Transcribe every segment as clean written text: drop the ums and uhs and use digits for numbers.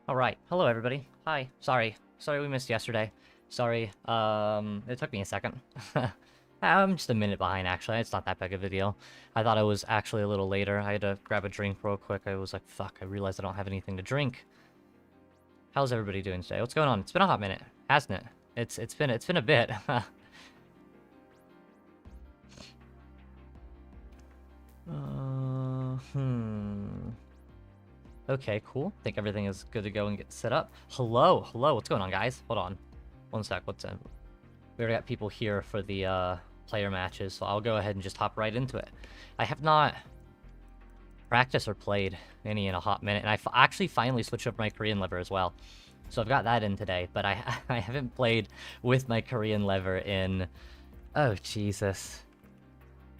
Alright, hello everybody. Hi. Sorry we missed yesterday. Sorry, it took me a second. I'm just a minute behind, actually. It's not that big of a deal. I thought I was actually a little later. I had to grab a drink real quick. I was like, fuck, I realized I don't have anything to drink. How's everybody doing today? What's going on? It's been a hot minute, hasn't it? It's been a bit. Okay, cool. Think everything is good to go and get set up. Hello, what's going on, guys? Hold on. One sec, what's in? We already got people here for the player matches, so I'll go ahead and just hop right into it. I have not practiced or played any in a hot minute, and I actually finally switched up my Korean lever as well. So I've got that in today, but I I haven't played with my Korean lever in, oh Jesus,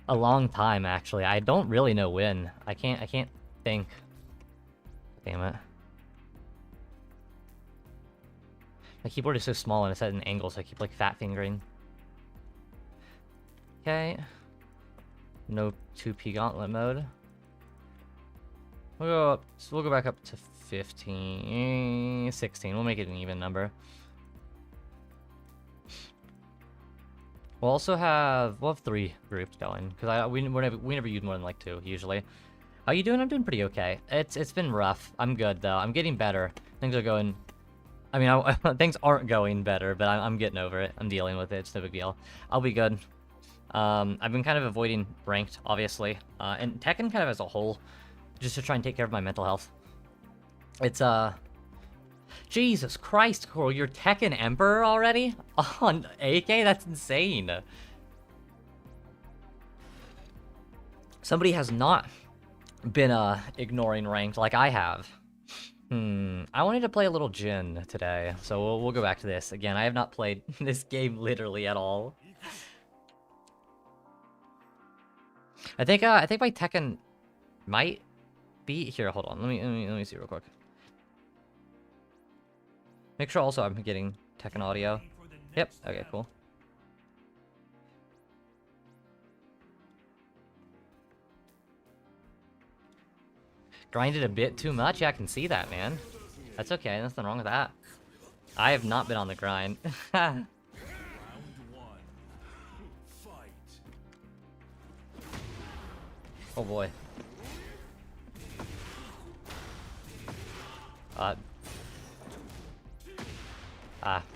a long time actually. I don't really know when. I can't think. Damn it. My keyboard is so small and it's at an angle, so I keep like fat fingering. Okay. No 2P gauntlet mode. We'll go back up to 15, 16. We'll make it an even number. We'll have 3 groups going because we never use more than like 2 usually. How you doing? I'm doing pretty okay. It's been rough. I'm good though. I'm getting better. Things are going. I mean, things aren't going better, but I'm getting over it. I'm dealing with it. It's no big deal. I'll be good. I've been kind of avoiding ranked, obviously, and Tekken kind of as a whole, just to try and take care of my mental health. It's Jesus Christ, Coral, you're Tekken Emperor already on AK? That's insane. Somebody has not been ignoring ranked like I have. I wanted to play a little Jin today, so we'll go back to this. Again, I have not played this game literally at all. I think my Tekken might be here. Hold on, let me see real quick. Make sure also I'm getting Tekken audio. Yep. Okay, cool. Grinded a bit too much? Yeah, I can see that, man. That's okay, nothing wrong with that. I have not been on the grind. Oh boy.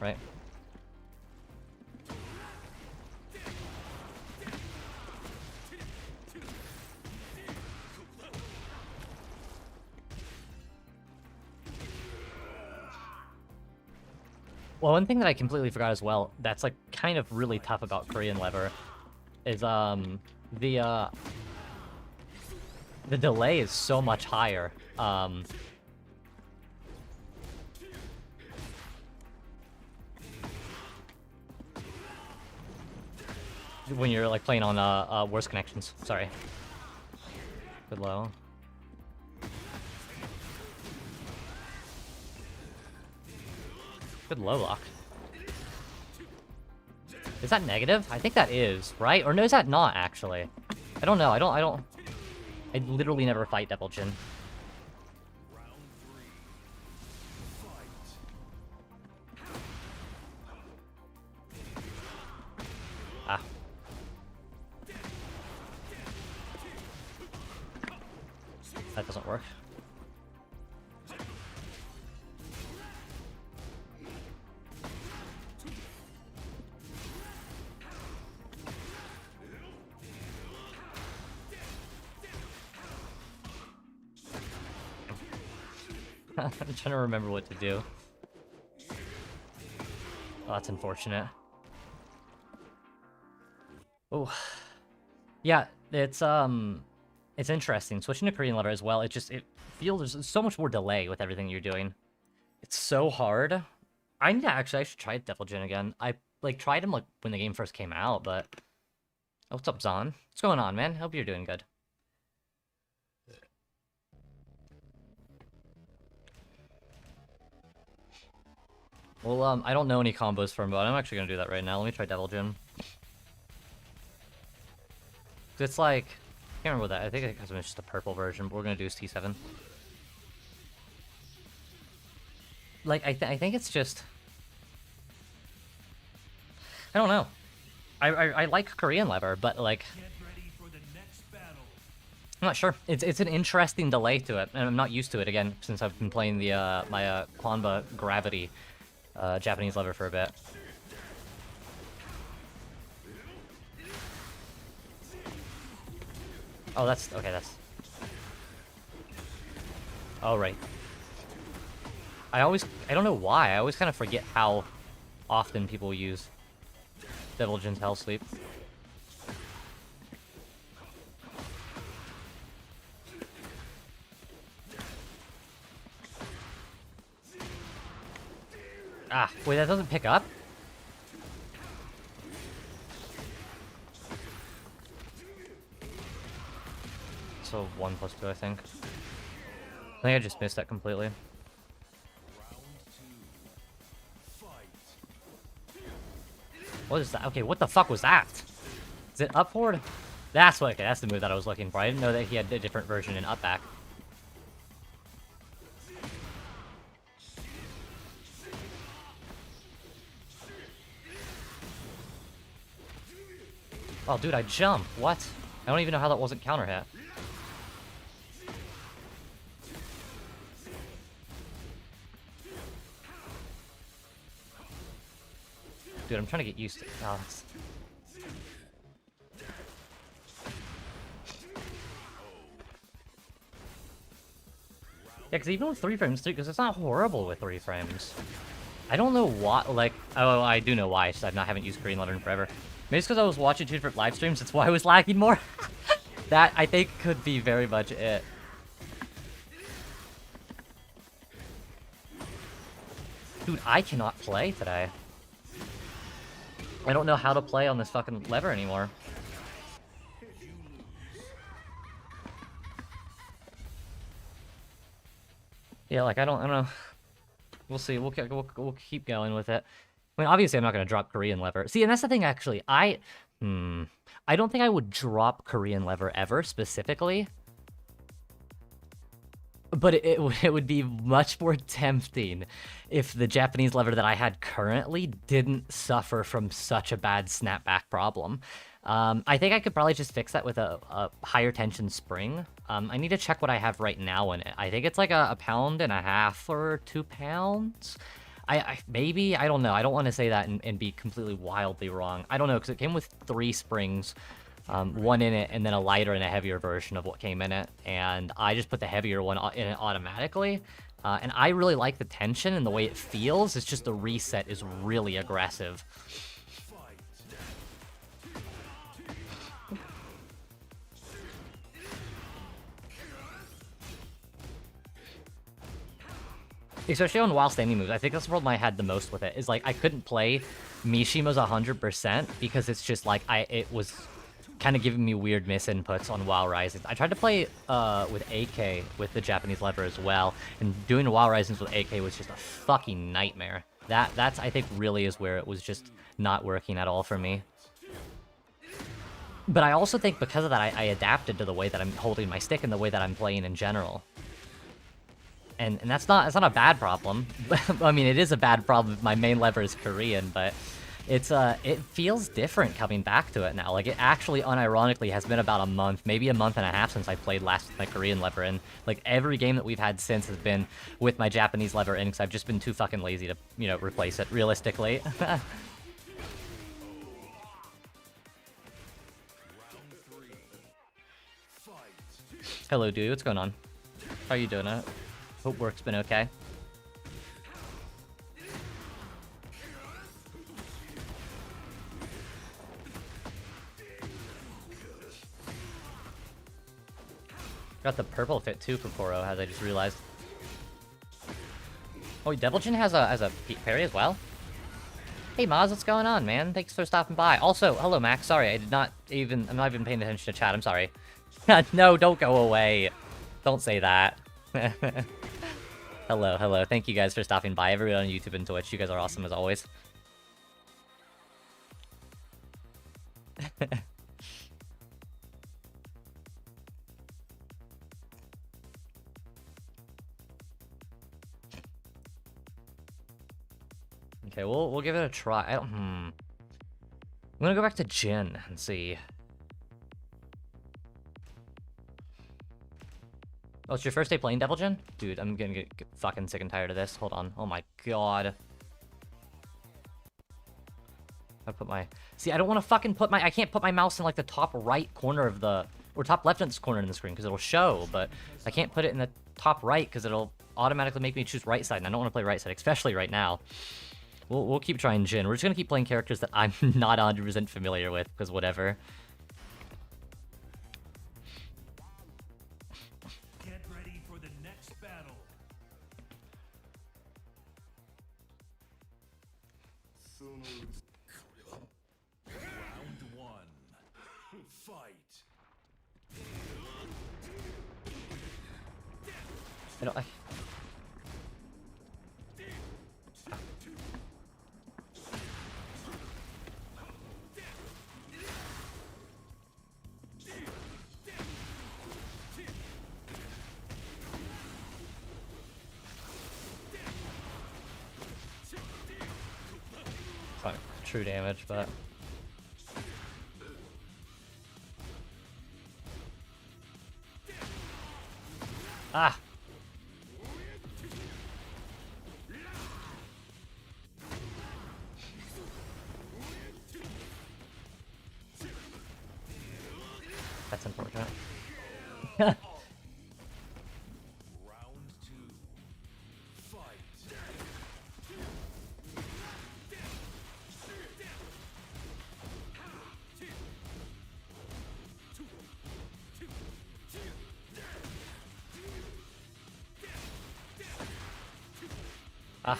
Right. Well, one thing that I completely forgot as well, that's like kind of really tough about Korean lever, is the delay is so much higher. When you're like playing on worse connections. Sorry. Good low. Good low lock. Is that negative? I think that is, right? Or no, is that not actually? I don't know. I literally never fight Devil Jin. That doesn't work. I'm trying to remember what to do. Oh, that's unfortunate. Oh. Yeah, it's interesting. Switching to Korean lever as well, it feels there's so much more delay with everything you're doing. It's so hard. I should try Devil Jin again. I like tried him like when the game first came out, but oh, what's up, Zon? What's going on, man? Hope you're doing good. Well, I don't know any combos for him, but I'm actually gonna do that right now. Let me try Devil Jin. It's like, I can't remember what that. I think it's just a purple version, but we're gonna do is T7. Like, I think it's just... I don't know. I like Korean lever, but, like... I'm not sure. It's an interesting delay to it, and I'm not used to it, again, since I've been playing the, my, Kwanba Gravity, Japanese lever for a bit. Oh, that's... okay, that's... Oh, right. I don't know why, I always kind of forget how often people use Devil Jin's Hell Sleep. Ah, wait, that doesn't pick up? So 1+2, I think. I think I just missed that completely. What is that? Okay, what the fuck was that? Is it up forward? That's what, okay, that's the move that I was looking for. I didn't know that he had a different version in up back. Oh, dude, I jumped. What? I don't even know how that wasn't counter hit. Dude, I'm trying to get used to... Oh, that's... Yeah, because even with 3 frames, because it's not horrible with 3 frames. I don't know why, like... Oh, I do know why. It's just I haven't used Korean letter in forever. Maybe it's because I was watching 2 different live streams, that's why I was lagging more. That, I think, could be very much it. Dude, I cannot play today. I don't know how to play on this fucking lever anymore. Yeah, like, I don't know. We'll see. We'll keep going with it. I mean, obviously, I'm not going to drop Korean lever. See, and that's the thing, actually. I don't think I would drop Korean lever ever, specifically. But it would be much more tempting if the Japanese lever that I had currently didn't suffer from such a bad snapback problem. I think I could probably just fix that with a higher tension spring. I need to check what I have right now in it. I think it's like a pound and a half or 2 pounds. Maybe, I don't know. I don't want to say that and be completely wildly wrong. I don't know, because it came with 3 springs. 1 in it, and then a lighter and a heavier version of what came in it, and I just put the heavier one in it automatically, and I really like the tension and the way it feels. It's just the reset is really aggressive. Especially on while standing moves. I think that's the problem I had the most with it, is like I couldn't play Mishima's 100% because it's just like it was kind of giving me weird misinputs on WoW Risings. I tried to play with AK with the Japanese lever as well, and doing WoW Risings with AK was just a fucking nightmare. That's I think really is where it was just not working at all for me. But I also think because of that, I adapted to the way that I'm holding my stick and the way that I'm playing in general. And that's not a bad problem. I mean, it is a bad problem if my main lever is Korean, but it feels different coming back to it now. Like, it actually, unironically, has been about a month, maybe a month and a half since I played last with my Korean lever in. Like, every game that we've had since has been with my Japanese lever in, because I've just been too fucking lazy to, you know, replace it, realistically. Hello, dude. What's going on? How are you doing? Hope work's been okay. Got the purple fit too for Koro, as I just realized. Oh, Devil Jin has a parry as well? Hey Maz, what's going on, man? Thanks for stopping by. Also, hello Max, sorry, I'm not even paying attention to chat, I'm sorry. No, don't go away. Don't say that. Hello. Thank you guys for stopping by. Everyone on YouTube and Twitch, you guys are awesome as always. Okay, we'll give it a try. I'm gonna go back to Jin and see. Oh, it's your first day playing Devil Jin? Dude, I'm gonna get fucking sick and tired of this. Hold on. Oh my god. I put my... See, I don't want to fucking put my... I can't put my mouse in, like, the top right corner of the... Or top left corner in the screen, because it'll show, but I can't put it in the top right, because it'll automatically make me choose right side, and I don't want to play right side, especially right now. We'll keep trying Jin. We're just gonna keep playing characters that I'm not 100% familiar with, because whatever. Get ready for the next battle. Round 1. Fight. I don't... It's not true damage, but... Ah! That's unfortunate. Round 2. Fight. Ah.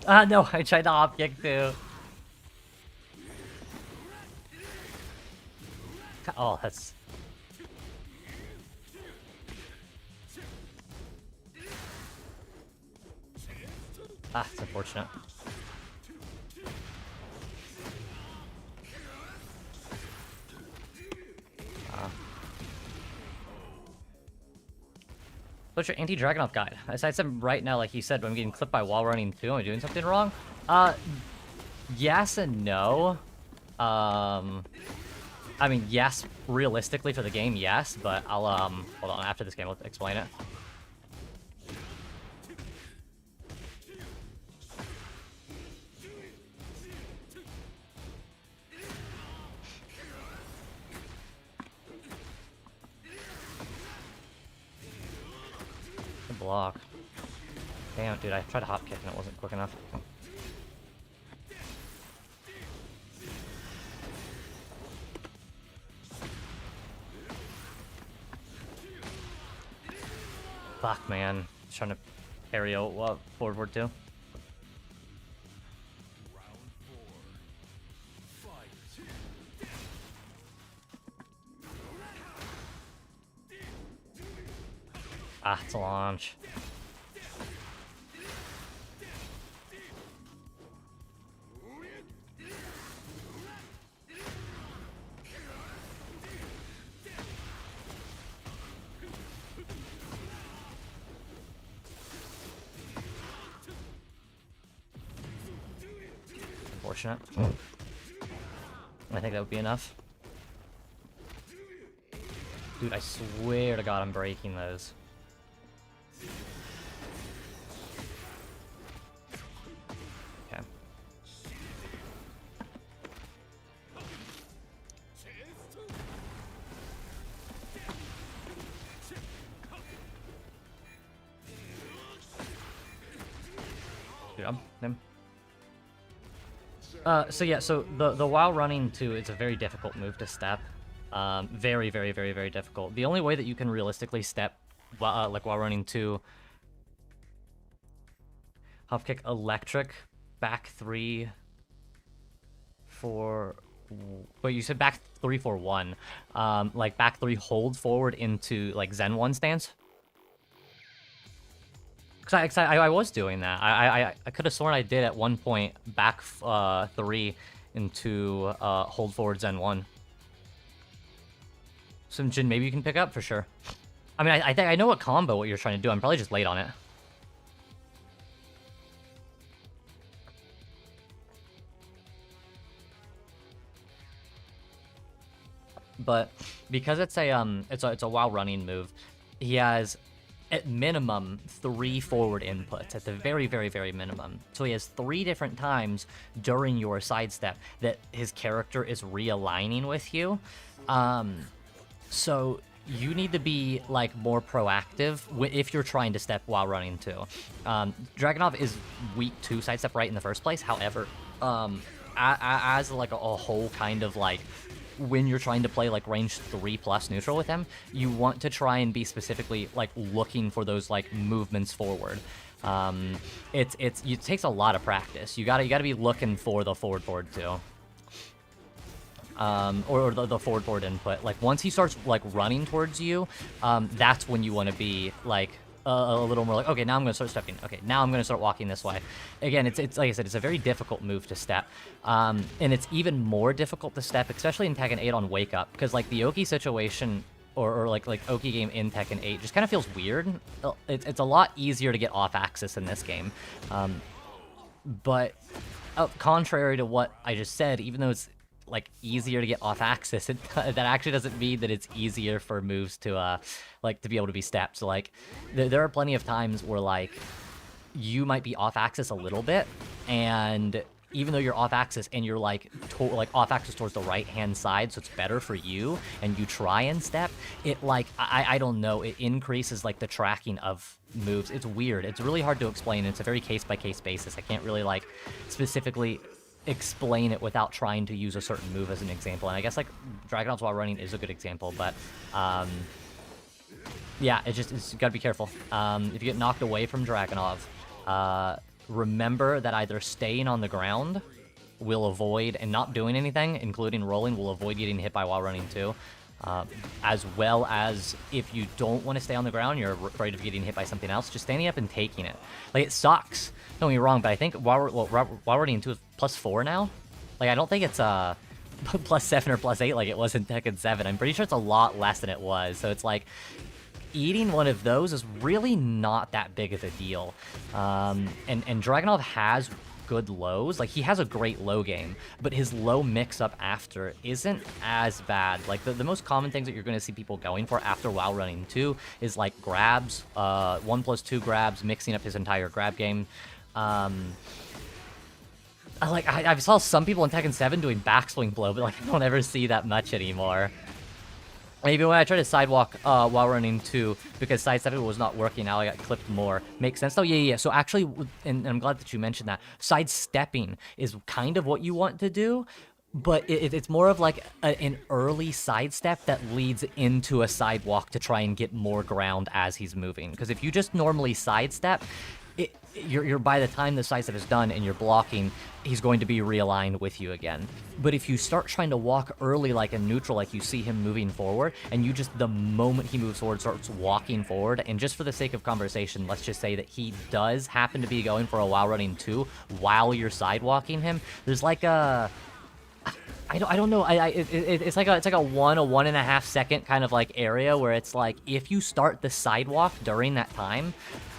Ah, no, I tried to hop kick too. Oh, that's... Ah, it's unfortunate. What's your anti-Dragunov guide? I said right now, like he said, I'm getting clipped by wall running too. Am I doing something wrong? Yes and no. I mean, yes, realistically for the game, yes, but I'll, hold on, after this game, I'll explain it. Good block. Damn, dude, I tried to hop kick and it wasn't quick enough. Fuck, man. Just trying to parry out forward too. Ah, it's a launch. Unfortunate. I think that would be enough. Dude, I swear to God I'm breaking those. Okay. Dude, I'm him. So yeah, so the while running too, it's a very difficult move to step. Very, very, very, very difficult. The only way that you can realistically step, like while running two, hop kick electric, back 3, 4. But you said back 3, 4, 1. Like back 3, hold forward into like Zen 1 stance. Cause I was doing that. I could have sworn I did at one point back 3 into hold forward Zen 1. Some Jin maybe you can pick up for sure. I mean, I think I know what combo what you're trying to do. I'm probably just late on it. But because it's a while running move, he has at minimum 3 forward inputs at the very, very, very minimum. So he has 3 different times during your sidestep that his character is realigning with you. So you need to be like more proactive if you're trying to step while running too. Dragunov is weak to sidestep right in the first place. However, as like a whole kind of like when you're trying to play like range 3+ neutral with him, you want to try and be specifically like looking for those like movements forward. It takes a lot of practice. You gotta be looking for the forward too. Or the forward input. Like once he starts like running towards you, that's when you want to be like a little more like, okay, now I'm gonna start stepping. Okay, now I'm gonna start walking this way. Again, it's like I said, it's a very difficult move to step, and it's even more difficult to step, especially in Tekken 8 on Wake Up, because like the Oki situation or like Oki game in Tekken 8 just kind of feels weird. It's a lot easier to get off axis in this game, but contrary to what I just said, even though it's like easier to get off axis, that actually doesn't mean that it's easier for moves to like to be able to be stepped. So like there are plenty of times where like you might be off axis a little bit, and even though you're off axis and you're like off axis towards the right hand side, so it's better for you, and you try and step, it like I don't know, it increases like the tracking of moves. It's weird. It's really hard to explain. It's a very case by case basis. I can't really like specifically explain it without trying to use a certain move as an example, and I guess like Dragunov's while running is a good example, but yeah, it's gotta be careful. If you get knocked away from Dragunov, remember that either staying on the ground will avoid, and not doing anything, including rolling, will avoid getting hit by while running too. As well as if you don't want to stay on the ground, you're afraid of getting hit by something else, just standing up and taking it. Like, it sucks. Don't get me wrong, but I think while running 2 is +4 now. Like, I don't think it's +7 or +8 like it was in Tekken 7. I'm pretty sure it's a lot less than it was. So it's like, eating one of those is really not that big of a deal. And Dragunov has good lows. Like, he has a great low game, but his low mix-up after isn't as bad. Like, the most common things that you're going to see people going for after while running 2 is, like, grabs, 1+2 grabs, mixing up his entire grab game. I saw some people in Tekken 7 doing backswing blow, but, like, I don't ever see that much anymore. Even when I tried to sidewalk while running 2, because sidestepping was not working, now I got clipped more. Makes sense though? Yeah. So actually, and I'm glad that you mentioned that, sidestepping is kind of what you want to do, but it's more of like an early sidestep that leads into a sidewalk to try and get more ground as he's moving. Because if you just normally sidestep, you're by the time the sidestep is done and you're blocking, he's going to be realigned with you again. But if you start trying to walk early like a neutral, like you see him moving forward, and you just, the moment he moves forward, starts walking forward, and just for the sake of conversation, let's just say that he does happen to be going for a while running 2 while you're sidewalking him, there's like a... I don't know. It's like a 1.5 second kind of like area where it's like, if you start the sidewalk during that time,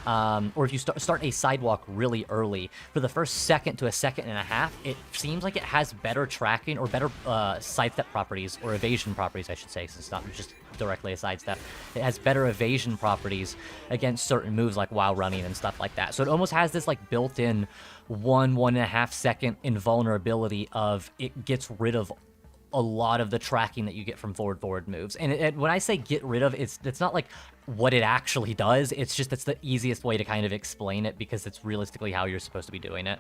or if you start a sidewalk really early, for the first second to a second and a half, it seems like it has better tracking or better sidestep properties, or evasion properties, I should say, since it's not just directly a sidestep. It has better evasion properties against certain moves like while running and stuff like that. So it almost has this like built-in 1.5 second invulnerability of, it gets rid of a lot of the tracking that you get from forward moves. And when I say get rid of, it's not like what it actually does. It's just, it's the easiest way to kind of explain it, because it's realistically how you're supposed to be doing it.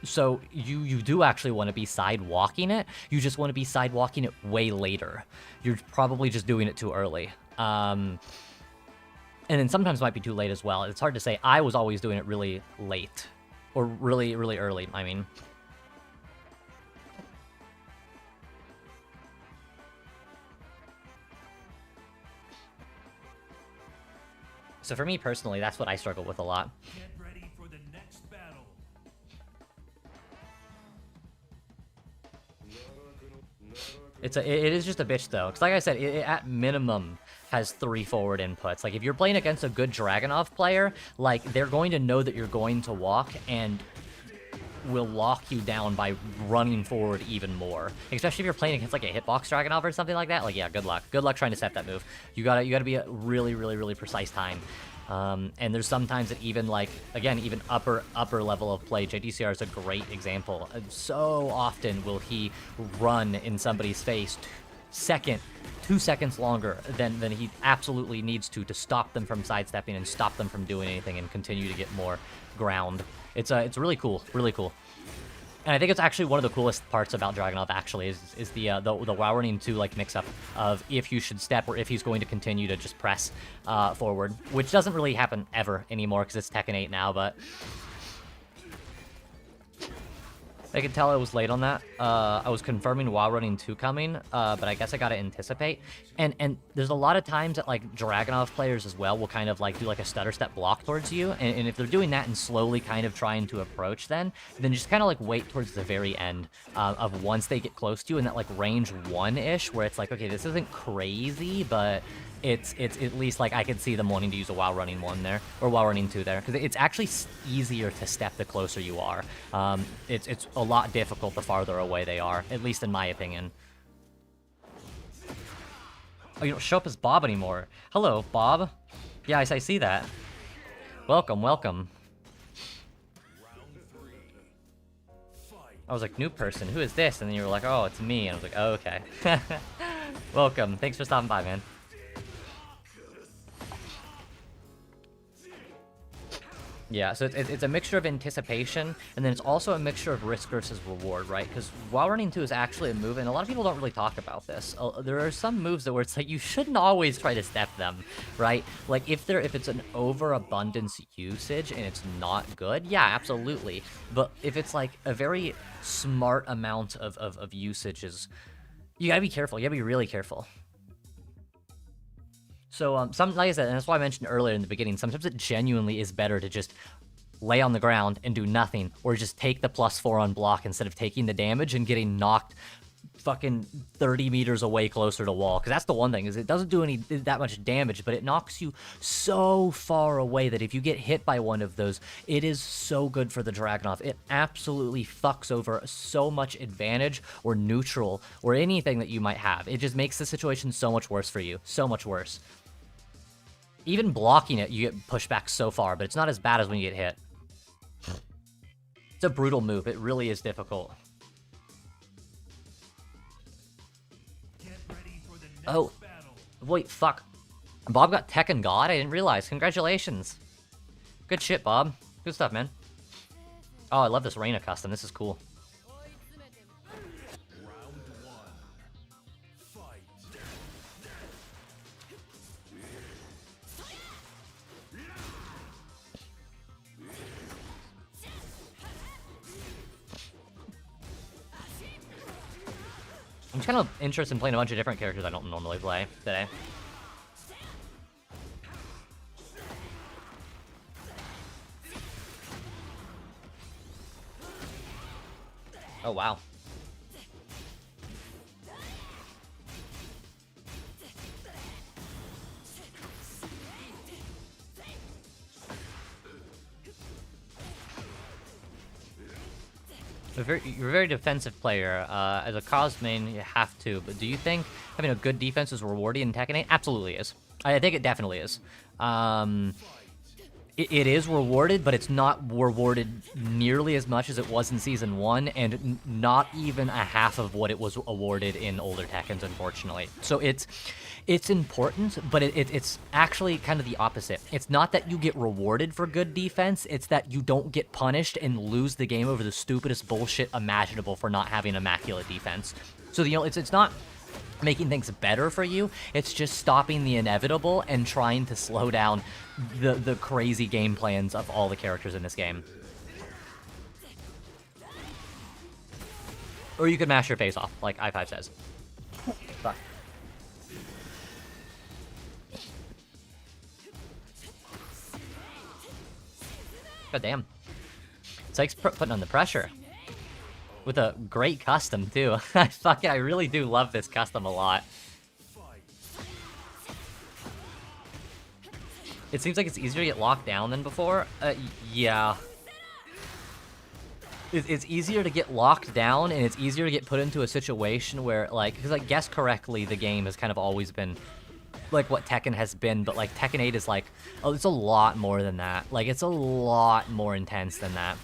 So you do actually want to be sidewalking it. You just want to be sidewalking it way later. You're probably just doing it too early. And then sometimes it might be too late as well. It's hard to say. I was always doing it really late, or really, really early, I mean. So for me personally, that's what I struggle with a lot. Get ready for the next battle. It is just a bitch though, because like I said, it at minimum has 3 forward inputs. Like if you're playing against a good Dragunov player, like they're going to know that you're going to walk and will lock you down by running forward even more. Especially if you're playing against like a hitbox Dragunov or something like that. Like yeah, good luck. Good luck trying to set that move. You gotta be a really precise time. And there's sometimes that even like, again, even upper level of play, JDCR is a great example. So often will he run in somebody's face 2 seconds longer than he absolutely needs to stop them from sidestepping and stop them from doing anything and continue to get more ground. It's really cool, really cool. And I think it's actually one of the coolest parts about Dragunov actually is the WoW running 2 like mix up of if you should step or if he's going to continue to just press forward, which doesn't really happen ever anymore because it's Tekken 8 now, but I could tell I was late on that. I was confirming WoW running 2 coming, but I guess I gotta anticipate. And there's a lot of times that like Dragunov players as well will kind of like do like a stutter step block towards you, and if they're doing that and slowly kind of trying to approach then just kind of like wait towards the very end of once they get close to you in that like range 1-ish, where it's like, okay, this isn't crazy, but it's at least like I could see them wanting to use a WoW running 1 there, or WoW running 2 there, because it's actually easier to step the closer you are. It's a lot difficult the farther away they are, at least in my opinion. Oh, you don't show up as Bob anymore. Hello, Bob. Yeah, I see that. Welcome, welcome. I was like, new person, who is this? And then you were like, oh, it's me. And I was like, oh, okay. Welcome. Thanks for stopping by, man. Yeah, so it's a mixture of anticipation, and then it's also a mixture of risk versus reward, right? Because WoW running 2 is actually a move, and a lot of people don't really talk about this. There are some moves that where it's like you shouldn't always try to step them, right? Like if it's an overabundance usage and it's not good, yeah, absolutely. But if it's like a very smart amount of usages, you gotta be careful. You gotta be really careful. So, like I said, and that's why I mentioned earlier in the beginning, sometimes it genuinely is better to just lay on the ground and do nothing, or just take the +4 on block instead of taking the damage and getting knocked fucking 30 meters away closer to wall. Because that's the one thing, is it doesn't do that much damage, but it knocks you so far away that if you get hit by one of those, it is so good for the Dragunov. It absolutely fucks over so much advantage or neutral or anything that you might have. It just makes the situation so much worse for you. So much worse. Even blocking it, you get pushed back so far, but it's not as bad as when you get hit. It's a brutal move. It really is difficult. Get ready for the next Oh, battle. wait, fuck. Bob got Tekken God? I didn't realize. Congratulations. Good shit, Bob. Good stuff, man. Oh, I love this Reina custom. This is cool. Round 1. Fight. I'm just kind of interested in playing a bunch of different characters I don't normally play today. Oh, wow. You're a very defensive player. As a Cos main, you have to. But do you think having a good defense is rewarding in Tekken 8? Absolutely is. I think it definitely is. It is rewarded, but it's not rewarded nearly as much as it was in Season 1, and not even a half of what it was awarded in older Tekkens, unfortunately. So it's important, but it's actually kind of the opposite. It's not that you get rewarded for good defense, it's that you don't get punished and lose the game over the stupidest bullshit imaginable for not having immaculate defense. So, you know, it's not making things better for you, it's just stopping the inevitable and trying to slow down the crazy game plans of all the characters in this game. Or you could mash your face off, like I5 says. Fuck. God damn. Sykes putting on the pressure. With a great custom, too. I really do love this custom a lot. It seems like it's easier to get locked down than before. Yeah. It's easier to get locked down, and it's easier to get put into a situation where, like, because I guess correctly, the game has kind of always been like what Tekken has been, but like Tekken 8 is like, oh, it's a lot more than that. Like, it's a lot more intense than that.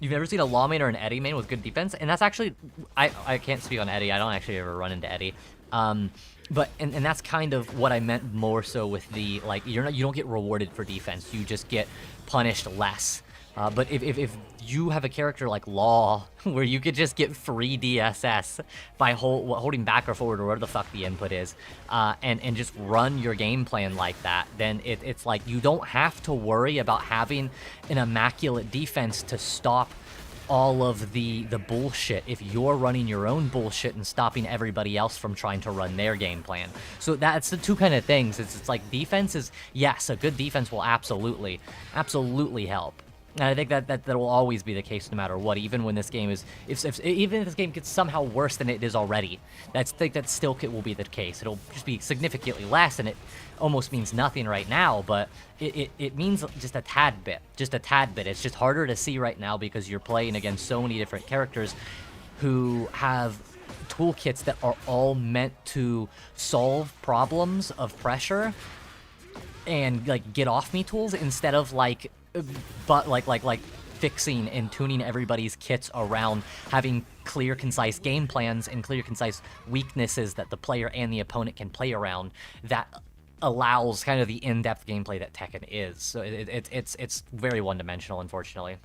You've never seen a Law main or an Eddie main with good defense, and that's actually, I can't speak on Eddie. I don't actually ever run into Eddie. But and that's kind of what I meant more so with the, like, you don't get rewarded for defense. You just get punished less. But if you have a character like Law, where you could just get free DSS by holding back or forward or whatever the fuck the input is, and just run your game plan like that, then it's like you don't have to worry about having an immaculate defense to stop all of the bullshit if you're running your own bullshit and stopping everybody else from trying to run their game plan. So that's the two kind of things. It's like defense is, yes, a good defense will absolutely help. And I think that will always be the case no matter what, even when this game is, even if this game gets somehow worse than it is already, I think that still will be the case. It'll just be significantly less, and it almost means nothing right now, but it means just a tad bit. It's just harder to see right now because you're playing against so many different characters who have toolkits that are all meant to solve problems of pressure and, like, get off me tools instead of, like, but like fixing and tuning everybody's kits around having clear, concise game plans and clear, concise weaknesses that the player and the opponent can play around that allows kind of the in-depth gameplay that Tekken is. So it's very one-dimensional, unfortunately.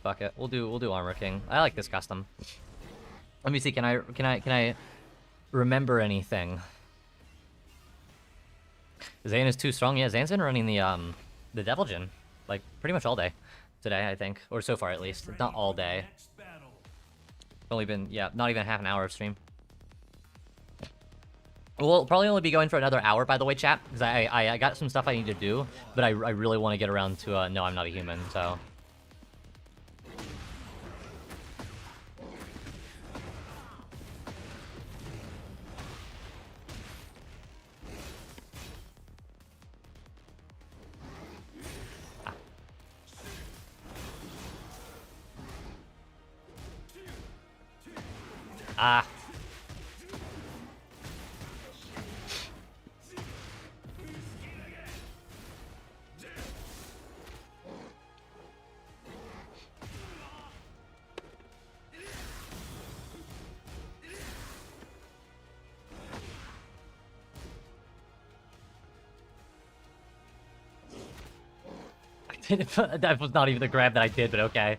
Fuck it. We'll do Armor King. I like this custom. Let me see. Can I remember anything? Zane is too strong. Yeah, Zane's been running the Devil Jin like pretty much all day today, I think, or so far at least. Not all day. Only been, yeah, not even half an hour of stream. We'll probably only be going for another hour, by the way, chat, because I got some stuff I need to do, but I really want to get around to, no, I'm not a human, so... Ah. That was not even the grab that I did, but okay.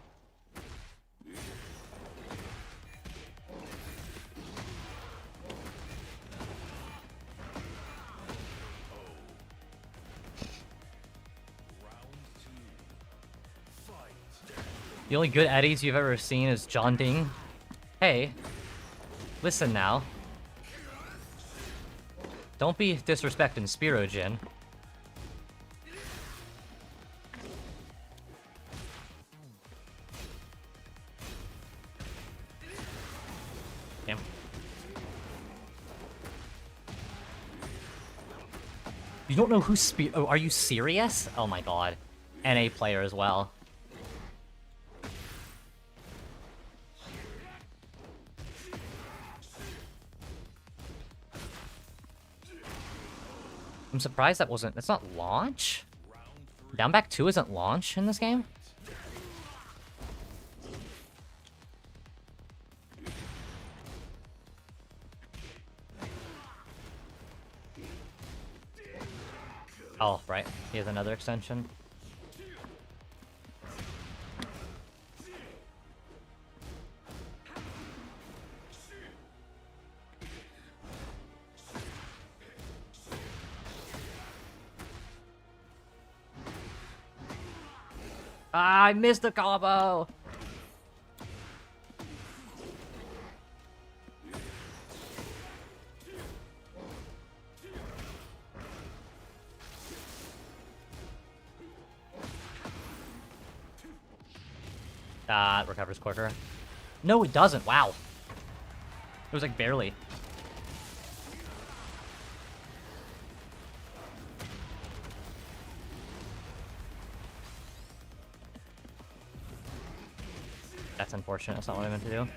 The only good Eddies you've ever seen is John Ding. Hey, listen now. Don't be disrespecting Spiro Jin. Damn. You don't know who Spiro... Oh, are you serious? Oh my god. NA player as well. I'm surprised that wasn't... That's not launch? Down back 2 isn't launch in this game? Oh, right. He has another extension. Ah, I missed the combo! Ah, it recovers quicker. No, it doesn't. Wow. It was like barely. That's unfortunate. That's not what I meant to do.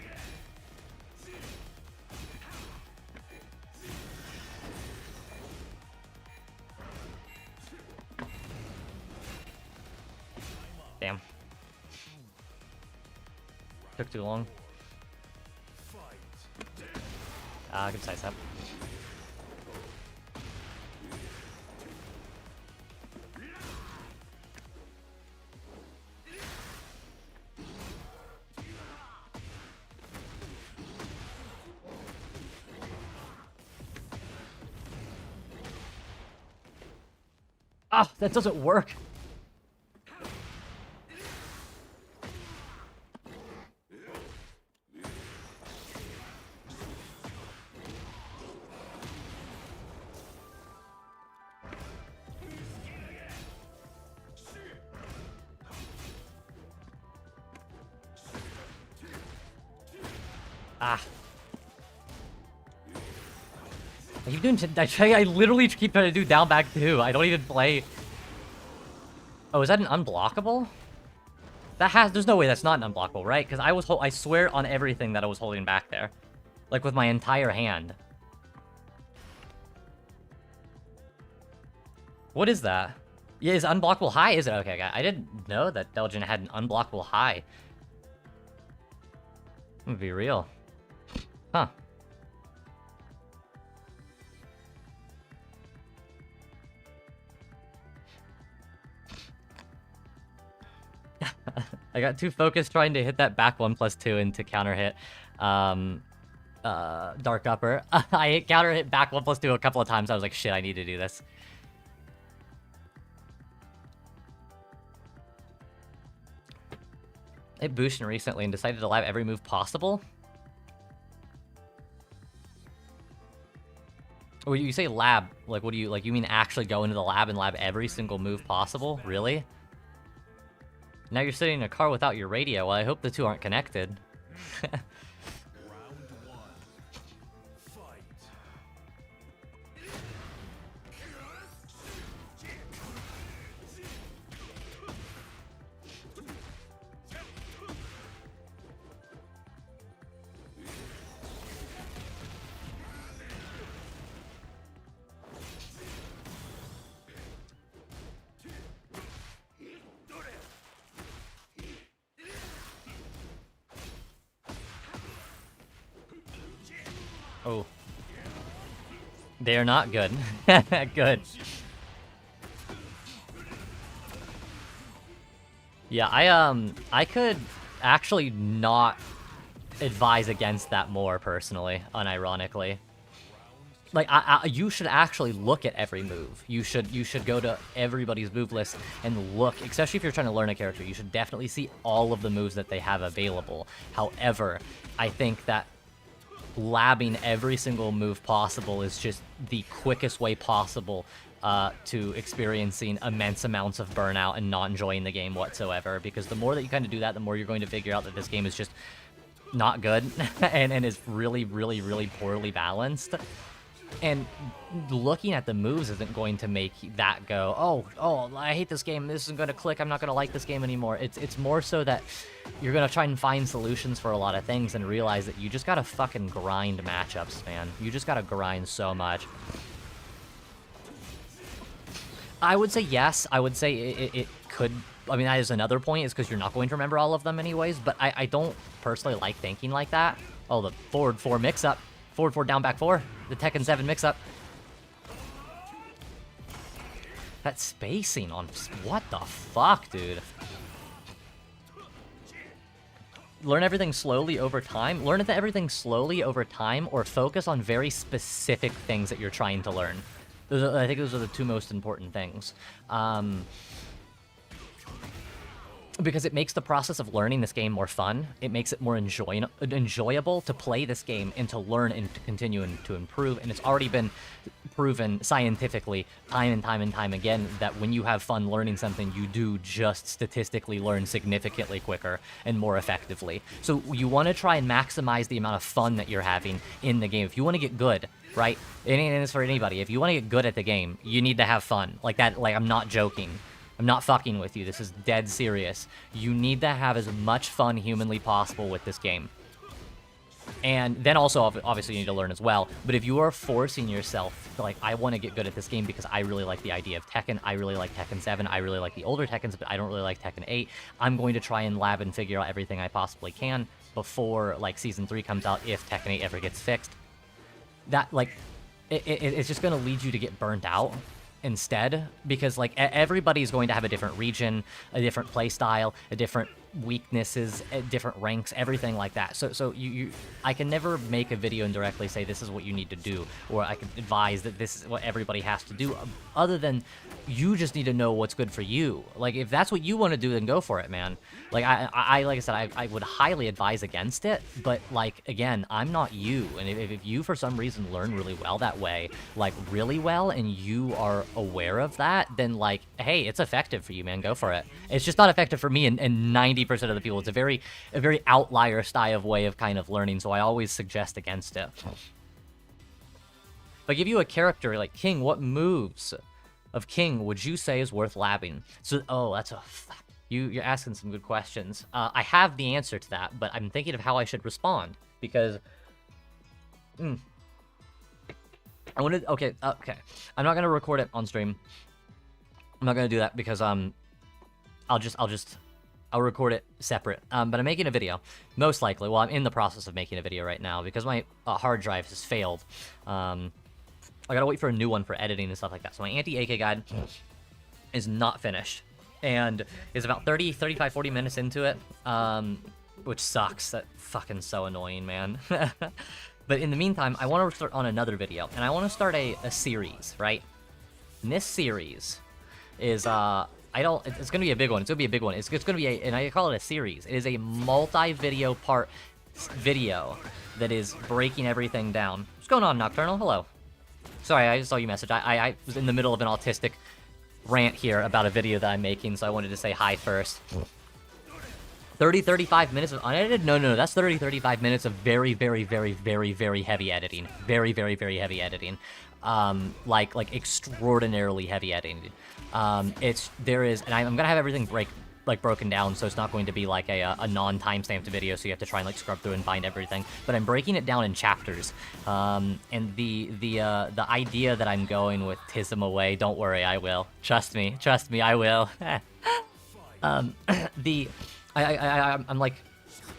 Damn. Took too long. Ah, good size up. Ah, that doesn't work. Ah. I keep doing. I literally keep trying to do down back 2. I don't even play. Oh, is that an unblockable? That has. There's no way that's not an unblockable, right? Because I swear on everything that I was holding back there, like with my entire hand. What is that? Yeah, is unblockable high? Is it okay? I didn't know that Delgin had an unblockable high. I'm gonna be real. Huh. I got too focused trying to hit that back 1+2 and to counter hit Dark Upper. I counter hit back 1+2 a couple of times. I was like, shit, I need to do this. I hit Bushin recently and decided to lab every move possible. When you say lab, like, what do you, like, you mean actually go into the lab and lab every single move possible? Really? Now you're sitting in a car without your radio. Well, I hope the two aren't connected. Oh. They are not good. Good. Yeah, I could actually not advise against that more, personally, unironically. Like, you should actually look at every move. You should go to everybody's move list and look, especially if you're trying to learn a character. You should definitely see all of the moves that they have available. However, I think that labbing every single move possible is just the quickest way possible to experiencing immense amounts of burnout and not enjoying the game whatsoever. Because the more that you kind of do that, the more you're going to figure out that this game is just not good and is really, really, really poorly balanced. And looking at the moves isn't going to make that go, oh, I hate this game, this isn't going to click, I'm not going to like this game anymore. It's more so that you're going to try and find solutions for a lot of things and realize that you just got to fucking grind matchups, man. You just got to grind so much. I would say yes. I would say it could. I mean, that is another point, is because you're not going to remember all of them anyways, but I don't personally like thinking like that. Oh, the forward 4 mix-up. Forward 4, down back 4. The Tekken 7 mix-up. That spacing on... What the fuck, dude? Learn everything slowly over time. Learn everything slowly over time, or focus on very specific things that you're trying to learn. I think those are the two most important things. because it makes the process of learning this game more fun. It makes it more enjoyable to play this game and to learn and to continue and to improve. And it's already been proven scientifically time and time and time again that when you have fun learning something, you do just statistically learn significantly quicker and more effectively. So you want to try and maximize the amount of fun that you're having in the game. If you want to get good, right? And it's for anybody. If you want to get good at the game, you need to have fun. Like that, like I'm not joking. I'm not fucking with you. This is dead serious. You need to have as much fun humanly possible with this game. And then also, obviously, you need to learn as well. But if you are forcing yourself to, like, I want to get good at this game because I really like the idea of Tekken, I really like Tekken 7, I really like the older Tekkens, but I don't really like Tekken 8, I'm going to try and lab and figure out everything I possibly can before, like, Season 3 comes out, if Tekken 8 ever gets fixed. That, like, it's just going to lead you to get burnt out instead, because like everybody's going to have a different region, a different play style, a different weaknesses, different ranks, everything like that. So I can never make a video and directly say this is what you need to do, or I can advise that this is what everybody has to do, other than you just need to know what's good for you. Like if that's what you want to do, then go for it, man. Like I like I said, I would highly advise against it, but like again, I'm not you, and if you for some reason learn really well that way, like really well, and you are aware of that, then like, hey, it's effective for you, man. Go for it. It's just not effective for me and 90% of the people. It's a very outlier style of way of kind of learning, so I always suggest against it. If I give you a character like King, what moves of King would you say is worth labbing? So, oh, that's a... You're asking some good questions. I have the answer to that, but I'm thinking of how I should respond, because... I wanted... Okay. I'm not gonna record it on stream. I'm not gonna do that because, I'll record it separate. But I'm making a video. Most likely. Well, I'm in the process of making a video right now because my hard drive has failed. I gotta wait for a new one for editing and stuff like that. So my anti-AK guide is not finished. And is about 30, 35, 40 minutes into it. Which sucks. That's fucking so annoying, man. But in the meantime, I want to start on another video. And I want to start a series, right? And this series is, it's going to be a big one. It's going to be a big one. It's going to be and I call it a series. It is a multi-video part video that is breaking everything down. What's going on, Nocturnal? Hello. Sorry, I just saw you message. I was in the middle of an autistic rant here about a video that I'm making, so I wanted to say hi first. 35 minutes of unedited? No, that's 35 minutes of very heavy editing. Very heavy editing. Like extraordinarily heavy editing. And I'm gonna have everything broken down, so it's not going to be like a non-timestamped video, so you have to try and like scrub through and find everything. But I'm breaking it down in chapters. And the idea that I'm going with Tism away, don't worry, I will. Trust me, I will. I'm like,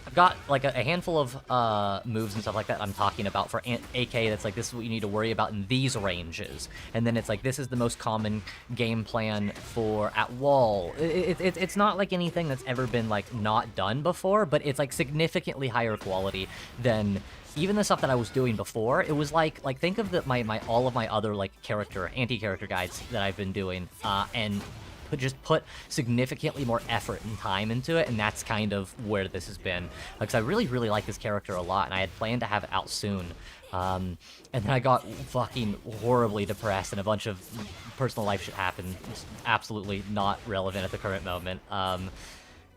I've got like a handful of moves and stuff like that I'm talking about for AK that's like, this is what you need to worry about in these ranges. And then it's like, this is the most common game plan for at wall. It's not like anything that's ever been like not done before, but it's like significantly higher quality than even the stuff that I was doing before. It was like think of all of my other like anti-character guides that I've been doing, and just put significantly more effort and time into it, and that's kind of where this has been. Because I really like this character a lot, and I had planned to have it out soon. And then I got fucking horribly depressed, and a bunch of personal life shit happened. It's absolutely not relevant at the current moment. And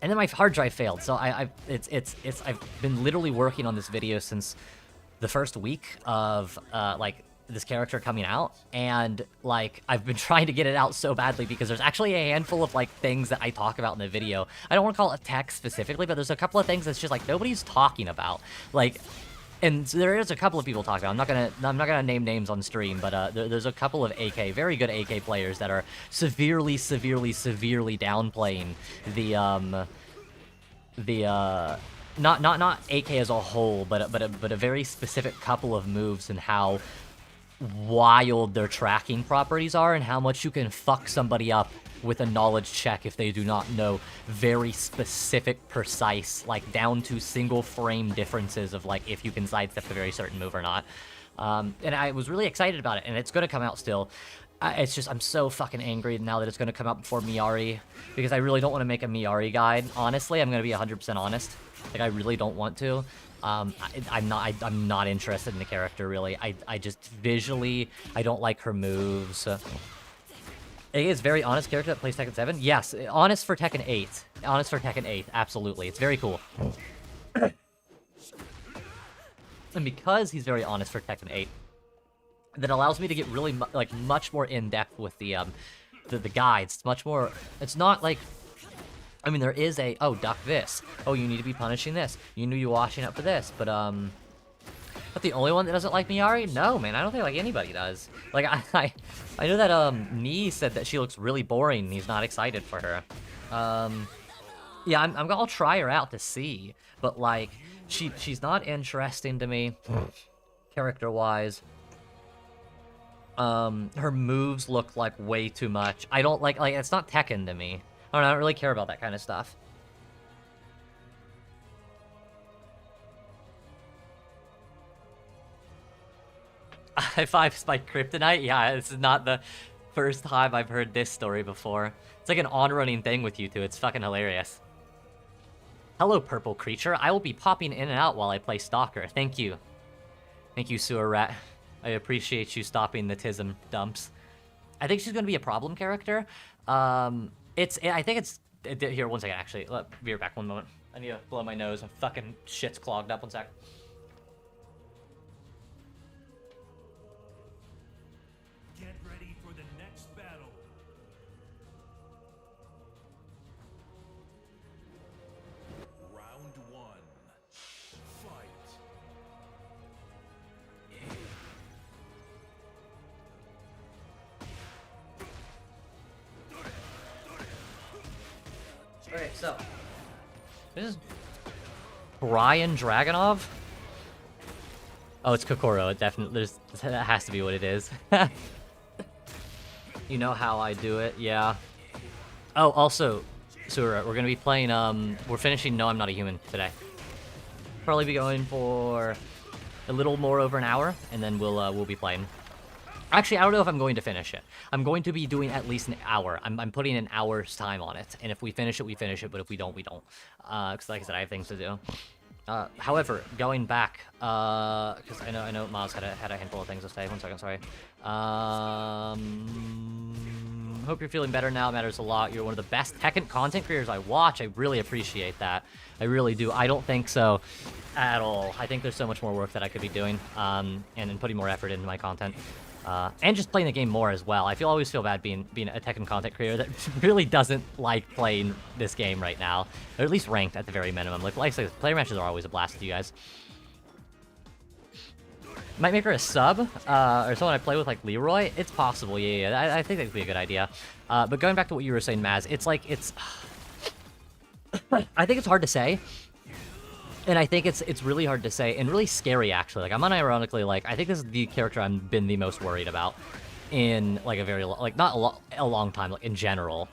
then my hard drive failed, so I've been literally working on this video since the first week of like this character coming out, and like I've been trying to get it out so badly because there's actually a handful of like things that I talk about in the video. I don't want to call it tech specifically, but there's a couple of things that's just like nobody's talking about, like, and there is a couple of people talking about. I'm not gonna name names on stream, but there's a couple of very good AK players that are severely downplaying not AK as a whole, but a very specific couple of moves and how wild their tracking properties are, and how much you can fuck somebody up with a knowledge check if they do not know very specific, precise, like down to single frame differences of like if you can sidestep a very certain move or not. And I was really excited about it, and it's gonna come out still. It's just, I'm so fucking angry now that it's going to come out before Miari, because I really don't want to make a Miari guide. Honestly, I'm going to be 100% honest. Like, I really don't want to. I'm not interested in the character, really. I just, visually, I don't like her moves. It is very honest character that plays Tekken 7. Yes, honest for Tekken 8. Honest for Tekken 8, absolutely. It's very cool. And because he's very honest for Tekken 8, that allows me to get really, much more in-depth with the guides. It's much more, it's not like, I mean, there is a, oh, duck this. Oh, you need to be punishing this. You knew you were washing up for this, but the only one that doesn't like Miari? No, man, I don't think, like, anybody does. Like, I know that, Nee said that she looks really boring and he's not excited for her. Yeah, I'll try her out to see, but, like, she's not interesting to me, character-wise. Her moves look like way too much. I don't like, it's not Tekken to me. I don't really care about that kind of stuff. High five Spike Kryptonite? Yeah, this is not the first time I've heard this story before. It's like an on-running thing with you two. It's fucking hilarious. Hello, purple creature. I will be popping in and out while I play Stalker. Thank you. Thank you, Sewer Rat. I appreciate you stopping the Tism dumps. I think she's going to be a problem character. I think it's... Here, one second, actually. Let me be right back, one moment. I need to blow my nose. My fucking shit's clogged up. One sec. Get ready for the next battle. Round 1. Fight. Alright, so... This is... Brian Dragonov? Oh, it's Kokoro. It definitely... That has to be what it is. You know how I do it, yeah. Oh, also, Sura, we're gonna be playing, we're finishing No, I'm Not a Human today. Probably be going for a little more over an hour, and then we'll be playing. Actually, I don't know if I'm going to finish it. I'm going to be doing at least an hour. I'm putting an hour's time on it, and if we finish it, we finish it, but if we don't, we don't. Because like I said, I have things to do. However, going back, because I know Miles had a handful of things to say. 1 second, sorry. Hope you're feeling better now. It matters a lot. You're one of the best Tekken content creators I watch. I really appreciate that. I really do. I don't think so at all. I think there's so much more work that I could be doing, and putting more effort into my content. And just playing the game more as well. I always feel bad being a Tekken content creator that really doesn't like playing this game right now. Or at least ranked at the very minimum. Like I said, player matches are always a blast with you guys. Might make her a sub, or someone I play with like Leroy. It's possible, yeah. I think that could be a good idea. But going back to what you were saying, Maz, it's like, I think it's hard to say. And I think it's really hard to say, and really scary, actually. Like, I'm unironically, like, I think this is the character I've been the most worried about in, like, a very, like, not a long time, like, in general.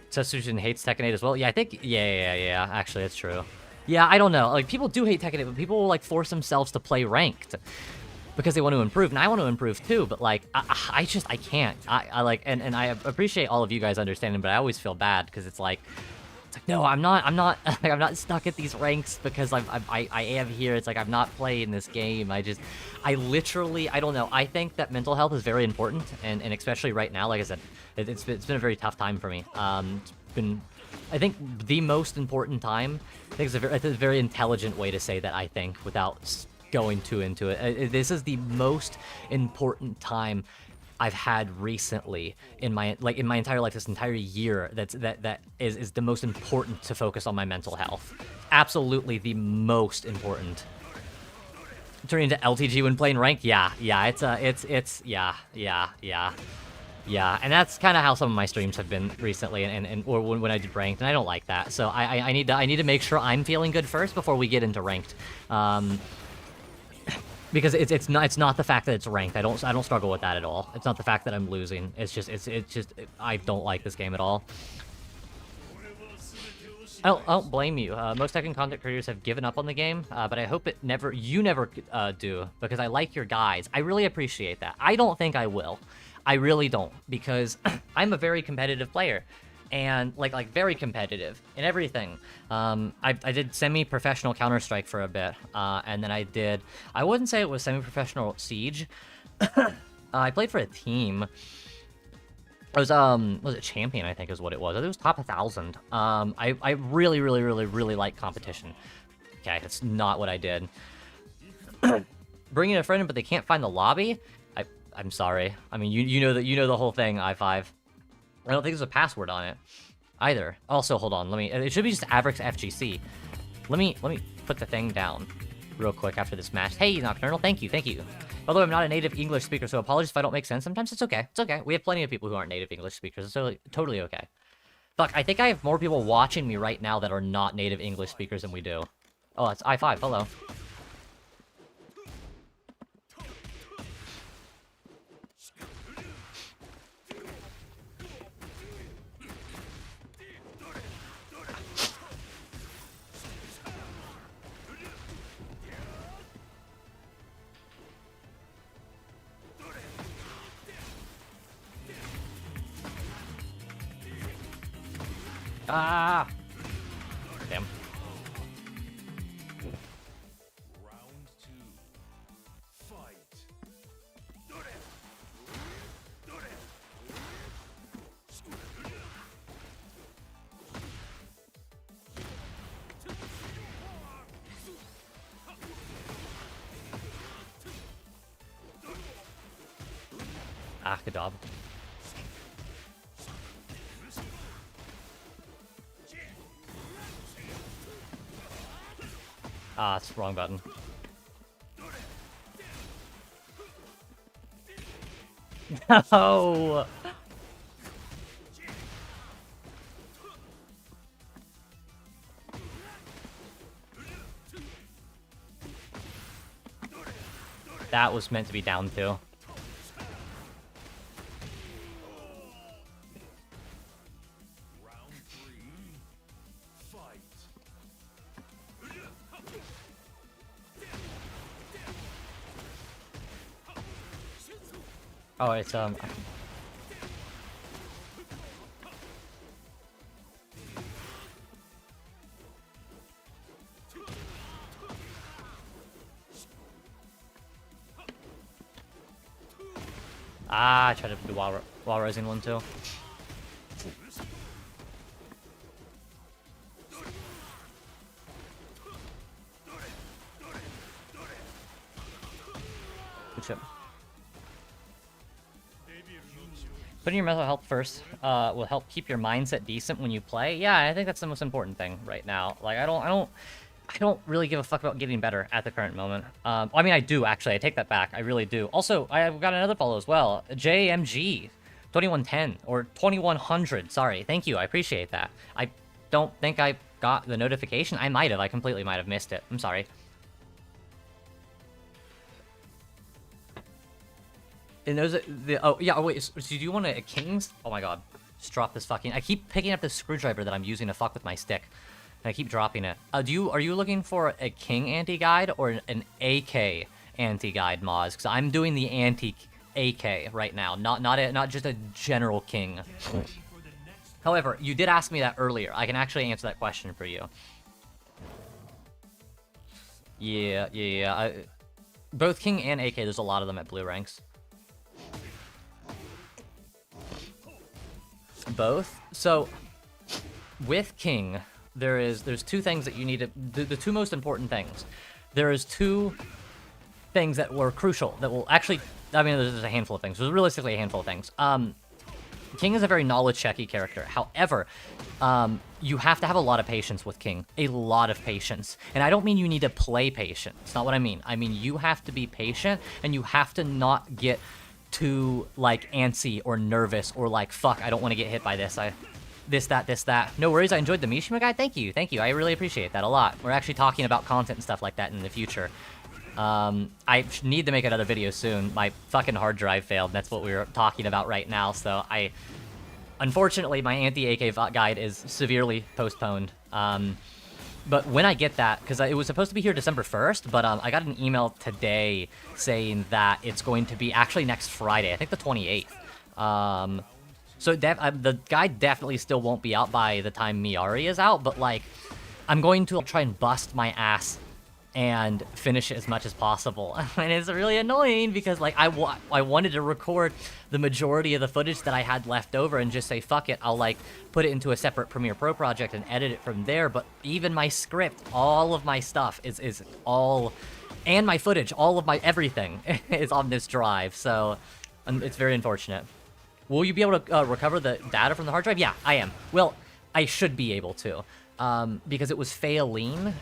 Setsujin hates Tekken 8 as well? Yeah, I think, yeah, actually, it's true. Yeah, I don't know. Like, people do hate Tekken 8, but people will, like, force themselves to play ranked because they want to improve, and I want to improve too, but, like, I can't. I like, and I appreciate all of you guys understanding, but I always feel bad, because it's like, no, I'm not, like, I'm not stuck at these ranks because I am here. It's like, I'm not playing this game. I literally, I don't know. I think that mental health is very important, and especially right now, like I said, it's been a very tough time for me. It's been, I think, the most important time. I think it's a very intelligent way to say that, I think, without going too into it. This is the most important time I've had recently in my entire life, this entire year. That is the most important to focus on my mental health. Absolutely the most important. Turning into LTG when playing ranked, yeah, yeah, and that's kind of how some of my streams have been recently, or when I did ranked, and I don't like that. So I need to make sure I'm feeling good first before we get into ranked. Because it's not the fact that it's ranked. I don't struggle with that at all. It's not the fact that I'm losing. It's just I don't like this game at all. I don't blame you. Most Tekken content creators have given up on the game, but I hope you never do, because I like your guys. I really appreciate that. I don't think I will. I really don't, because I'm a very competitive player, and like very competitive in everything. I did semi-professional Counter-Strike for a bit, and then I wouldn't say it was semi-professional Siege. I played for a team. It was it Champion, I think is what it was. I think it was top 1,000. I really like competition. Okay, that's not what I did. Bringing a friend in, but they can't find the lobby? I'm sorry. I mean, you know the whole thing, I5. I don't think there's a password on it either. Also, hold on, it should be just Avrix FGC. Let me put the thing down real quick after this match. Hey, Nocturnal, thank you. Although I'm not a native English speaker, so apologies if I don't make sense. Sometimes it's okay. It's okay. We have plenty of people who aren't native English speakers. It's totally okay. Fuck, I think I have more people watching me right now that are not native English speakers than we do. Oh, that's I5. Hello. Ah! Damn. Round 2. Fight. Ah, good job. Ah, it's the wrong button. No! That was meant to be down too. Round 3. Fight. Oh, it's I tried to do wall rising one too. Good shit. Putting your mental health first will help keep your mindset decent when you play. Yeah, I think that's the most important thing right now. Like, I don't really give a fuck about getting better at the current moment. I mean, I do, actually. I take that back. I really do. Also, I've got another follow as well. JMG 2110 or 2100. Sorry. Thank you. I appreciate that. I don't think I got the notification. I might have. I completely might have missed it. I'm sorry. And those oh yeah, oh, wait, so do you want a King's? Oh my god. Just drop this fucking... I keep picking up this screwdriver that I'm using to fuck with my stick. And I keep dropping it. Are you looking for a King anti-guide or an AK anti-guide, Moz? Because I'm doing the anti-AK right now, not just a general King. However, you did ask me that earlier. I can actually answer that question for you. Yeah. Both King and AK, there's a lot of them at blue ranks. Both. So, with King, there's two things that you need to... The two most important things. There is two things that were crucial, that will actually... I mean, there's a handful of things. There's realistically a handful of things. King is a very knowledge-checky character. However, you have to have a lot of patience with King. A lot of patience. And I don't mean you need to play patient. It's not what I mean. I mean, you have to be patient, and you have to not get too, like, antsy or nervous or, like, fuck, I don't want to get hit by this. This, that. No worries, I enjoyed the Mishima guide. Thank you. I really appreciate that a lot. We're actually talking about content and stuff like that in the future. I need to make another video soon. My fucking hard drive failed. That's what we were talking about right now, so Unfortunately, my anti-AK guide is severely postponed. But when I get that, because it was supposed to be here December 1st, but I got an email today saying that it's going to be actually next Friday, I think the 28th. So the guide definitely still won't be out by the time Miari is out, but like, I'm going to try and bust my ass and finish it as much as possible. And it's really annoying because like I wanted to record the majority of the footage that I had left over and just say, fuck it, I'll like put it into a separate Premiere Pro project and edit it from there. But even my script, all of my stuff is all, and my footage, all of my everything is on this drive. So it's very unfortunate. Will you be able to recover the data from the hard drive? Yeah, I am. Well, I should be able to, because it was failing.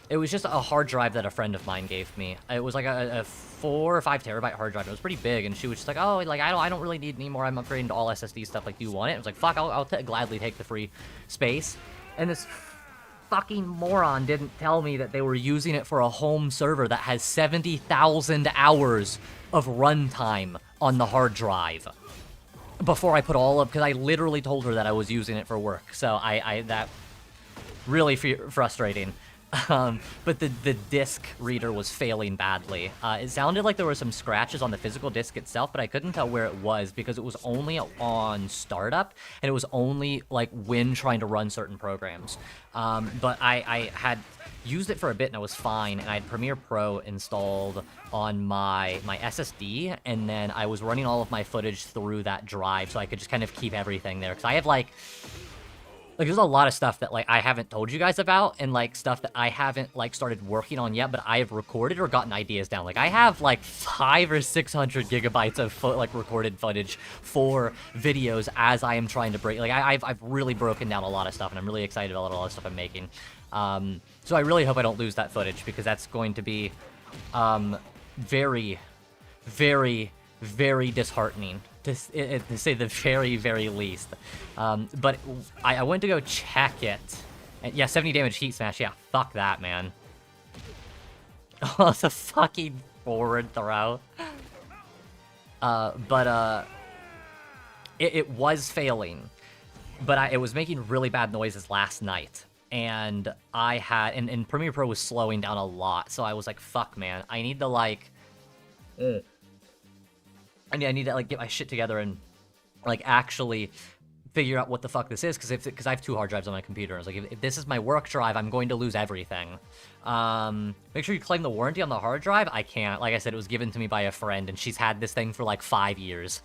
It was just a hard drive that a friend of mine gave me. It was like a 4 or 5 terabyte hard drive. It was pretty big, and she was just like, "Oh, like I don't really need any more. I'm upgrading to all SSD stuff. Like, do you want it?" I was like, "Fuck, I'll gladly take the free space." And this fucking moron didn't tell me that they were using it for a home server that has 70,000 hours of runtime on the hard drive. Before I put all of, because I literally told her that I was using it for work. So that really frustrating. But the disc reader was failing badly. It sounded like there were some scratches on the physical disc itself, but I couldn't tell where it was because it was only on startup, and it was only like when trying to run certain programs. But I had used it for a bit and I was fine, and I had Premiere Pro installed on my SSD, and then I was running all of my footage through that drive so I could just kind of keep everything there. Because I have like there's a lot of stuff that like I haven't told you guys about, and like stuff that I haven't like started working on yet, but I have recorded or gotten ideas down. Like I have like 500 or 600 gigabytes of recorded footage for videos as I am trying to break. Like I've really broken down a lot of stuff, and I'm really excited about a lot of stuff I'm making. So I really hope I don't lose that footage, because that's going to be very, very, very disheartening, to say the very, very least. But I went to go check it. And yeah, 70 damage heat smash. Yeah, fuck that, man. Oh, it's a fucking forward throw. It was failing. But it was making really bad noises last night. And I had... And Premiere Pro was slowing down a lot. So I was like, fuck, man. I need to, like... I need to like get my shit together and like actually figure out what the fuck this is, because I have 2 hard drives on my computer. I was like, if this is my work drive, I'm going to lose everything. Make sure you claim the warranty on the hard drive. I can't. Like I said, it was given to me by a friend, and she's had this thing for like 5 years.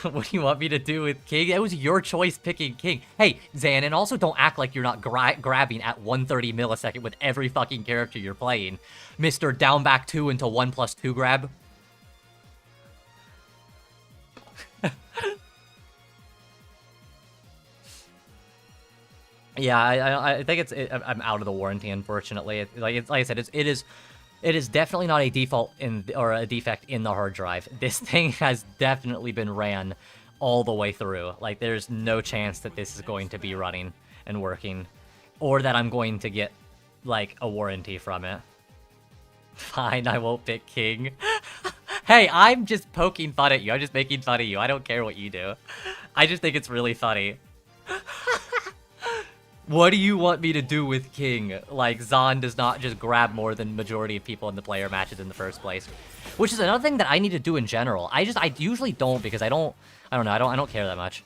What do you want me to do with King? It was your choice picking King. Hey, Zan, and also don't act like you're not grabbing at 130 millisecond with every fucking character you're playing. Mr. Down back 2 into 1+2 grab. Yeah, I think I'm out of the warranty, unfortunately. Like I said, it is definitely not a default or a defect in the hard drive. This thing has definitely been ran all the way through. Like, there's no chance that this is going to be running and working, or that I'm going to get like a warranty from it. Fine, I won't pick King. Hey, I'm just poking fun at you. I'm just making fun of you. I don't care what you do. I just think it's really funny. What do you want me to do with King? Like, Zahn does not just grab more than majority of people in the player matches in the first place. Which is another thing that I need to do in general. I usually don't, because I don't care that much.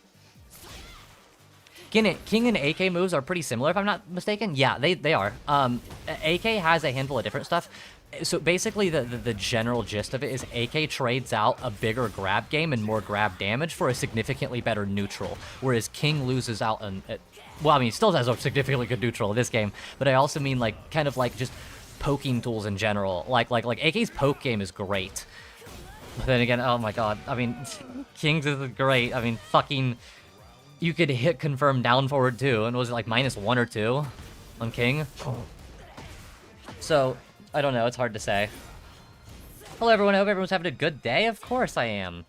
King and AK moves are pretty similar, if I'm not mistaken. Yeah, they are. AK has a handful of different stuff. So basically, the general gist of it is AK trades out a bigger grab game and more grab damage for a significantly better neutral, whereas King loses out on... well, I mean, he still has a significantly good neutral in this game, but I also mean, like, kind of like just poking tools in general. Like AK's poke game is great. But then again, oh my god, I mean, King's is great. I mean, fucking... You could hit confirm down forward too, and was it like -1 or 2 on King? So... I don't know, it's hard to say. Hello everyone, I hope everyone's having a good day. Of course I am.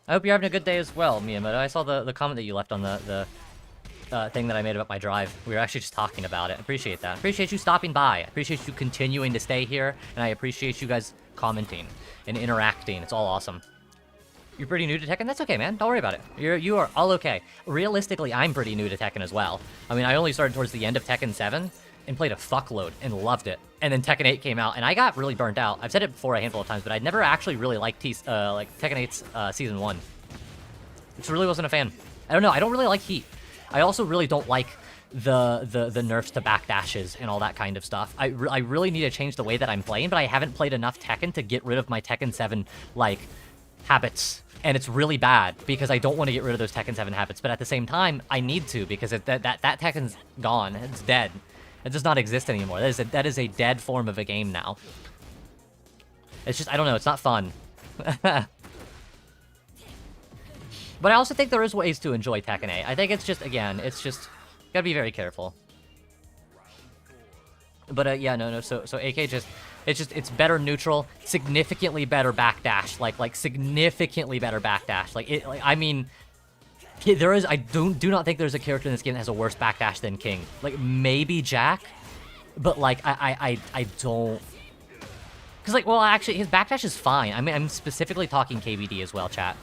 I hope you're having a good day as well, Miyamoto. I saw the comment that you left on the thing that I made about my drive. We were actually just talking about it. Appreciate that. Appreciate you stopping by. Appreciate you continuing to stay here, and I appreciate you guys commenting and interacting. It's all awesome. You're pretty new to Tekken? That's okay, man. Don't worry about it. You are all okay. Realistically, I'm pretty new to Tekken as well. I mean, I only started towards the end of Tekken 7 and played a fuckload and loved it. And then Tekken 8 came out, and I got really burnt out. I've said it before a handful of times, but I'd never actually really liked like Tekken 8's Season 1. Just really wasn't a fan. I don't know. I don't really like Heat. I also really don't like the nerfs to backdashes and all that kind of stuff. I really need to change the way that I'm playing, but I haven't played enough Tekken to get rid of my Tekken 7, like, habits. And it's really bad, because I don't want to get rid of those Tekken 7 habits, but at the same time, I need to, because that Tekken's gone. It's dead. It does not exist anymore. That is a dead form of a game now. It's just, I don't know, it's not fun. But I also think there is ways to enjoy Tekken 8. I think it's just, again, it's just, gotta be very careful. But yeah, no, so AK just, it's better neutral, significantly better backdash, like significantly better backdash. I mean, there is, I do not think there's a character in this game that has a worse backdash than King. Like, maybe Jack, but like, I don't, because like, well, actually, his backdash is fine. I mean, I'm specifically talking KBD as well, chat.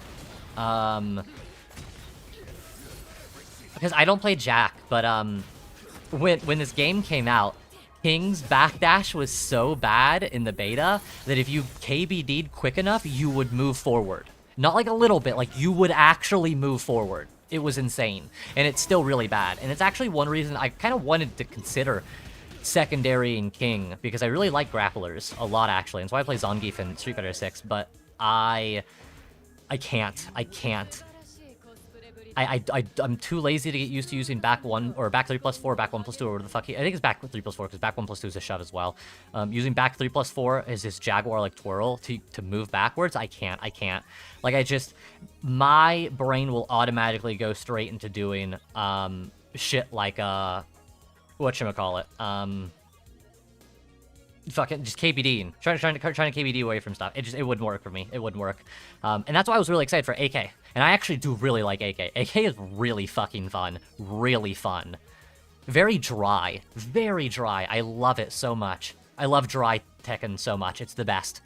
Because I don't play Jack, but when this game came out, King's backdash was so bad in the beta that if you KBD'd quick enough, you would move forward. Not like a little bit, like you would actually move forward. It was insane, and it's still really bad. And it's actually one reason I kind of wanted to consider secondary in King, because I really like grapplers a lot, actually. And so I play Zangief in Street Fighter 6, but I can't. I'm too lazy to get used to using back 1, or back 3+4, back 1+2, or whatever the fuck I think it's back 3+4, because back 1+2 is a shove as well. Using back 3+4 is this Jaguar, like, twirl to move backwards. I can't. Like, my brain will automatically go straight into doing, shit like, whatchamacallit, fucking just KBDing, trying to KBD away from stuff. It wouldn't work for me. It wouldn't work. And that's why I was really excited for AK. And I actually do really like AK. AK is really fucking fun. Really fun. Very dry. Very dry. I love it so much. I love dry Tekken so much. It's the best.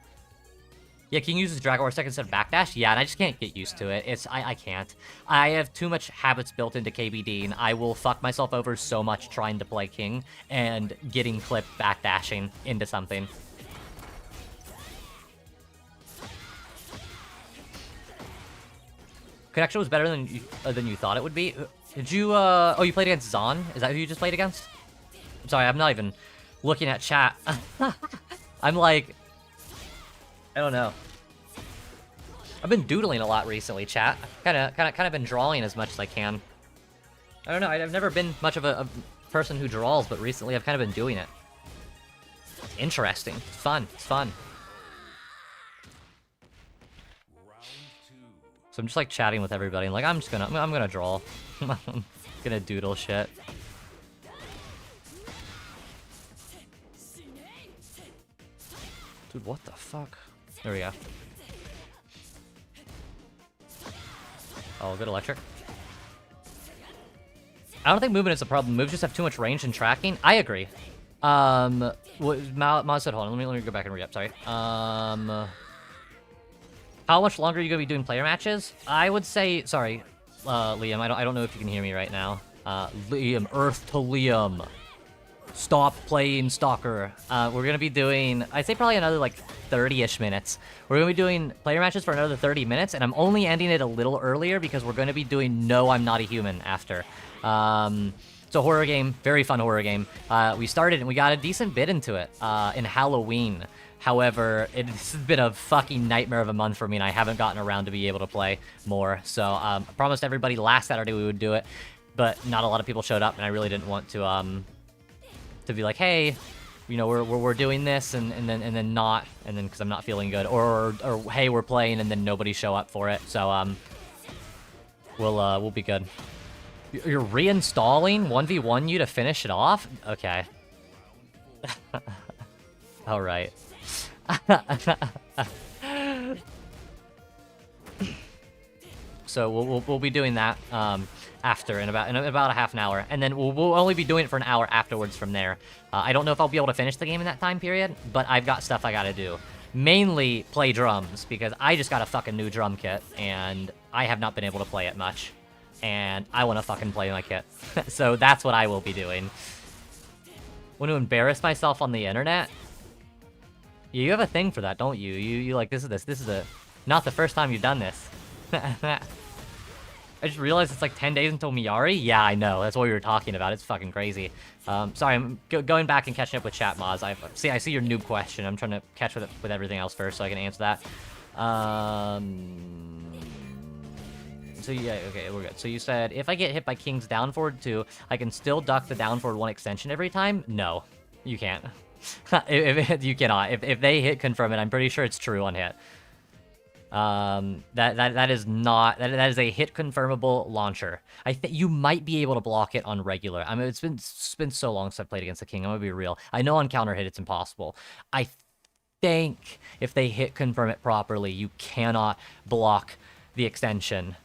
Yeah, King uses Jaguar Second instead of backdash. Yeah, and I just can't get used to it. I can't. I have too much habits built into KBD, and I will fuck myself over so much trying to play King and getting clipped backdashing into something. Connection was better than you thought it would be. Did you? Oh, you played against Zon? Is that who you just played against? I'm sorry, I'm not even looking at chat. I'm like, I don't know. I've been doodling a lot recently, chat. Kind of been drawing as much as I can. I don't know. I've never been much of a person who draws, but recently I've kind of been doing it. It's interesting. It's fun. It's fun. So I'm just like chatting with everybody, and like I'm gonna draw. I'm gonna doodle shit. Dude, what the fuck? There we go. Oh, good electric. I don't think movement is a problem. Moves just have too much range and tracking. I agree. Mao said, hold on, let me go back and re-up, sorry. How much longer are you gonna be doing player matches? I would say, sorry, Liam, I don't know if you can hear me right now. Liam, Earth to Liam. Stop playing Stalker. We're gonna be doing, I'd say probably another like 30-ish minutes. We're gonna be doing player matches for another 30 minutes, and I'm only ending it a little earlier because we're gonna be doing No, I'm Not a Human after. It's a horror game, very fun horror game. We started and we got a decent bit into it in Halloween. However, it's been a fucking nightmare of a month for me, and I haven't gotten around to be able to play more. So I promised everybody last Saturday we would do it, but not a lot of people showed up, and I really didn't want to be like, hey, you know, we're doing this, and then not, and then because I'm not feeling good, or hey, we're playing, and then nobody show up for it. So we'll be good. You're reinstalling 1v1 you to finish it off? Okay. All right. So we'll be doing that after in about a half an hour, and then we'll only be doing it for an hour afterwards from there. I don't know if I'll be able to finish the game in that time period, but I've got stuff I gotta do. Mainly play drums, because I just got a fucking new drum kit, and I have not been able to play it much. And I want to fucking play my kit. So that's what I will be doing. Want to embarrass myself on the internet? Yeah, you have a thing for that, don't you? You like, this is not the first time you've done this. I just realized it's like 10 days until Miyari? Yeah, I know. That's what we were talking about. It's fucking crazy. Sorry, I'm going back and catching up with chat mods. I see your noob question. I'm trying to catch with everything else first so I can answer that. So yeah, okay, we're good. So you said, if I get hit by King's down forward 2, I can still duck the down forward 1 extension every time? No, you can't. You cannot. If they hit confirm it, I'm pretty sure it's true on hit. That is not, that is a hit confirmable launcher. I think you might be able to block it on regular. I mean, it's been so long since I've played against the King. I'm gonna be real. I know on counter hit it's impossible. I think if they hit confirm it properly, you cannot block the extension.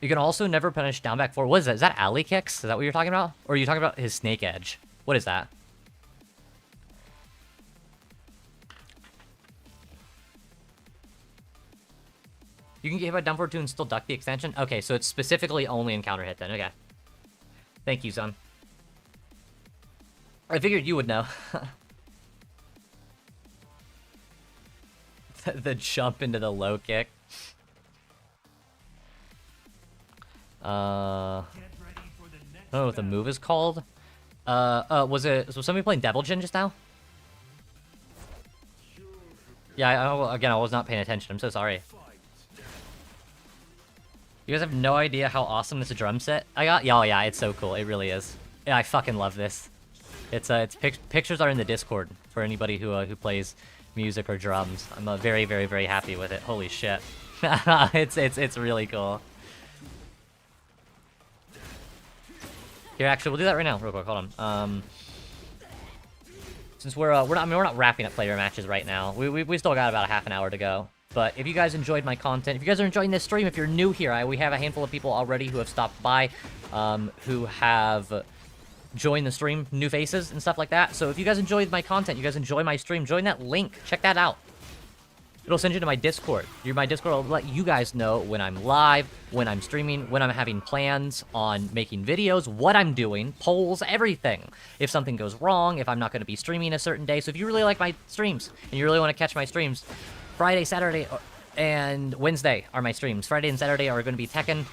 You can also never punish down back 4. What is that? Is that alley kicks? Is that what you're talking about? Or are you talking about his snake edge? What is that? You can get hit by down forward 2 and still duck the extension? Okay, so it's specifically only in counter hit then. Okay. Thank you, son. I figured you would know. The jump into the low kick. I don't know what the move is called. Was somebody playing Devil Jin just now? Yeah, again, I was not paying attention. I'm so sorry. You guys have no idea how awesome this drum set I got? Yeah, oh yeah, it's so cool. It really is. Yeah, I fucking love this. Pictures are in the Discord for anybody who plays music or drums. I'm very, very, very happy with it. Holy shit. It's really cool. Here, actually, we'll do that right now, real quick. Hold on. Since we're not wrapping up player matches right now. We still got about a half an hour to go. But if you guys enjoyed my content, if you guys are enjoying this stream, if you're new here, we have a handful of people already who have stopped by, who have joined the stream, new faces and stuff like that. So if you guys enjoyed my content, you guys enjoy my stream, join that link. Check that out. It'll send you to my Discord. My Discord will let you guys know when I'm live, when I'm streaming, when I'm having plans on making videos, what I'm doing, polls, everything. If something goes wrong, if I'm not going to be streaming a certain day. So if you really like my streams and you really want to catch my streams, Friday, Saturday, and Wednesday are my streams. Friday and Saturday are going to be Tekken.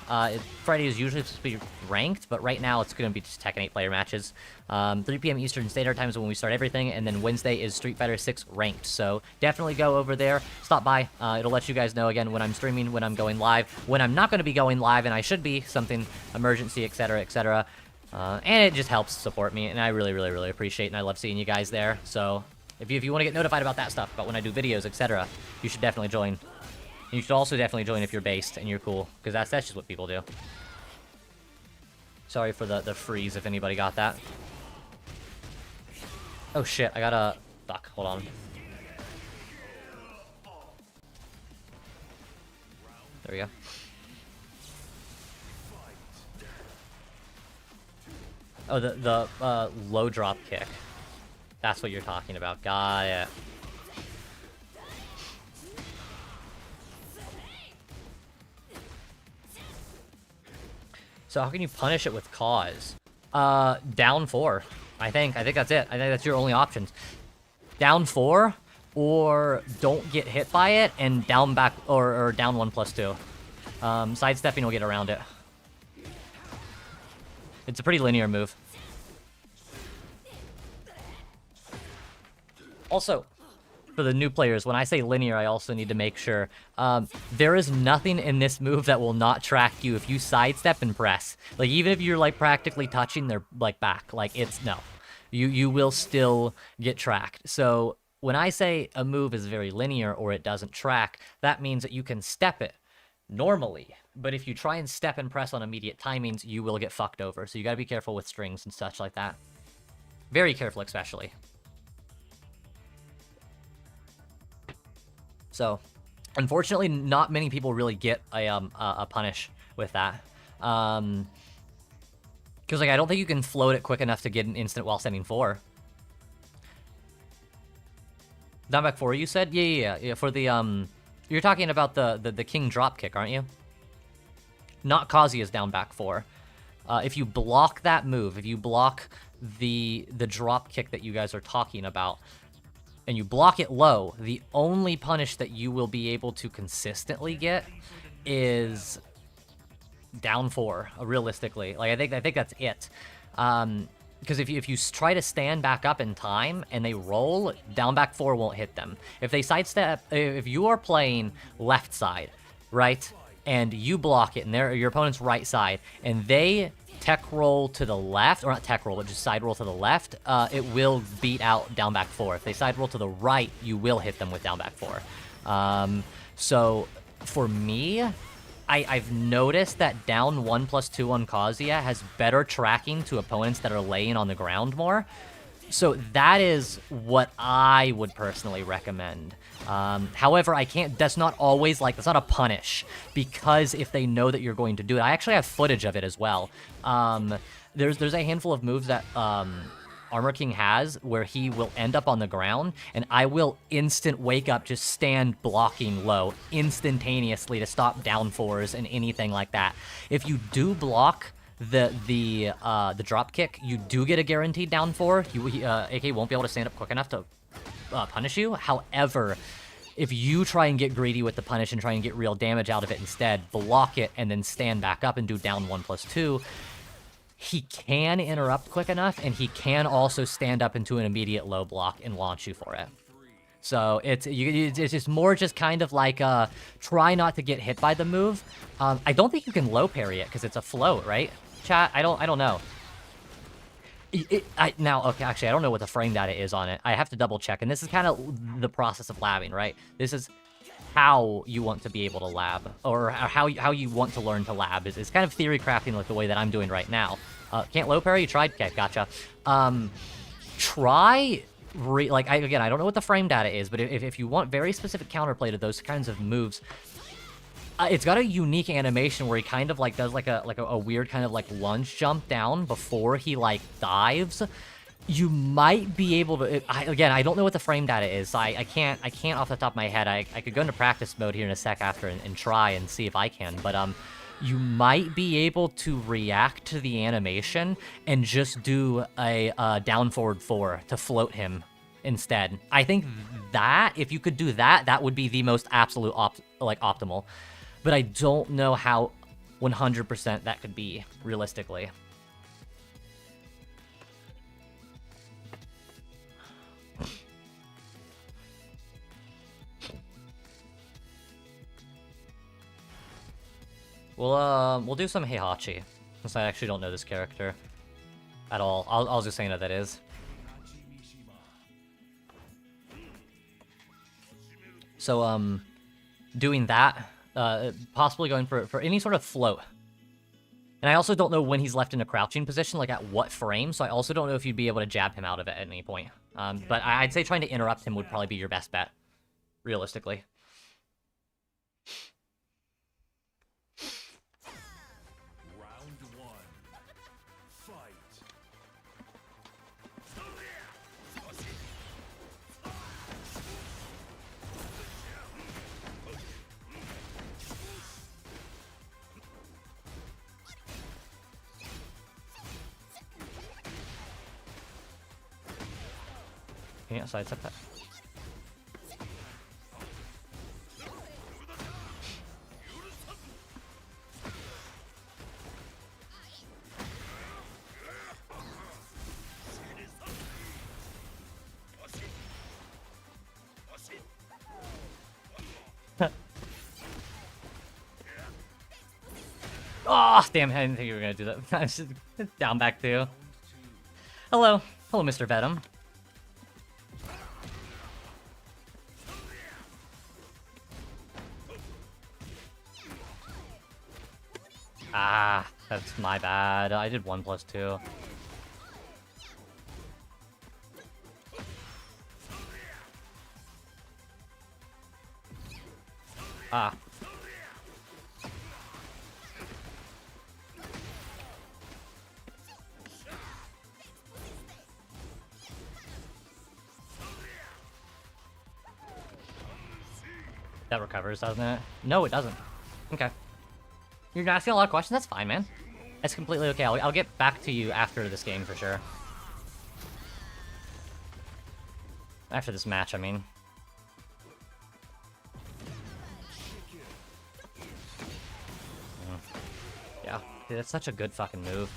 Friday is usually supposed to be ranked, but right now it's going to be just Tekken 8-player matches. 3 p.m. Eastern Standard Time is when we start everything, and then Wednesday is Street Fighter 6 ranked. So definitely go over there, stop by. It'll let you guys know again when I'm streaming, when I'm going live, when I'm not going to be going live, and I should be, something emergency, etc., etc. And it just helps support me, and I really, really, really appreciate it, and I love seeing you guys there. So if you want to get notified about that stuff, about when I do videos, etc., you should definitely join. You should also definitely join if you're based and you're cool, because that's just what people do. Sorry for the freeze if anybody got that. Oh shit, I gotta... Fuck, hold on. There we go. Oh, the low drop kick. That's what you're talking about. Got it. So how can you punish it with cause? Down 4. I think that's it. I think that's your only options. Down 4, or don't get hit by it, and down back, or down 1+2. Sidestepping will get around it. It's a pretty linear move. Also, for the new players, when I say linear, I also need to make sure there is nothing in this move that will not track you if you sidestep and press. Like, even if you're like practically touching their like back, like it's no, you will still get tracked. So when I say a move is very linear or it doesn't track, that means that you can step it normally, but if you try and step and press on immediate timings, you will get fucked over. So you gotta be careful with strings and such like that. Very careful, especially. So, Unfortunately, not many people really get a punish with that. Because like I don't think you can float it quick enough to get an instant while standing 4. Down back 4, you said? Yeah. For the you're talking about the king drop kick, aren't you? Not Kazuya's down back 4. If you block that move, if you block the drop kick that you guys are talking about, and you block it low, the only punish that you will be able to consistently get is down 4, realistically. Like I think that's it. Because if you try to stand back up in time and they roll, down back 4 won't hit them. If they sidestep, if you are playing left side, right, and you block it, and they're your opponent's right side, and they tech roll to the left, or not tech roll, but just side roll to the left, it will beat out down back 4. If they side roll to the right, you will hit them with down back 4. So for me, I've noticed that down 1+2 on Kazuya has better tracking to opponents that are laying on the ground more. So that is what I would personally recommend. However, I can't, that's not always like, that's not a punish, because if they know that you're going to do it, I actually have footage of it as well. There's a handful of moves that Armor King has where he will end up on the ground, and I will instant wake up, just stand blocking low instantaneously to stop down 4s and anything like that. If you do block the drop kick, you do get a guaranteed down 4. AK won't be able to stand up quick enough to punish you. However, if you try and get greedy with the punish and try and get real damage out of it instead, block it and then stand back up and do down 1+2, he can interrupt quick enough, and he can also stand up into an immediate low block and launch you for it. So it's just more just kind of like try not to get hit by the move. I don't think you can low parry it because it's a float, right? Chat, I don't know. Now, okay, actually, I don't know what the frame data is on it. I have to double check, and this is kind of the process of labbing, right? This is how you want to be able to lab, or how you want to learn to lab. Is kind of theory crafting like the way that I'm doing right now. Can't low parry? You tried? Okay, gotcha. Try... again, I don't know what the frame data is, but if you want very specific counterplay to those kinds of moves, it's got a unique animation where he kind of like does like a weird kind of like lunge jump down before he like dives. You might be able to. Again, I don't know what the frame data is, so I can't off the top of my head. I could go into practice mode here in a sec after and try and see if I can, but you might be able to react to the animation and just do a down forward 4 to float him instead. I think that, if you could do that, that would be the most absolute optimal. But I don't know how 100% that could be, realistically. We'll do some Heihachi, since I actually don't know this character at all. I'll just say that that is. So, doing that, possibly going for any sort of float. And I also don't know when he's left in a crouching position, like at what frame, so I also don't know if you'd be able to jab him out of it at any point. But I'd say trying to interrupt him would probably be your best bet, realistically. Yeah, sidestep that. Oh, damn, I didn't think you were gonna do that. I was just down back too. Hello. Hello, Mr. Venom. Ah, that's my bad. I did 1+2. Ah. That recovers, doesn't it? No, it doesn't. Okay. You're asking a lot of questions? That's fine, man. That's completely okay. I'll get back to you after this game for sure. After this match, I mean. Yeah, dude, that's such a good fucking move.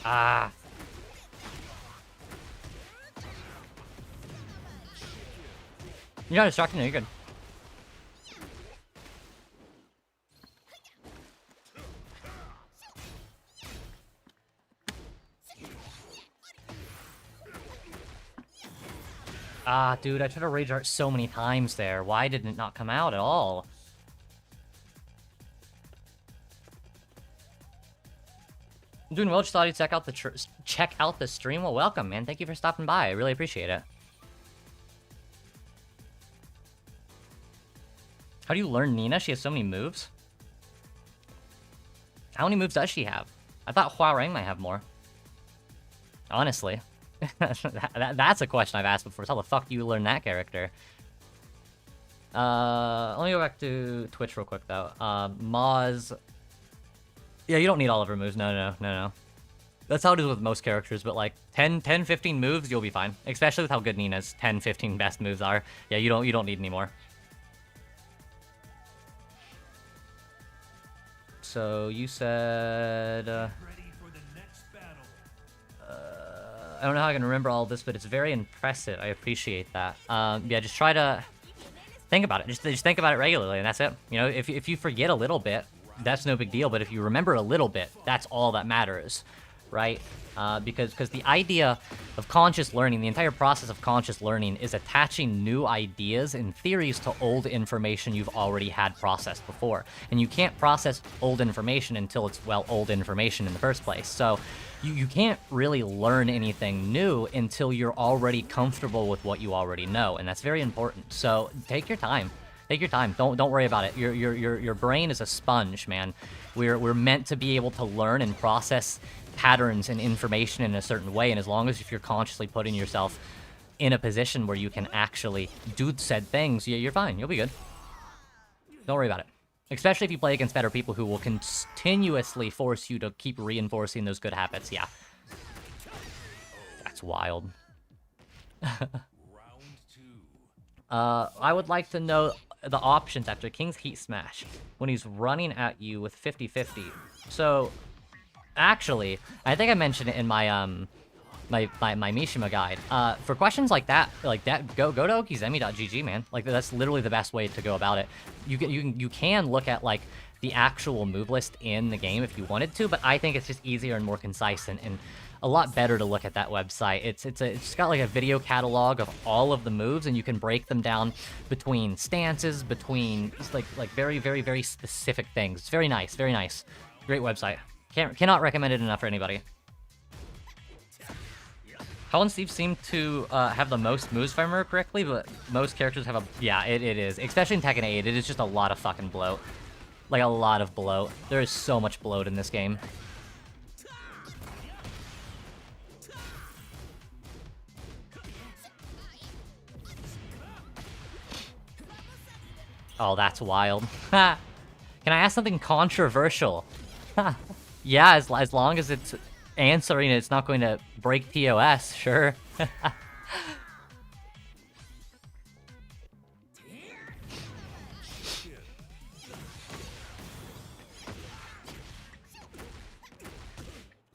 Ah. You're not distracting, no, you're good. Ah, dude, I tried to rage art so many times there. Why did it not come out at all? I'm doing well. Just thought you'd check out the stream. Well, welcome, man. Thank you for stopping by. I really appreciate it. How do you learn Nina? She has so many moves. How many moves does she have? I thought Huarang might have more. Honestly. That's a question I've asked before. So how the fuck do you learn that character? Let me go back to Twitch real quick, though. Maz... Yeah, you don't need all of her moves. No. That's how it is with most characters, but like 10, 15 moves, you'll be fine. Especially with how good Nina's 10, 15 best moves are. Yeah, you don't need any more. So you said Ready for the next battle. I don't know how I can remember all this, but it's very impressive. I appreciate that. Yeah, just try to think about it. Just think about it regularly, and that's it. You know, if you forget a little bit, that's no big deal, but if you remember a little bit, that's all that matters, right? Because the idea of conscious learning, the entire process of conscious learning is attaching new ideas and theories to old information you've already had processed before. And you can't process old information until it's, well, old information in the first place. So you can't really learn anything new until you're already comfortable with what you already know, and that's very important. So take your time. Take your time. Don't worry about it. Your brain is a sponge, man. We're meant to be able to learn and process patterns and information in a certain way, and as long as if you're consciously putting yourself in a position where you can actually do said things, you're fine. You'll be good. Don't worry about it. Especially if you play against better people who will continuously force you to keep reinforcing those good habits. Yeah. That's wild. I would like to know the options after King's Heat Smash when he's running at you with 50-50. So, actually, I think I mentioned it in my my Mishima guide. For questions like that, go to okizemi.gg, man. Like that's literally the best way to go about it. You can look at like the actual move list in the game if you wanted to, but I think it's just easier and more concise and a lot better to look at that website. It's got like a video catalog of all of the moves, and you can break them down between stances, between like very specific things. It's very nice, very nice. Great website. Cannot recommend it enough for anybody. Helen and Steve seem to have the most moves, if I remember correctly, but most characters have a... Yeah, it is. Especially in Tekken 8, it is just a lot of fucking bloat. Like, a lot of bloat. There is so much bloat in this game. Oh, that's wild. Can I ask something controversial? Yeah, as long as it's answering it's not going to break POS, sure.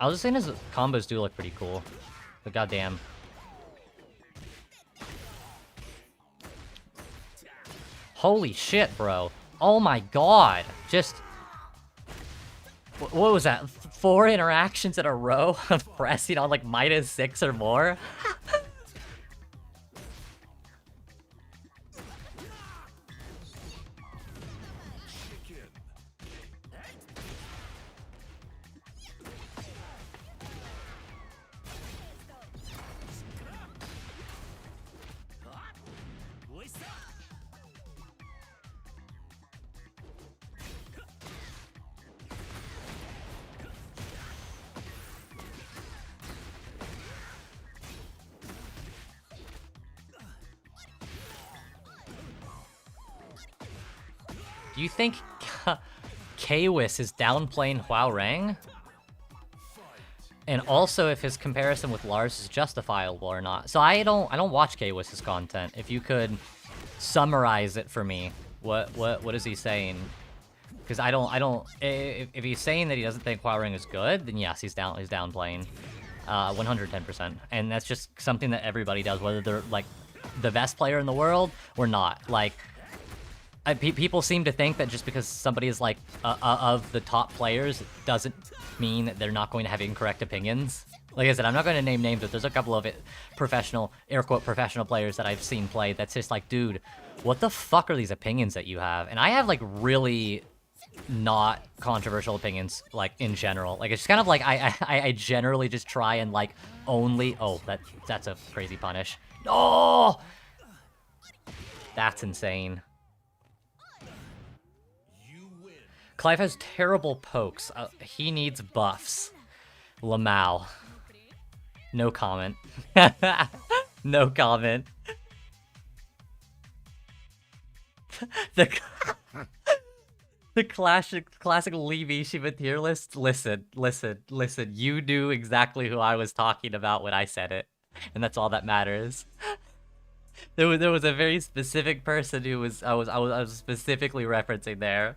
I was just saying his combos do look pretty cool, but goddamn. Holy shit, bro. Oh my god. Just... What was that? 4 interactions in a row of pressing on like -6 or more? Do you think Kwis is downplaying Huarang? And also if his comparison with Lars is justifiable or not. So I don't watch Kwis's content. If you could summarize it for me, what is he saying? Because I don't if he's saying that he doesn't think Huarang is good, then yes, he's downplaying 110%. And that's just something that everybody does, whether they're like the best player in the world or not. Like people seem to think that just because somebody is like of the top players doesn't mean that they're not going to have incorrect opinions. Like I said, I'm not going to name names, but there's a couple of professional, air quote, professional players that I've seen play that's just like, dude, what the fuck are these opinions that you have? And I have like really not controversial opinions, like in general. Like it's just kind of like I generally just try and like only... Oh, that's a crazy punish. Oh! That's insane. Clive has terrible pokes. He needs buffs. Lamau. No comment. No comment. The classic Levi Shiva tier list. Listen. You knew exactly who I was talking about when I said it, and that's all that matters. There was a very specific person who I was specifically referencing there.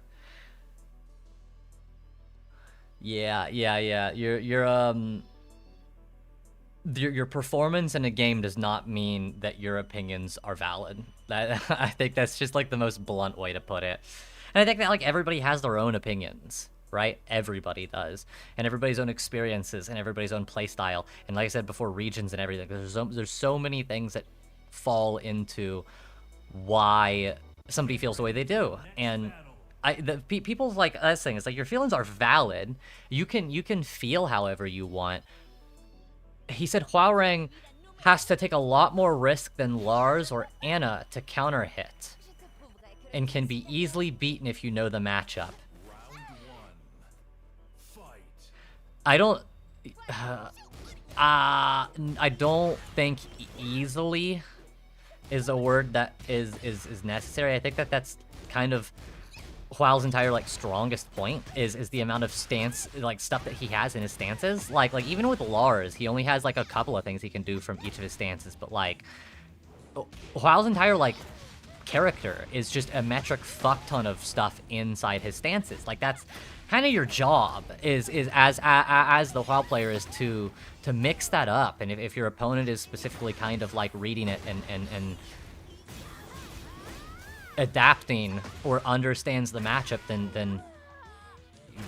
Yeah. Your performance in a game does not mean that your opinions are valid. I think that's just like the most blunt way to put it. And I think that like everybody has their own opinions, right? Everybody does, and everybody's own experiences and everybody's own play style. And like I said before, regions and everything. There's so many things that fall into why somebody feels the way they do, and people's like us thing is like your feelings are valid. You can feel however you want. He said Huarang has to take a lot more risk than Lars or Anna to counter hit, and can be easily beaten if you know the matchup. I don't think easily is a word that is necessary. I think that's kind of Huao's entire like strongest point is the amount of stance, like stuff that he has in his stances. Like even with Lars, he only has like a couple of things he can do from each of his stances, but like Huao's entire like character is just a metric fuck ton of stuff inside his stances. Like that's kind of your job is as the Huao player is to mix that up. And if your opponent is specifically kind of like reading it and adapting or understands the matchup, then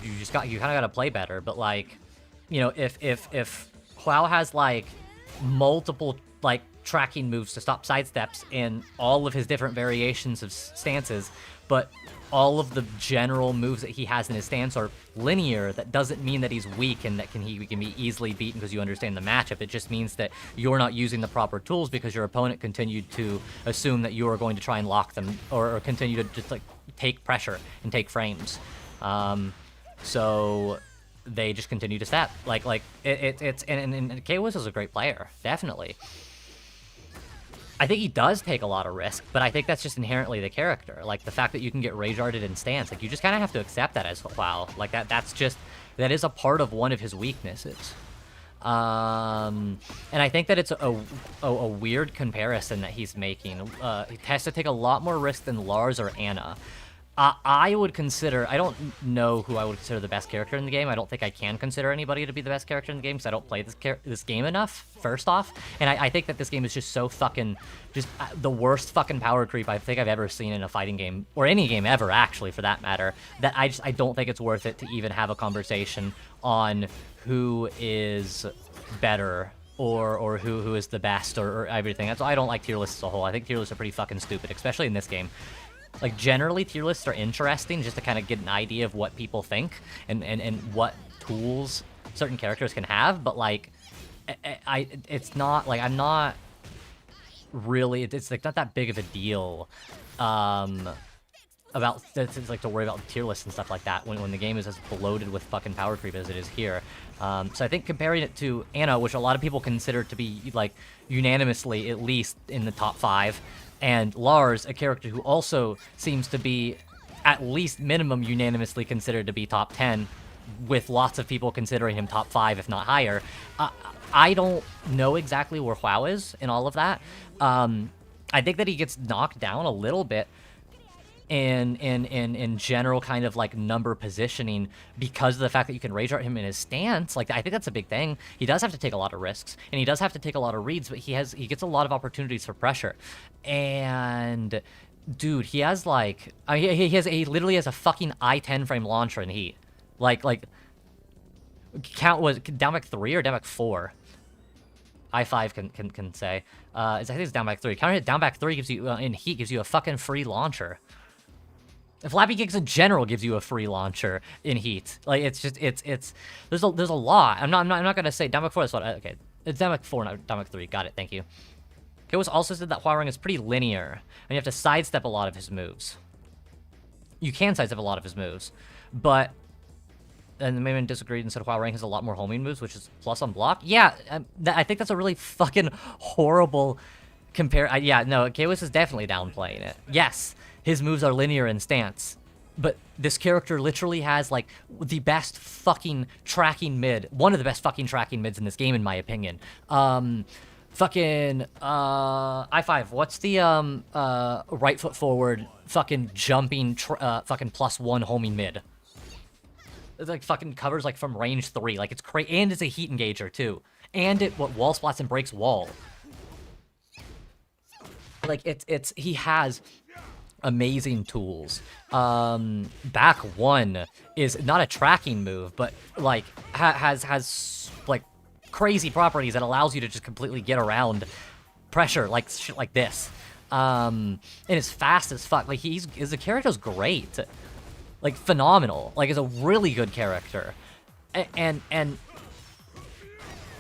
you kind of got to play better. But like, you know, if Huao has like multiple like tracking moves to stop sidesteps in all of his different variations of stances, but all of the general moves that he has in his stance are linear, that doesn't mean that he's weak and that he can be easily beaten because you understand the matchup. It just means that you're not using the proper tools because your opponent continued to assume that you are going to try and lock them or continue to just like take pressure and take frames. So they just continue to step. It's Kwis is a great player, definitely. I think he does take a lot of risk, but I think that's just inherently the character. Like, the fact that you can get rage-arted in stance, like, you just kind of have to accept that as Huao. Like, that is a part of one of his weaknesses. And I think that it's a weird comparison that he's making. He has to take a lot more risk than Lars or Anna. I would consider, I don't know who I would consider the best character in the game. I don't think I can consider anybody to be the best character in the game because I don't play this game enough, first off. And I think that this game is just so fucking, just the worst fucking power creep I think I've ever seen in a fighting game, or any game ever, actually, for that matter, that I don't think it's worth it to even have a conversation on who is better or who is the best or everything. That's why I don't like tier lists as a whole. I think tier lists are pretty fucking stupid, especially in this game. Like, generally, tier lists are interesting just to kind of get an idea of what people think and what tools certain characters can have, but, like, it's not, like, I'm not really, it's, like, not that big of a deal, about, it's, like, to worry about tier lists and stuff like that when the game is as bloated with fucking power creep as it is here. So I think comparing it to Anna, which a lot of people consider to be, like, unanimously at least in the top 5, and Lars, a character who also seems to be at least minimum unanimously considered to be top 10, with lots of people considering him top 5, if not higher. I don't know exactly where Hwao is in all of that. I think that he gets knocked down a little bit in general kind of like number positioning because of the fact that you can rage art him in his stance. Like, I think that's a big thing. He does have to take a lot of risks and he does have to take a lot of reads, but he gets a lot of opportunities for pressure. And dude, he has like, I mean, he literally has a fucking I-10 frame launcher in Heat. Like count, was down back 3 or down back 4? I5 can say. I think it's down back 3. Counter hit down back 3 gives you in Heat gives you a fucking free launcher. Flappy Kicks in general gives you a free launcher in Heat. Like, it's just, there's a lot. I'm not gonna say down back 4 is what, okay. It's down back 4, not down back 3. Got it, thank you. Kawis also said that Hwoarang is pretty linear, and you have to sidestep a lot of his moves. You can sidestep a lot of his moves, but, and the Mayman disagreed and said Hwoarang has a lot more homing moves, which is plus on block. Yeah, I think that's a really fucking horrible yeah, no, Kawis is definitely downplaying it. Yes, his moves are linear in stance, but this character literally has, like, the best fucking tracking mid. One of the best fucking tracking mids in this game, in my opinion. Fucking, I5, what's the, right foot forward, fucking jumping, fucking +1 homing mid? It, like, fucking covers, like, from range 3. Like, it's crazy, and it's a heat engager, too. And it, wall splats and breaks wall. Like, he has amazing tools. Back 1 is not a tracking move, but, like, has like, crazy properties that allows you to just completely get around pressure, like, shit like this. And it's fast as fuck. Like, the character's great. Like, phenomenal. Like, is a really good character. And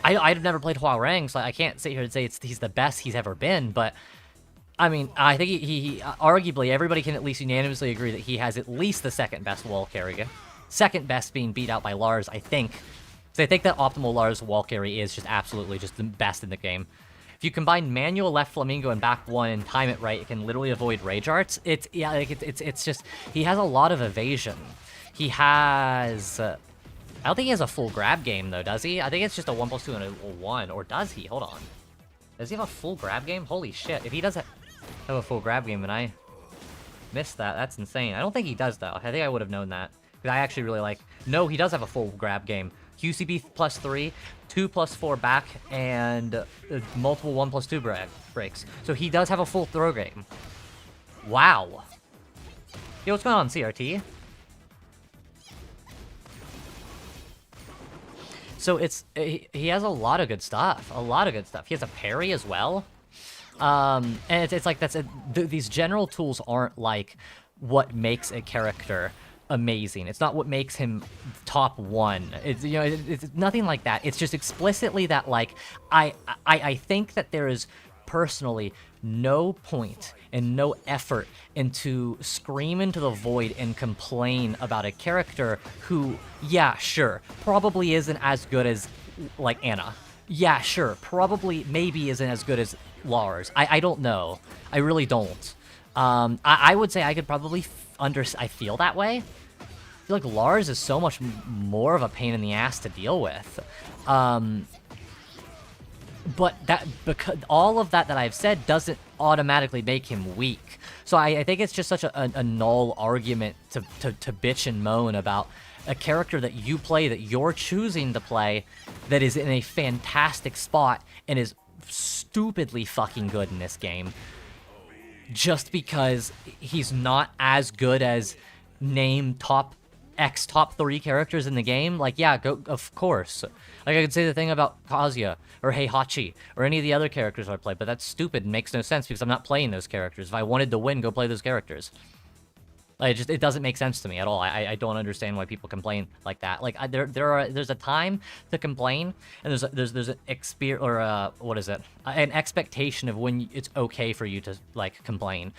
I've never played Hwoarang, so I can't sit here and say he's the best he's ever been, but I mean, I think he arguably, everybody can at least unanimously agree that he has at least the second best wall carry. Second best being beat out by Lars, I think. So I think that optimal Lars wall carry is just absolutely just the best in the game. If you combine manual left flamingo and back 1 and time it right, it can literally avoid rage arts. It's just, he has a lot of evasion. He has, I don't think he has a full grab game though, does he? I think it's just a 1+2 and a 1, or does he? Hold on. Does he have a full grab game? Holy shit, if he does have a full grab game and I missed that, that's insane. I don't think he does though. I think I would have known that. Because I actually really like, no, he does have a full grab game. QCB +3, 2+4 back, and multiple 1+2 breaks. So he does have a full throw game. Wow. Yo, what's going on, CRT? So he has a lot of good stuff. A lot of good stuff. He has a parry as well. And it's like these general tools aren't like what makes a character amazing. It's not what makes him top 1. It's, you know, it's nothing like that. It's just explicitly that, like, I think that there is personally no point and no effort into scream into the void and complain about a character who, yeah, sure, probably isn't as good as, like, Anna. Yeah, sure, probably maybe isn't as good as Lars. I don't know. I really don't. I would say I could probably I feel that way. I feel like Lars is so much more of a pain in the ass to deal with. But because all of that I've said doesn't automatically make him weak. So I think it's just such a null argument to bitch and moan about a character that you play, that you're choosing to play, that is in a fantastic spot and is stupidly fucking good in this game, just because he's not as good as name top 3 characters in the game. Like, yeah, go, of course. Like, I could say the thing about Kazuya or Heihachi or any of the other characters I play, but that's stupid and makes no sense because I'm not playing those characters. If I wanted to win, go play those characters. Like, it doesn't make sense to me at all. I don't understand why people complain like that. Like, there's a time to complain, and there's an an expectation of when it's okay for you to, like, complain.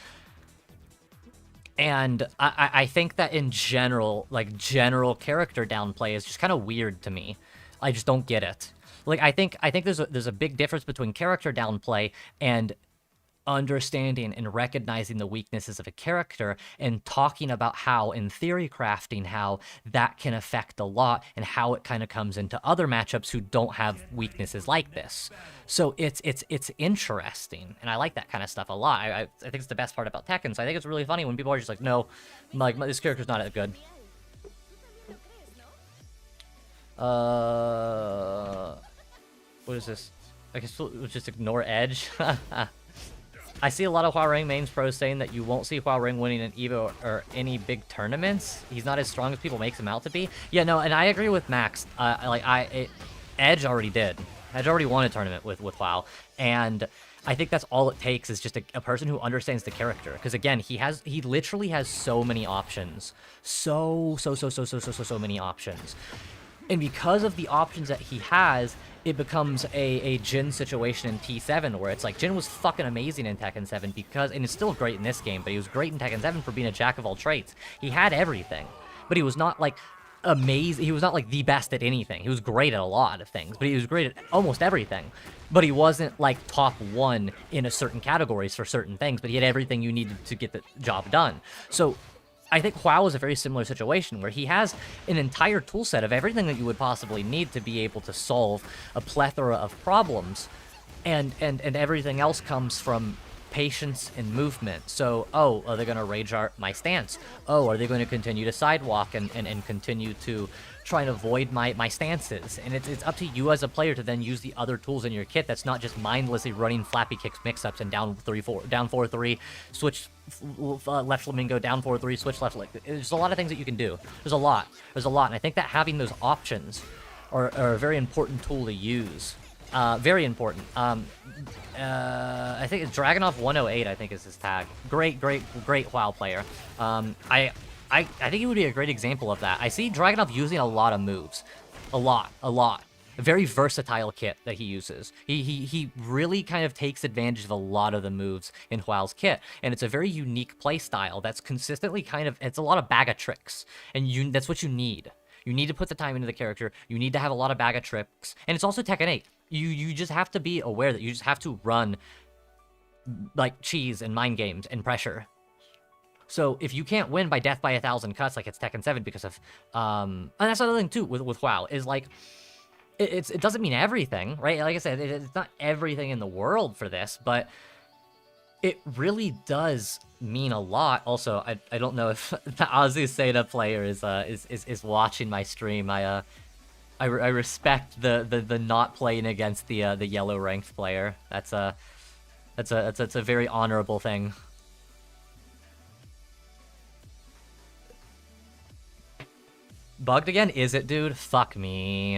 And I think that in general, like, general character downplay is just kind of weird to me. I just don't get it. Like, I think there's a big difference between character downplay and understanding and recognizing the weaknesses of a character and talking about how, in theory crafting, how that can affect a lot and how it kind of comes into other matchups who don't have weaknesses like this. So it's interesting, and I like that kind of stuff a lot. I think it's the best part about Tekken. So I think it's really funny when people are just like, no, like, this character's not that good. What is this? I guess we'll just ignore Edge. I see a lot of Hua mains pros saying that you won't see Hua winning an EVO or any big tournaments. He's not as strong as people make him out to be. Yeah, no, and I agree with Max. Edge already did. Edge already won a tournament with WoW, and I think that's all it takes is just a person who understands the character. Because again, he literally has so many options, so many options, and because of the options that he has, it becomes a Jin situation in T7 where it's like Jin was fucking amazing in Tekken 7 because, and it's still great in this game, but he was great in Tekken 7 for being a jack of all trades. He had everything, but he was not like amazing. He was not like the best at anything. He was great at a lot of things, but he was great at almost everything. But he wasn't like top 1 in a certain categories for certain things, but he had everything you needed to get the job done. So I think Hua is a very similar situation where he has an entire tool set of everything that you would possibly need to be able to solve a plethora of problems, and everything else comes from patience and movement. So, oh, are they going to rage art my stance? Oh, are they going to continue to sidewalk and continue to try and avoid my stances? And it's up to you as a player to then use the other tools in your kit that's not just mindlessly running flappy kicks mix-ups and down 4-3, switch left flamingo, down 4-3, switch left leg. There's a lot of things that you can do. There's a lot, and I think that having those options are a very important tool to use. Very important. I think it's Dragunov 108, I think is his tag. Great WoW player. I think he would be a great example of that. I see Dragunov using a lot of moves. A lot. A very versatile kit that he uses. He really kind of takes advantage of a lot of the moves in WoW's kit, and it's a very unique play style that's consistently it's a lot of bag of tricks, and that's what you need. You need to put the time into the character, you need to have a lot of bag of tricks, and it's also Tekken 8. You just have to be aware that you just have to run, like, cheese and mind games and pressure. So if you can't win by death by 1,000 cuts like it's Tekken 7 because of, and that's another thing too with WoW, is like, it doesn't mean everything, right? Like I said, it's not everything in the world for this, but it really does mean a lot. Also, I don't know if the Aussie Seda player is watching my stream. I respect the not playing against the yellow ranked player. That's a very honorable thing. Bugged again? Is it, dude? Fuck me.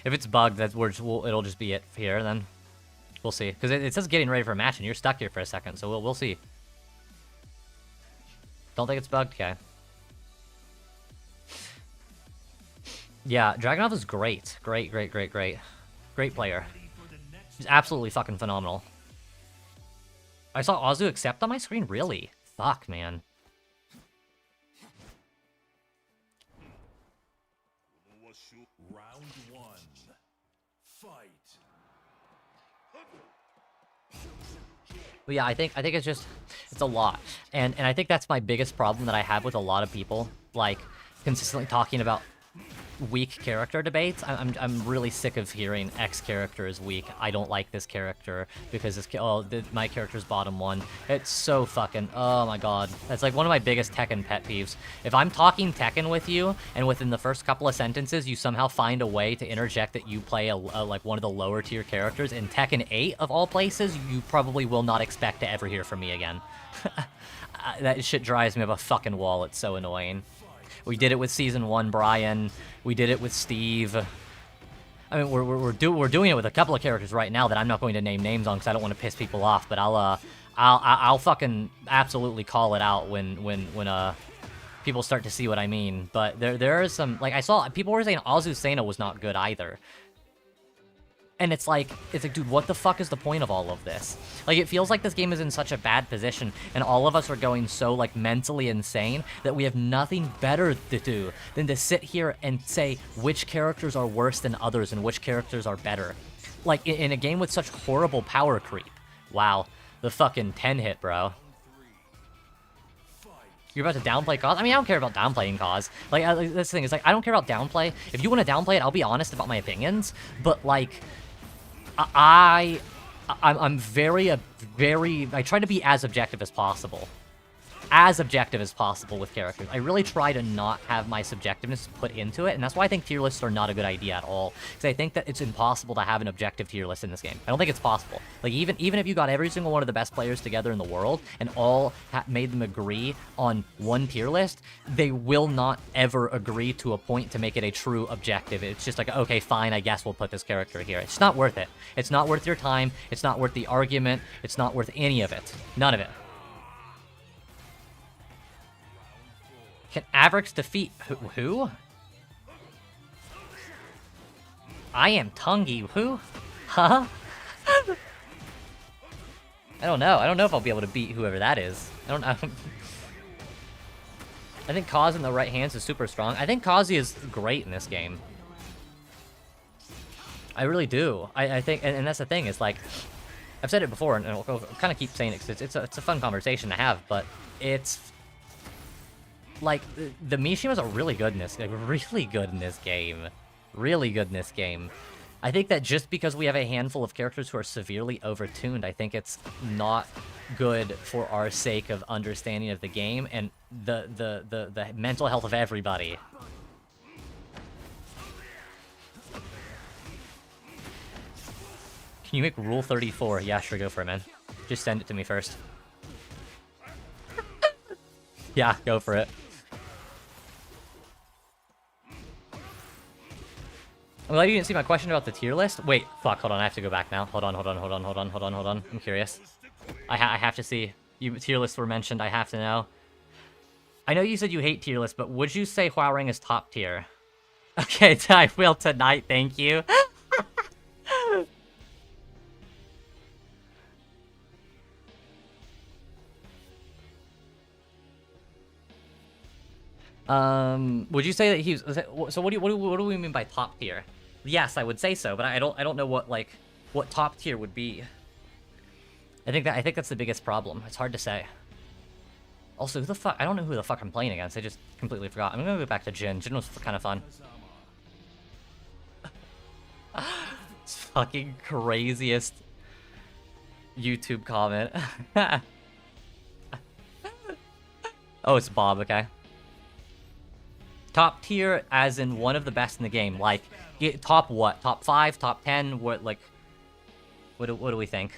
If it's bugged, it'll just be it here, then. We'll see. Because it says getting ready for a match, and you're stuck here for a second, so we'll see. Don't think it's bugged? Okay. Yeah, Dragunov is great. Great player. He's absolutely fucking phenomenal. I saw Ozu accept on my screen? Really? Fuck, man. Round 1. Fight. But yeah, I think it's a lot. And I think that's my biggest problem that I have with a lot of people, like, consistently talking about weak character debates. I'm really sick of hearing X character is weak. I don't like this character because my character's bottom one. It's so fucking, oh my god. That's like one of my biggest Tekken pet peeves. If I'm talking Tekken with you and within the first couple of sentences you somehow find a way to interject that you play like one of the lower tier characters in Tekken 8 of all places, you probably will not expect to ever hear from me again. That shit drives me up a fucking wall. It's so annoying. We did it with Season 1, Brian. We did it with Steve. I mean, we're doing it with a couple of characters right now that I'm not going to name names on because I don't want to piss people off. But I'll fucking absolutely call it out when people start to see what I mean. But there is some, like, I saw people were saying Azucena was not good either. And it's like, dude, what the fuck is the point of all of this? Like, it feels like this game is in such a bad position, and all of us are going so, like, mentally insane that we have nothing better to do than to sit here and say which characters are worse than others and which characters are better. Like, in a game with such horrible power creep. Wow. The fucking 10 hit, bro. You're about to downplay Cause? I mean, I don't care about downplaying Cause. Like, this thing is, like, I don't care about downplay. If you want to downplay it, I'll be honest about my opinions. But, like, I'm I try to be as objective as possible. As objective as possible with characters. I really try to not have my subjectiveness put into it, and that's why I think tier lists are not a good idea at all. Because I think that it's impossible to have an objective tier list in this game. I don't think it's possible. Like, even if you got every single one of the best players together in the world, and all made them agree on one tier list, they will not ever agree to a point to make it a true objective. It's just like, okay, fine, I guess we'll put this character here. It's not worth it. It's not worth your time. It's not worth the argument. It's not worth any of it. None of it. Can Avrix defeat who? I am Tungi. Who? Huh? I don't know. I don't know if I'll be able to beat whoever that is. I don't know. I think Kazi in the right hands is super strong. I think Kazi is great in this game. I really do. I think, and that's the thing, is like, I've said it before, and I'll kind of keep saying it because it's a fun conversation to have, but it's like, the Mishimas are really good in this, like, really good in this game. Really good in this game. I think that just because we have a handful of characters who are severely overtuned, I think it's not good for our sake of understanding of the game and the mental health of everybody. Can you make Rule 34? Yeah, sure, go for it, man. Just send it to me first. Yeah, go for it. I'm glad you didn't see my question about the tier list. Wait, fuck, hold on, I have to go back now. Hold on. I'm curious. I have to see. Tier lists were mentioned, I have to know. I know you said you hate tier lists, but would you say Huarang is top tier? Okay, I will tonight, thank you. Would you say that he's... So what do we mean by top tier? Yes, I would say so, but I don't know what top tier would be. I think that's the biggest problem. It's hard to say. Also, who the fuck? I don't know who the fuck I'm playing against. I just completely forgot. I'm gonna go back to Jin. Jin was kind of fun. It's fucking craziest YouTube comment. Oh, it's Bob. Okay. Top tier, as in one of the best in the game. Like, top what? Top 5? Top 10? What, like... What do we think?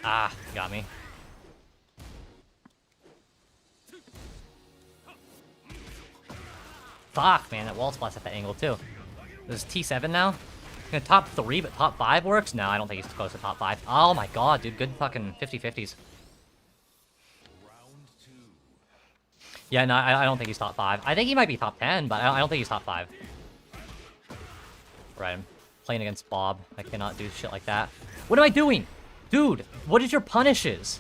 Ah, got me. Fuck, man, that wall splats at that angle, too. This is T7 now? Top 3, but top 5 works? No, I don't think he's close to top 5. Oh my god, dude, good fucking 50-50s. Yeah, no, I don't think he's top 5. I think he might be top 10, but I don't think he's top 5. Right, I'm playing against Bob. I cannot do shit like that. What am I doing? Dude, what is your punishes?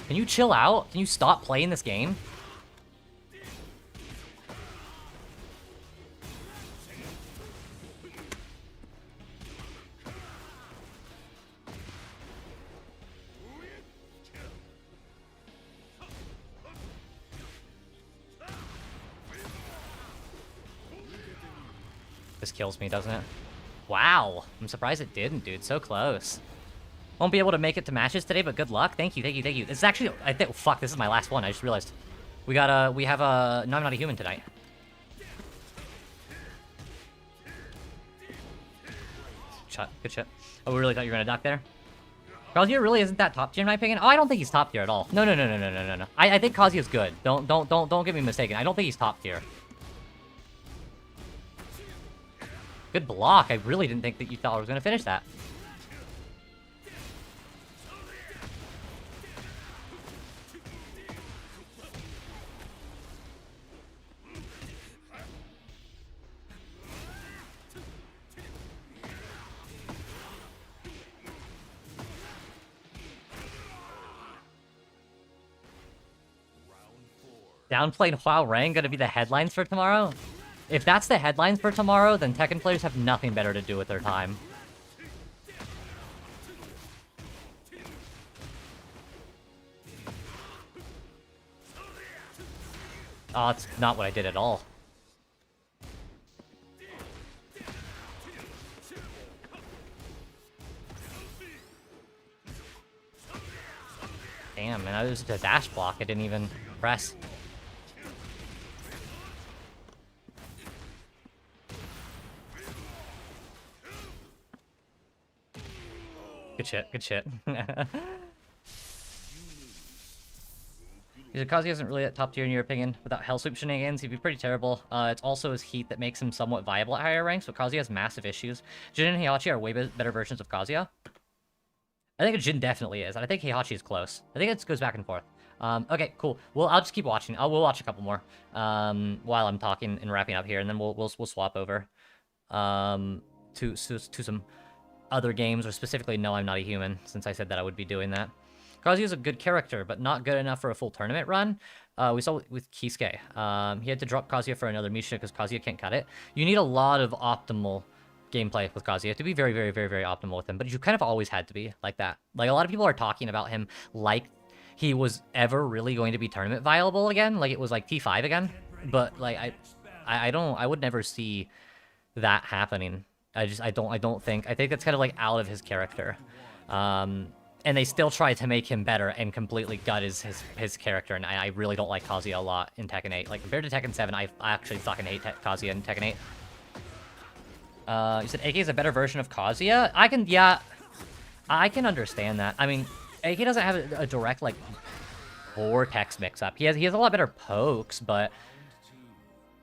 Can you chill out? Can you stop playing this game? This kills me, doesn't it? Wow. I'm surprised it didn't, dude. So close. Won't be able to make it to matches today, but good luck. Thank you, thank you, thank you. This is actually, I think, oh, fuck, this is my last one. I just realized. We have a, no, I'm not a human tonight. Shot, good shit. Oh, we really thought you were gonna duck there? Kazuya really isn't that top tier in my opinion. Oh, I don't think he's top tier at all. No. I think Kazuya's good. Don't get me mistaken. I don't think he's top tier. Good block. I really didn't think that you thought I was gonna finish that. Downplayed Hua Rang gonna be the headlines for tomorrow? If that's the headlines for tomorrow, then Tekken players have nothing better to do with their time. Oh, it's not what I did at all. Damn, man, it was just a dash block. I didn't even press. Good shit, good shit. Kazuya isn't really at top tier in your opinion. Without Hell Sweep shenanigans, he'd be pretty terrible. It's also his heat that makes him somewhat viable at higher ranks, so Kazuya has massive issues. Jin and Heihachi are way better versions of Kazuya. I think Jin definitely is, and I think Heihachi is close. I think it goes back and forth. Okay, cool. Well, I'll just keep watching. We'll watch a couple more while I'm talking and wrapping up here, and then we'll swap over to some other games, or specifically No, I'm Not a Human, since I said that I would be doing that. Kazuya's a good character, but not good enough for a full tournament run. We saw with Kisuke. He had to drop Kazuya for another Misha because Kazuya can't cut it. You need a lot of optimal gameplay with Kazuya to be very, very, very, very optimal with him, but you kind of always had to be like that. Like, a lot of people are talking about him like he was ever really going to be tournament viable again, like it was like T5 again, but like I would never see that happening. I think that's kind of like out of his character. And they still try to make him better and completely gut his character, and I really don't like Kazuya a lot in Tekken 8. Like, compared to Tekken 7, I actually fucking hate Kazuya in Tekken 8. You said AK is a better version of Kazuya? I can understand that. I mean, AK doesn't have a direct, like, vortex mix-up. He has a lot better pokes, but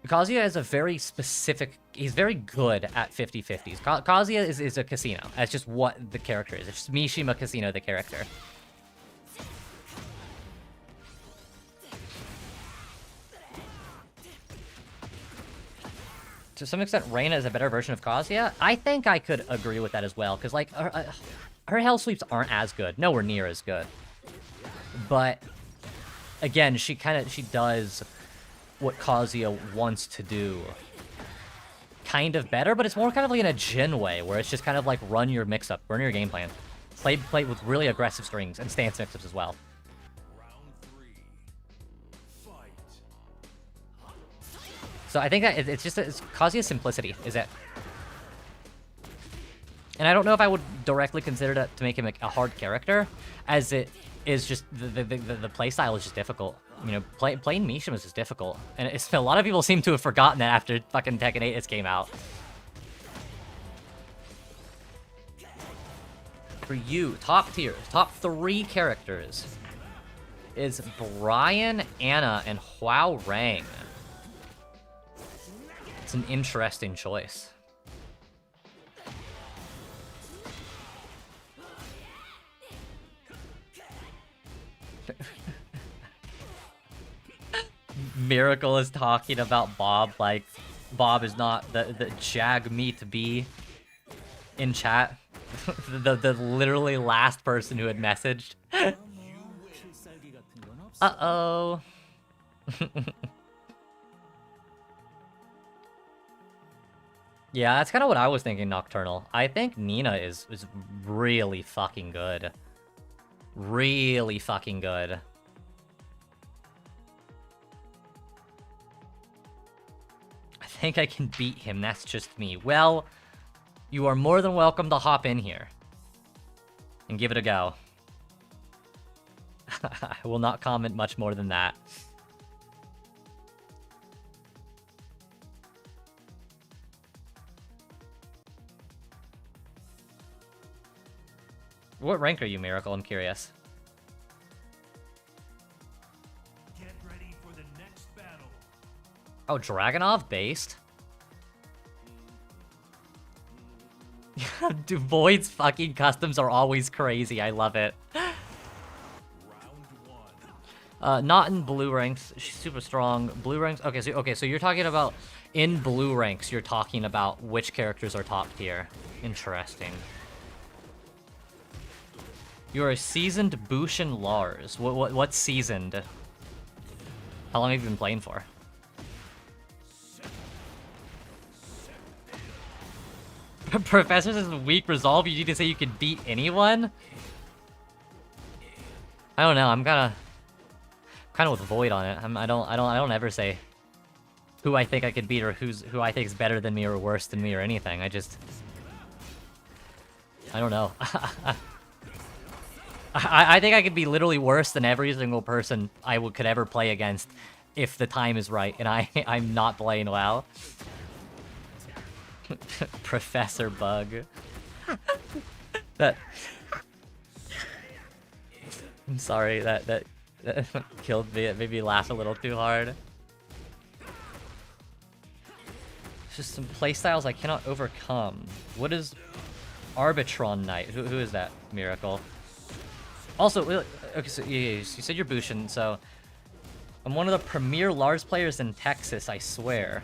Kazuya is a very specific... He's very good at 50-50s. Kazuya is a casino. That's just what the character is. It's just Mishima Casino, the character. To some extent, Reina is a better version of Kazuya. I think I could agree with that as well, because, like, her hell sweeps aren't as good. Nowhere near as good. But, again, she does what Kazuya wants to do kind of better, but it's more kind of like in a Jin way, where it's just kind of like run your mix-up, run your game plan. Play with really aggressive strings and stance mix-ups as well. So I think that it's Kazuya's simplicity, is it? And I don't know if I would directly consider that to make him a hard character, as it is just the playstyle is just difficult. You know, playing Mishima is just difficult, and a lot of people seem to have forgotten that after fucking Tekken 8 came out. For you, top tier, top 3 characters is Brian, Anna, and Hua Rang. It's an interesting choice. Miracle is talking about Bob like Bob is not the jag me to be. in chat. the literally last person who had messaged. Uh-oh. Yeah, that's kind of what I was thinking, Nocturnal. I think Nina is really fucking good. Really fucking good. I think I can beat him, that's just me. Well, you are more than welcome to hop in here. And give it a go. I will not comment much more than that. What rank are you, Miracle? I'm curious. Get ready for the next battle. Oh, Dragonov based? Dude, Void's fucking customs are always crazy. I love it. Round one. Not in blue ranks. She's super strong. Blue ranks. Okay, so you're talking about in blue ranks. You're talking about which characters are top tier. Interesting. You're a seasoned Bushin Lars. What's seasoned? How long have you been playing for? Professor says weak resolve. You need to say you can beat anyone. I don't know. I'm kind of with Void on it. I don't ever say who I think I could beat or who I think is better than me or worse than me or anything. I don't know. I think I could be literally worse than every single person I could ever play against if the time is right, and I'm not playing well. Professor Bug. That. I'm sorry, that killed me. It made me laugh a little too hard. It's just some playstyles I cannot overcome. What is Arbitron Knight? Who is that, Miracle? Also, okay, so you said you're Bushin, so I'm one of the premier Lars players in Texas, I swear.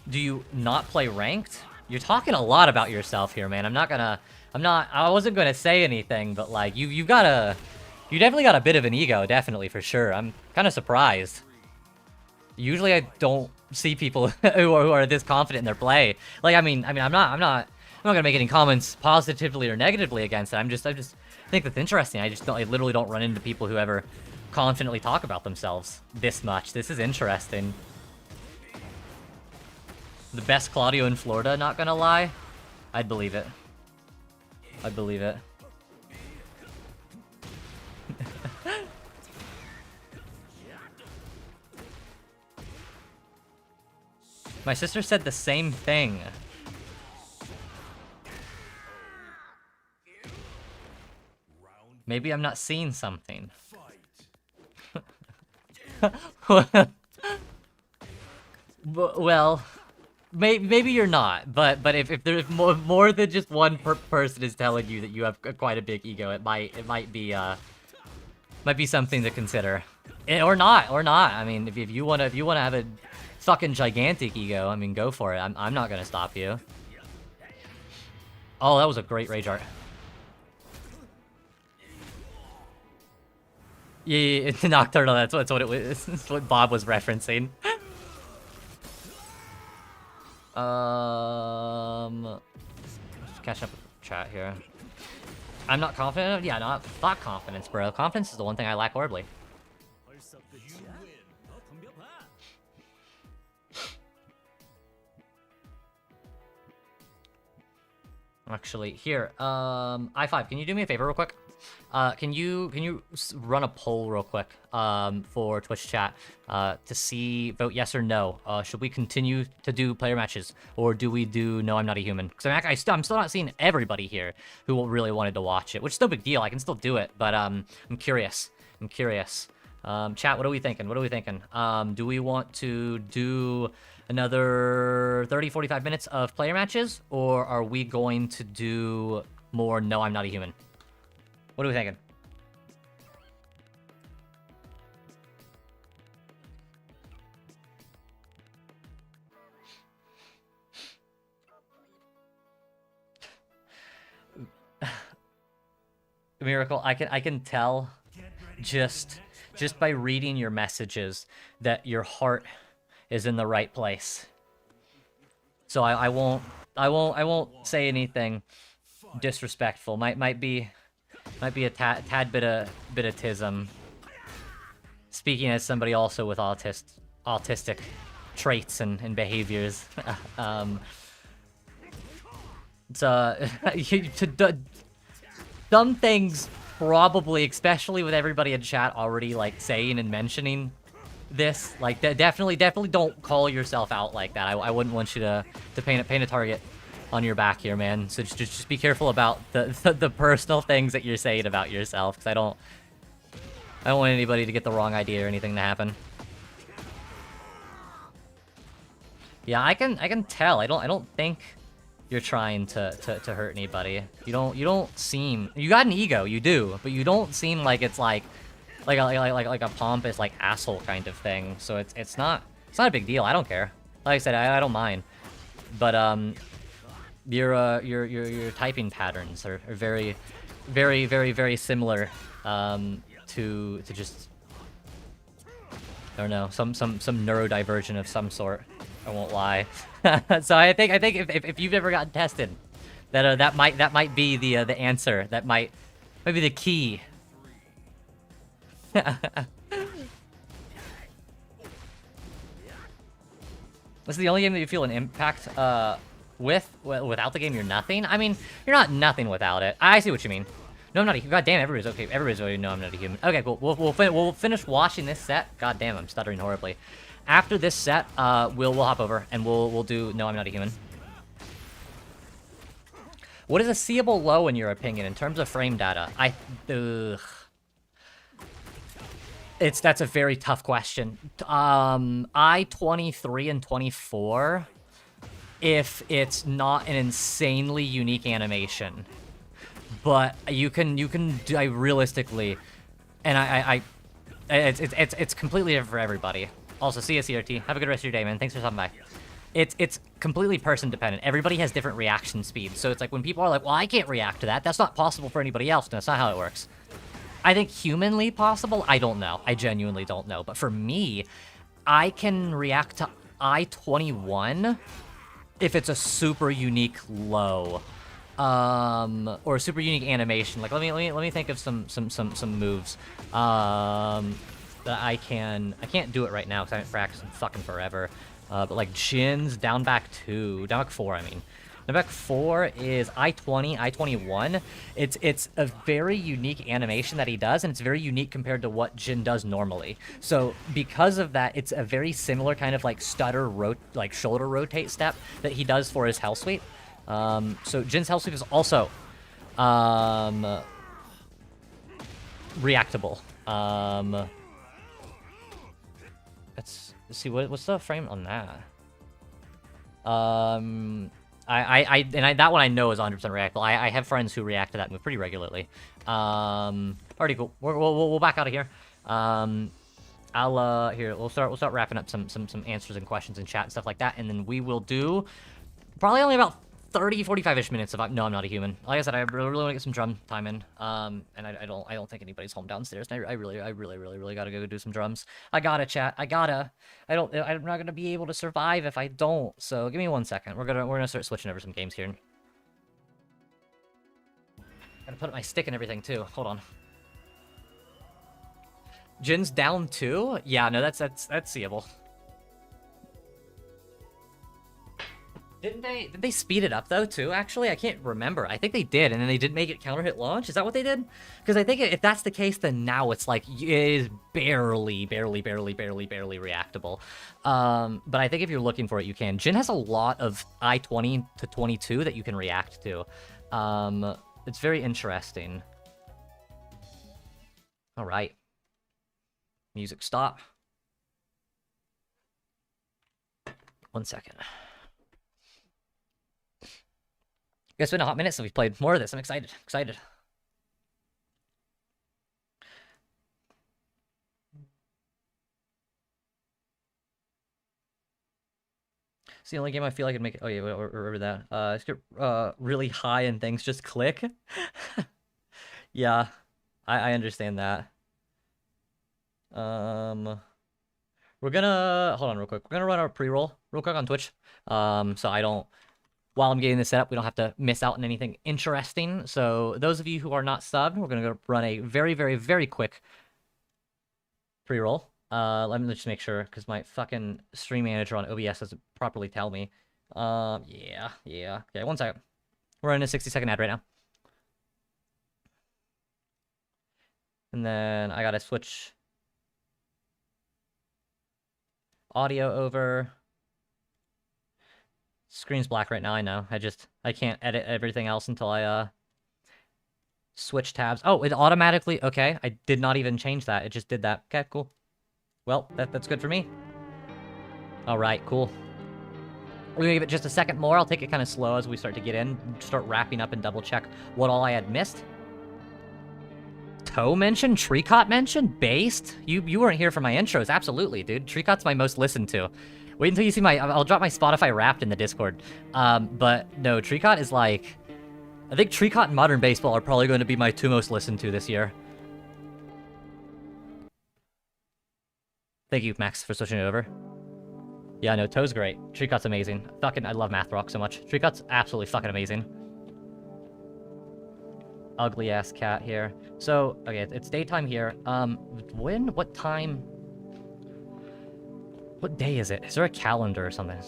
Do you not play ranked? You're talking a lot about yourself here, man. I wasn't gonna say anything, but like, you definitely got a bit of an ego, definitely, for sure. I'm kind of surprised. Usually I don't see people who are this confident in their play. Like, I'm not gonna make any comments positively or negatively against it. I just think that's interesting. I literally don't run into people who ever confidently talk about themselves this much. This is interesting. The best Claudio in Florida, not gonna lie. I'd believe it. I'd believe it. My sister said the same thing. Maybe I'm not seeing something. Well, maybe you're not, but if there's more than just one person is telling you that you have quite a big ego, it might be something to consider, or not. I mean, if you wanna have a fucking gigantic ego, I mean, go for it. I'm not gonna stop you. Oh, that was a great rage art. Yeah, it's Nocturnal. That's what it was. That's what Bob was referencing. Catch up with chat here. I'm not confident. Yeah, not confidence, bro. Confidence is the one thing I lack horribly. Actually, here, I5, can you do me a favor real quick? Can you run a poll real quick, for Twitch chat, to vote yes or no? Should we continue to do player matches, or do we do No I'm Not a Human? Because I'm still not seeing everybody here who really wanted to watch it, which is no big deal. I can still do it, but I'm curious. Chat, what are we thinking? Do we want to do another 30-45 minutes of player matches, or are we going to do more No I'm Not a Human? What are we thinking? Miracle, I can tell just by reading your messages that your heart is in the right place. So I won't say anything disrespectful. Might be a tad bit of tism. Speaking as somebody also with autistic traits and behaviors. It's some things probably, especially with everybody in chat already like saying and mentioning this, like definitely don't call yourself out like that. I wouldn't want you to paint a target on your back here, man. So just be careful about the personal things that you're saying about yourself, because I don't want anybody to get the wrong idea or anything to happen. Yeah, I can tell. I don't think you're trying to hurt anybody. You don't seem, you got an ego, you do, but you don't seem like it's like a pompous like asshole kind of thing. So it's not a big deal. I don't care. Like I said, I don't mind. But your typing patterns are very similar to just, I don't know, some neurodivergent of some sort. I won't lie. So I think if you've ever gotten tested, that might be the answer. That might be the key. This is the only game that you feel an impact without the game. You're nothing. I mean, you're not nothing without it. I see what you mean. No, I'm not a human. God damn, everybody's okay. Everybody's already know I'm not a human. Okay, cool. We'll finish watching this set. God damn, I'm stuttering horribly. After this set, we'll hop over and we'll do No, I'm Not a Human. What is a seeable low in your opinion in terms of frame data? That's a very tough question. I-23 and 24, if it's not an insanely unique animation. But you can do, realistically, and it's completely different for everybody. Also, see you, CRT. Have a good rest of your day, man. Thanks for stopping by. It's completely person dependent. Everybody has different reaction speeds, so it's like when people are like, "Well, I can't react to that. That's not possible for anybody else." No, that's not how it works. I think humanly possible. I don't know. I genuinely don't know. But for me, I can react to I-21 if it's a super unique low. Or a super unique animation. Like let me think of some moves that I can't do it right now because I haven't practiced in fucking forever. But like Jin's down back 4, I mean. Down back 4 is I-20, I-21. It's a very unique animation that he does, and it's very unique compared to what Jin does normally. So because of that, it's a very similar kind of like shoulder rotate step that he does for his Hell Sweep. So Jin's Hell Sweep is also reactable. Let's see what's the frame on that. That one I know is 100% reactable. I have friends who react to that move pretty regularly. Already cool. We'll back out of here. Here we'll start wrapping up some answers and questions in chat and stuff like that, and then we will do probably only about 30-45-ish minutes of No, I'm Not a Human. Like I said, I really want to get some drum time in. And I don't think anybody's home downstairs. And I really gotta go do some drums. I gotta, chat. I'm not gonna be able to survive if I don't. So give me 1 second. We're gonna start switching over some games here. Gotta put up my stick and everything too. Hold on. Jin's down 2? Yeah, no, that's seeable. Did they speed it up though too? Actually, I can't remember. I think they did, and then they did make it counter hit launch. Is that what they did? Because I think if that's the case, then now it's like it is barely reactable. But I think if you're looking for it, you can. Jin has a lot of I-20 to 22 that you can react to. It's very interesting. All right. Music stop. 1 second. It's been a hot minute since we've played more of this. I'm excited. It's the only game I feel I can make it. Oh yeah, remember that. Just get really high and things just click. Yeah, I understand that. Um, we're gonna hold on real quick. We're gonna run our pre-roll real quick on Twitch. So I don't while I'm getting this set up, we don't have to miss out on anything interesting. So those of you who are not subbed, we're gonna go run a very, very, very quick pre-roll. Let me just make sure because my fucking stream manager on OBS doesn't properly tell me. Yeah. Okay, 1 second. We're in a 60-second ad right now. And then I gotta switch audio over. Screen's black right now, I know. I can't edit everything else until I switch tabs. Oh, it automatically, okay. I did not even change that. It just did that. Okay, cool. Well, that's good for me. All right, cool. We're gonna give it just a second more. I'll take it kind of slow as we start to get in, start wrapping up and double check what all I had missed. Toe mention? Tricot mention? Based? You weren't here for my intros. Absolutely, dude. Tricot's my most listened to. Wait until you see my... I'll drop my Spotify Wrapped in the Discord. But no, Tricot is like... I think Tricot and Modern Baseball are probably going to be my 2 most listened to this year. Thank you, Max, for switching it over. Yeah, no, Toe's great. Tricot's amazing. Fucking, I love Math Rock so much. Tricot's absolutely fucking amazing. Ugly-ass cat here. So, okay, it's daytime here. What time? What day is it? Is there a calendar or something?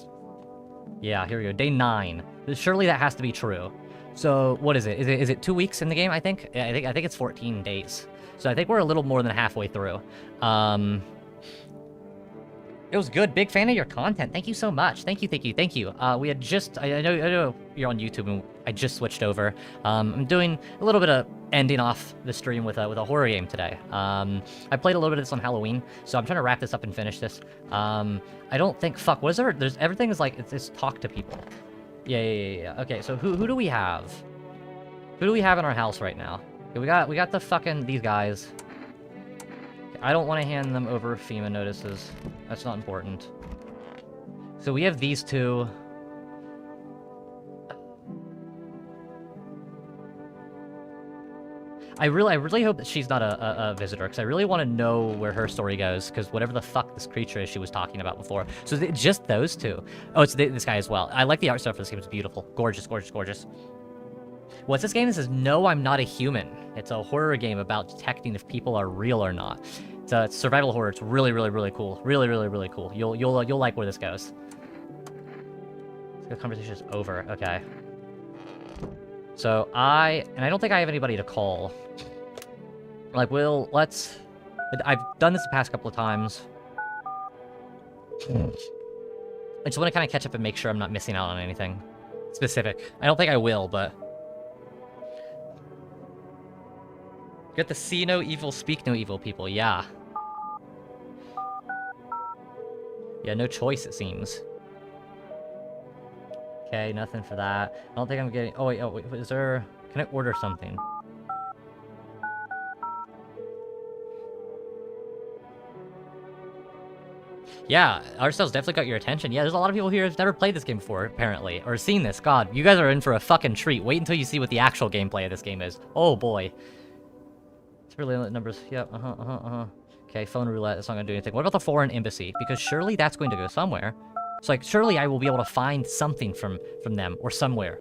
Yeah, here we go. Day 9. Surely that has to be true. So, what is it? Is it 2 weeks in the game, I think? Yeah, I think it's 14 days. So I think we're a little more than halfway through. It was good. Big fan of your content. Thank you so much. Thank you. We had just... I know you're on YouTube, and I just switched over. I'm doing a little bit of ending off the stream with a horror game today. I played a little bit of this on Halloween, so I'm trying to wrap this up and finish this. I don't think... Fuck, what is there? There's... Everything is like... It's talk to people. Yeah. Okay, so who do we have? Who do we have in our house right now? Okay, we got the fucking... These guys. I don't want to hand them over FEMA notices. That's not important. So we have these two. I really hope that she's not a visitor, because I really want to know where her story goes, because whatever the fuck this creature is she was talking about before. So it's just those two. Oh, it's this guy as well. I like the art style for this game. It's beautiful. Gorgeous. What's this game? This is No, I'm Not a Human. It's a horror game about detecting if people are real or not. It's survival horror. It's really cool. Really cool. You'll like where this goes. The conversation is over. Okay. So I don't think I have anybody to call. Like, I've done this the past couple of times. I just want to kind of catch up and make sure I'm not missing out on anything specific. I don't think I will, but... Get the see no evil, speak no evil people, yeah. Yeah, no choice, it seems. Okay, nothing for that. I don't think I'm getting... Oh, wait, is there... Can I order something? Yeah, art style's definitely got your attention. Yeah, there's a lot of people here who've never played this game before, apparently. Or seen this. God, you guys are in for a fucking treat. Wait until you see what the actual gameplay of this game is. Oh, boy. It's really numbers. Yep, Okay, phone roulette. That's not gonna do anything. What about the foreign embassy? Because surely that's going to go somewhere. So, like, surely I will be able to find something from them or somewhere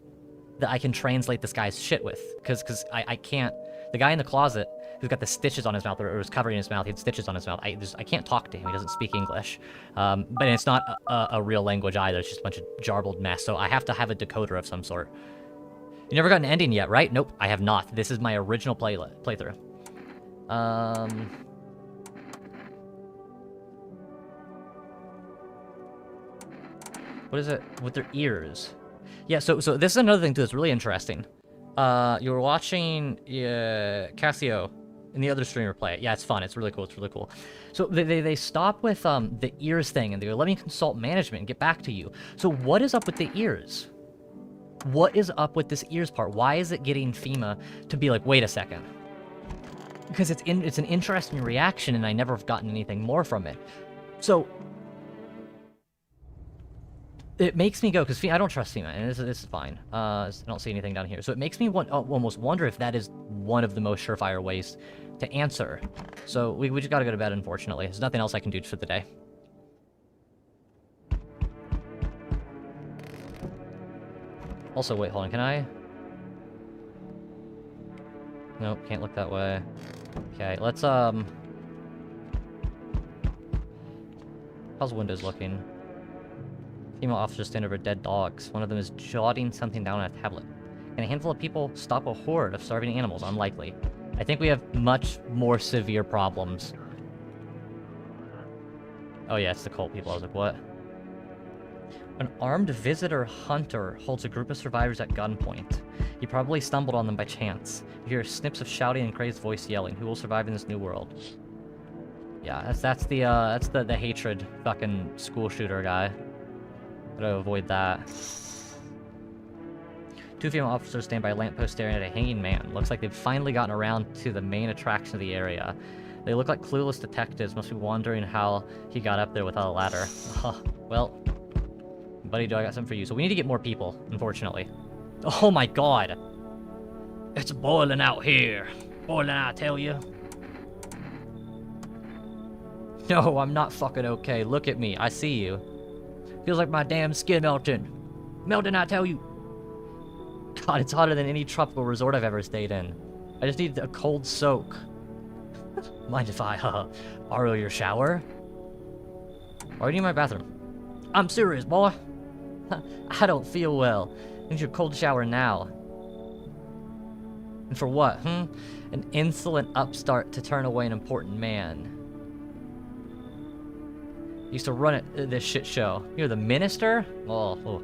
that I can translate this guy's shit with. Because I can't... The guy in the closet who's got the stitches on his mouth, or was covering his mouth, he had stitches on his mouth. I can't talk to him. He doesn't speak English. But it's not a real language either. It's just a bunch of jarbled mess. So I have to have a decoder of some sort. You never got an ending yet, right? Nope, I have not. This is my original playthrough. What is it with their ears? Yeah, so this is another thing too that's really interesting. You were watching Casio and the other streamer play it. Yeah, it's fun. It's really cool. So they stop with the ears thing and they go, let me consult management and get back to you. So what is up with the ears? What is up with this ears part? Why is it getting FEMA to be like, wait a second? Because it's an interesting reaction and I never have gotten anything more from it. So it makes me go, because I don't trust FEMA, and this is fine. I don't see anything down here. So it makes me almost wonder if that is one of the most surefire ways to answer. So we just gotta go to bed, unfortunately. There's nothing else I can do for the day. Also, wait, hold on, can I? Nope, can't look that way. Okay, let's, how's Windows looking? Female officers stand over dead dogs. One of them is jotting something down on a tablet. Can a handful of people stop a horde of starving animals? Unlikely. I think we have much more severe problems. Oh yeah, it's the cult people. I was like, what? An armed visitor hunter holds a group of survivors at gunpoint. He probably stumbled on them by chance. You hear snips of shouting and crazed voice yelling. Who will survive in this new world? Yeah, that's the hatred fucking school shooter guy. Gotta avoid that. Two female officers stand by a lamppost staring at a hanging man. Looks like they've finally gotten around to the main attraction of the area. They look like clueless detectives, must be wondering how he got up there without a ladder. Well, buddy, do I got something for you. So we need to get more people, unfortunately. Oh my god! It's boiling out here. Boiling out, I tell you. No, I'm not fucking okay. Look at me. I see you. Feels like my damn skin melting. Melting, I tell you. God, it's hotter than any tropical resort I've ever stayed in. I just need a cold soak. Mind if I, borrow your shower? Why do you need my bathroom? I'm serious, boy. I don't feel well. I need your cold shower now. And for what, An insolent upstart to turn away an important man. Used to run this shit show. You're the minister? Oh.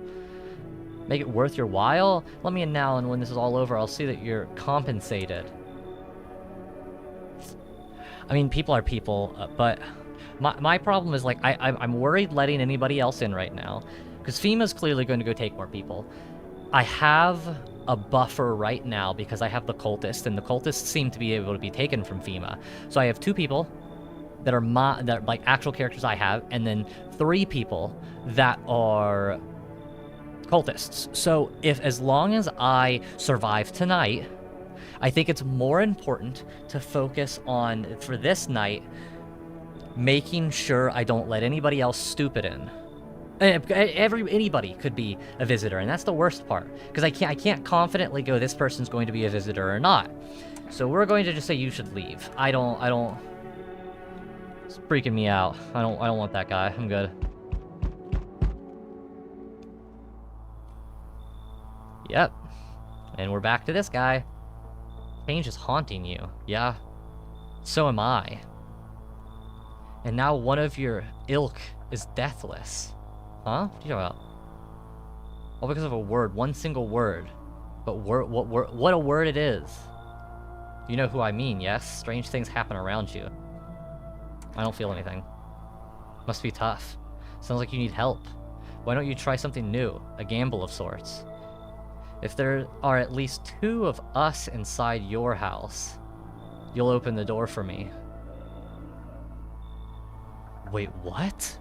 Make it worth your while? Let me in now, and when this is all over, I'll see that you're compensated. I mean, people are people, but my problem is, like, I'm worried letting anybody else in right now, because FEMA's clearly going to go take more people. I have a buffer right now because I have the cultists, and the cultists seem to be able to be taken from FEMA. So I have 2 people that are like actual characters I have, and then 3 people that are cultists. So as long as I survive tonight, I think it's more important to focus on, for this night, making sure I don't let anybody else stupid in. Anybody could be a visitor, and that's the worst part, because I can't confidently go, this person's going to be a visitor or not. So we're going to just say you should leave. I don't. It's freaking me out. I don't want that guy. I'm good. Yep. And we're back to this guy. Change is haunting you. Yeah. So am I. And now one of your ilk is deathless. Huh? What are you talking about? All because of a word. One single word. But what a word it is. You know who I mean, yes? Strange things happen around you. I don't feel anything. Must be tough. Sounds like you need help. Why don't you try something new? A gamble of sorts. If there are at least 2 of us inside your house, you'll open the door for me. Wait, what?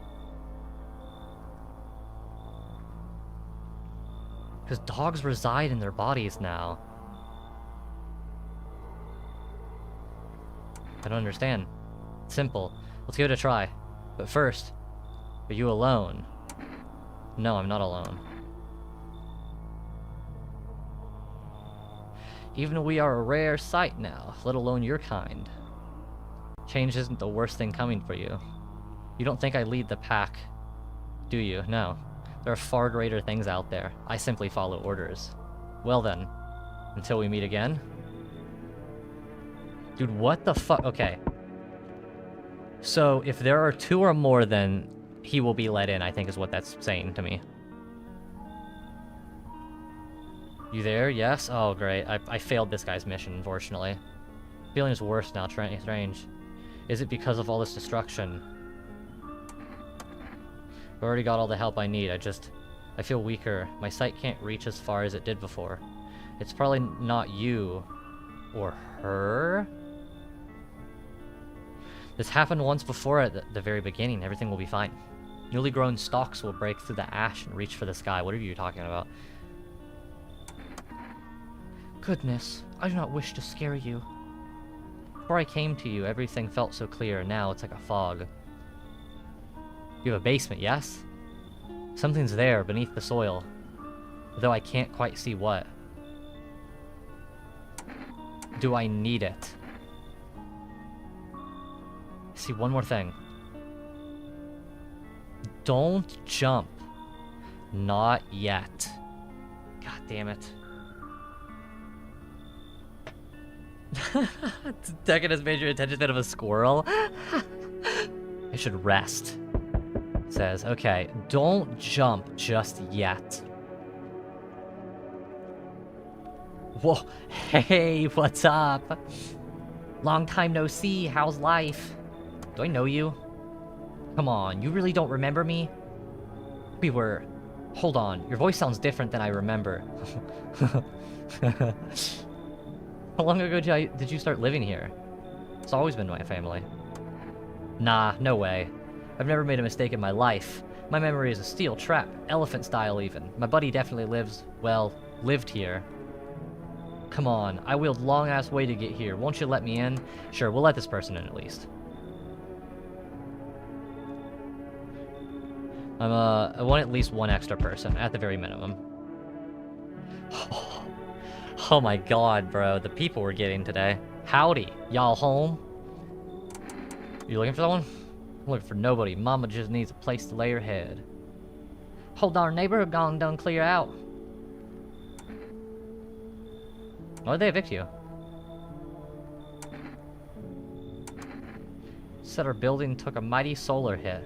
Because dogs reside in their bodies now. I don't understand. It's simple. Let's give it a try. But first, are you alone? No, I'm not alone. Even we are a rare sight now, let alone your kind. Change isn't the worst thing coming for you. You don't think I lead the pack, do you? No. There are far greater things out there. I simply follow orders. Well then, until we meet again. Dude, what the fuck? Okay. So, if there are 2 or more, then he will be let in, I think is what that's saying to me. You there? Yes? Oh, great. I failed this guy's mission, unfortunately. Feeling is worse now, strange. Is it because of all this destruction? I've already got all the help I need. I feel weaker. My sight can't reach as far as it did before. It's probably not you. Or her? This happened once before at the very beginning. Everything will be fine. Newly grown stalks will break through the ash and reach for the sky. What are you talking about? Goodness, I do not wish to scare you. Before I came to you, everything felt so clear. Now it's like a fog. You have a basement, yes? Something's there beneath the soil, though I can't quite see what. Do I need it? See, one more thing. Don't jump. Not yet. God damn it. Tekken has made your attention that of a squirrel. I should rest. Says, okay, don't jump just yet. Whoa, hey, what's up? Long time no see, how's life? Do I know you? Come on, you really don't remember me? We were... Hold on, your voice sounds different than I remember. How long ago did you start living here? It's always been my family. Nah, no way. I've never made a mistake in my life. My memory is a steel trap, elephant style even. My buddy definitely lived here. Come on, I wheeled long-ass way to get here. Won't you let me in? Sure, we'll let this person in at least. I want at least one extra person, at the very minimum. Oh my god, bro. The people we're getting today. Howdy. Y'all home? You looking for someone? I'm looking for nobody. Mama just needs a place to lay her head. Hold on, neighbor. Gone done clear out. Why did they evict you? Said our building took a mighty solar hit.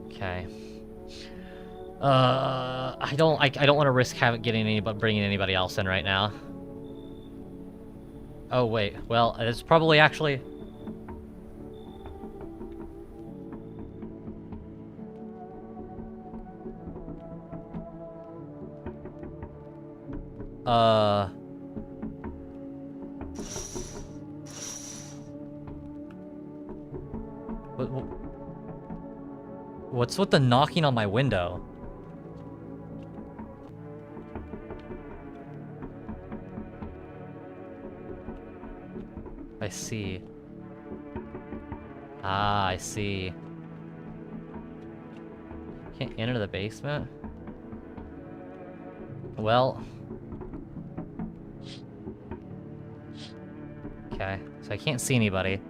Okay. I don't want to risk bringing anybody else in right now. Oh wait, well, it's probably actually... What's with the knocking on my window? I see. Ah, I see. Can't enter the basement? Well... Okay, so I can't see anybody.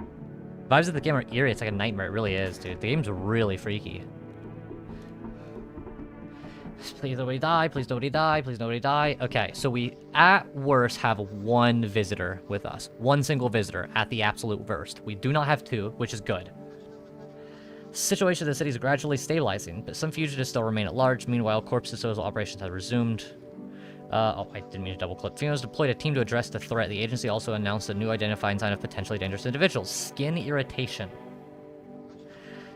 Vibes of the game are eerie, it's like a nightmare, it really is, dude. The game's really freaky. Please nobody die, please nobody die, please nobody die. Okay, so we, at worst, have one visitor with us. One single visitor, at the absolute worst. We do not have two, which is good. The situation in the city is gradually stabilizing, but some fugitives still remain at large. Meanwhile, corpse disposal operations have resumed. Oh, I didn't mean to double-click. Females deployed a team to address the threat. The agency also announced a new identifying sign of potentially dangerous individuals. Skin irritation.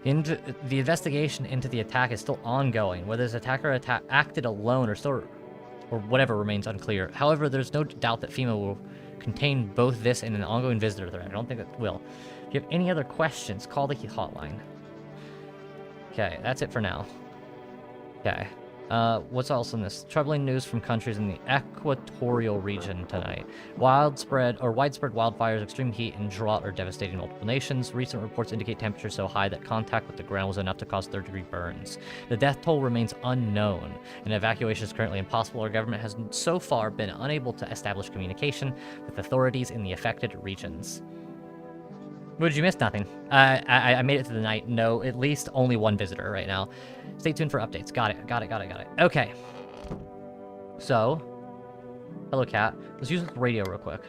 The investigation into the attack is still ongoing. Whether this attacker acted alone or whatever remains unclear. However, there's no doubt that FEMA will contain both this and an ongoing visitor threat. I don't think it will. If you have any other questions, call the hotline. Okay, that's it for now. Okay. What's else in this? Troubling news from countries in the equatorial region tonight. Widespread wildfires, extreme heat, and drought are devastating multiple nations. Recent reports indicate temperatures so high that contact with the ground was enough to cause third-degree burns. The death toll remains unknown, and evacuation is currently impossible. Our government has so far been unable to establish communication with authorities in the affected regions. What did you miss? Nothing. I made it through the night. No, at least only one visitor right now. Stay tuned for updates. Got it. Okay. So, hello, cat. Let's use the radio real quick.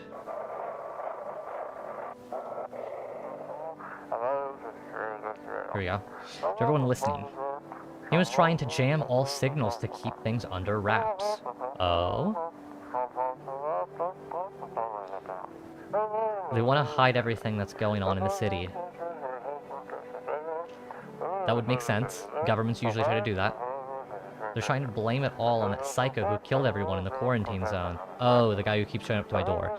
Here we go. To everyone listening, he was trying to jam all signals to keep things under wraps. Oh? They want to hide everything that's going on in the city. That would make sense. Governments usually try to do that. They're trying to blame it all on that psycho who killed everyone in the quarantine zone. Oh, the guy who keeps showing up to my door.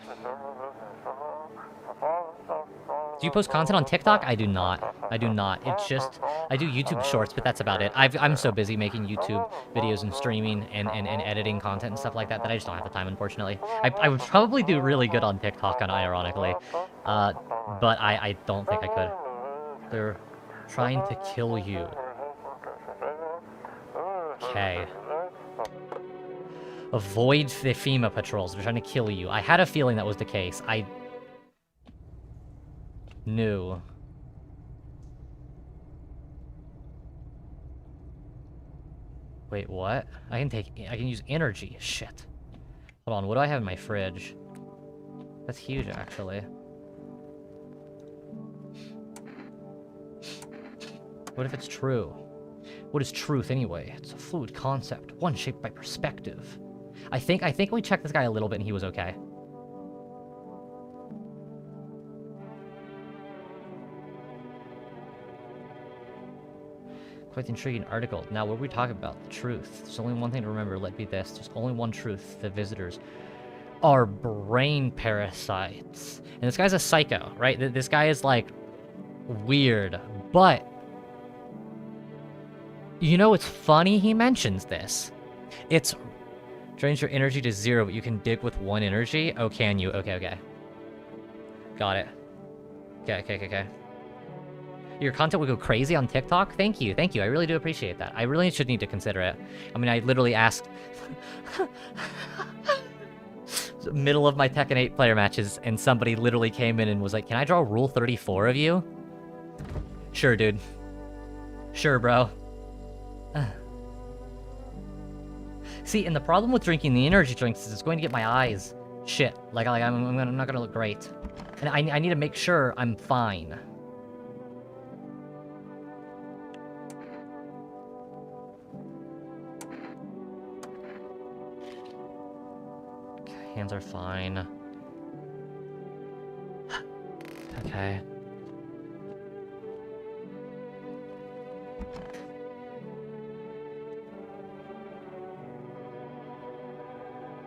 Do you post content on TikTok? I do not. I do not. It's just, I do YouTube shorts, but that's about it. I'm so busy making YouTube videos and streaming and editing content and stuff like that that I just don't have the time, unfortunately. I would probably do really good on TikTok, unironically. But I don't think I could. They're trying to kill you. Okay. Avoid the FEMA patrols. They're trying to kill you. I had a feeling that was the case. I knew. Wait, what? I can use energy. Shit. Hold on, what do I have in my fridge? That's huge, actually. What if it's true? What is truth, anyway? It's a fluid concept, one shaped by perspective. I think we checked this guy a little bit and he was okay. Quite the intriguing article. Now, what are we talking about? The truth. There's only one thing to remember. Let be this. There's only one truth. The visitors are brain parasites. And this guy's a psycho, right? This guy is, like, weird. But, you know, it's funny he mentions this. It's drains your energy to 0, but you can dig with 1 energy? Oh, can you? Okay. Got it. Okay. Your content would go crazy on TikTok? Thank you. I really do appreciate that. I really should need to consider it. I mean, I literally asked... middle of my Tekken 8 player matches, and somebody literally came in and was like, can I draw Rule 34 of you? Sure, dude. Sure, bro. See, and the problem with drinking the energy drinks is it's going to get my eyes shit. Like I'm not gonna look great. And I need to make sure I'm fine. Hands are fine. Okay.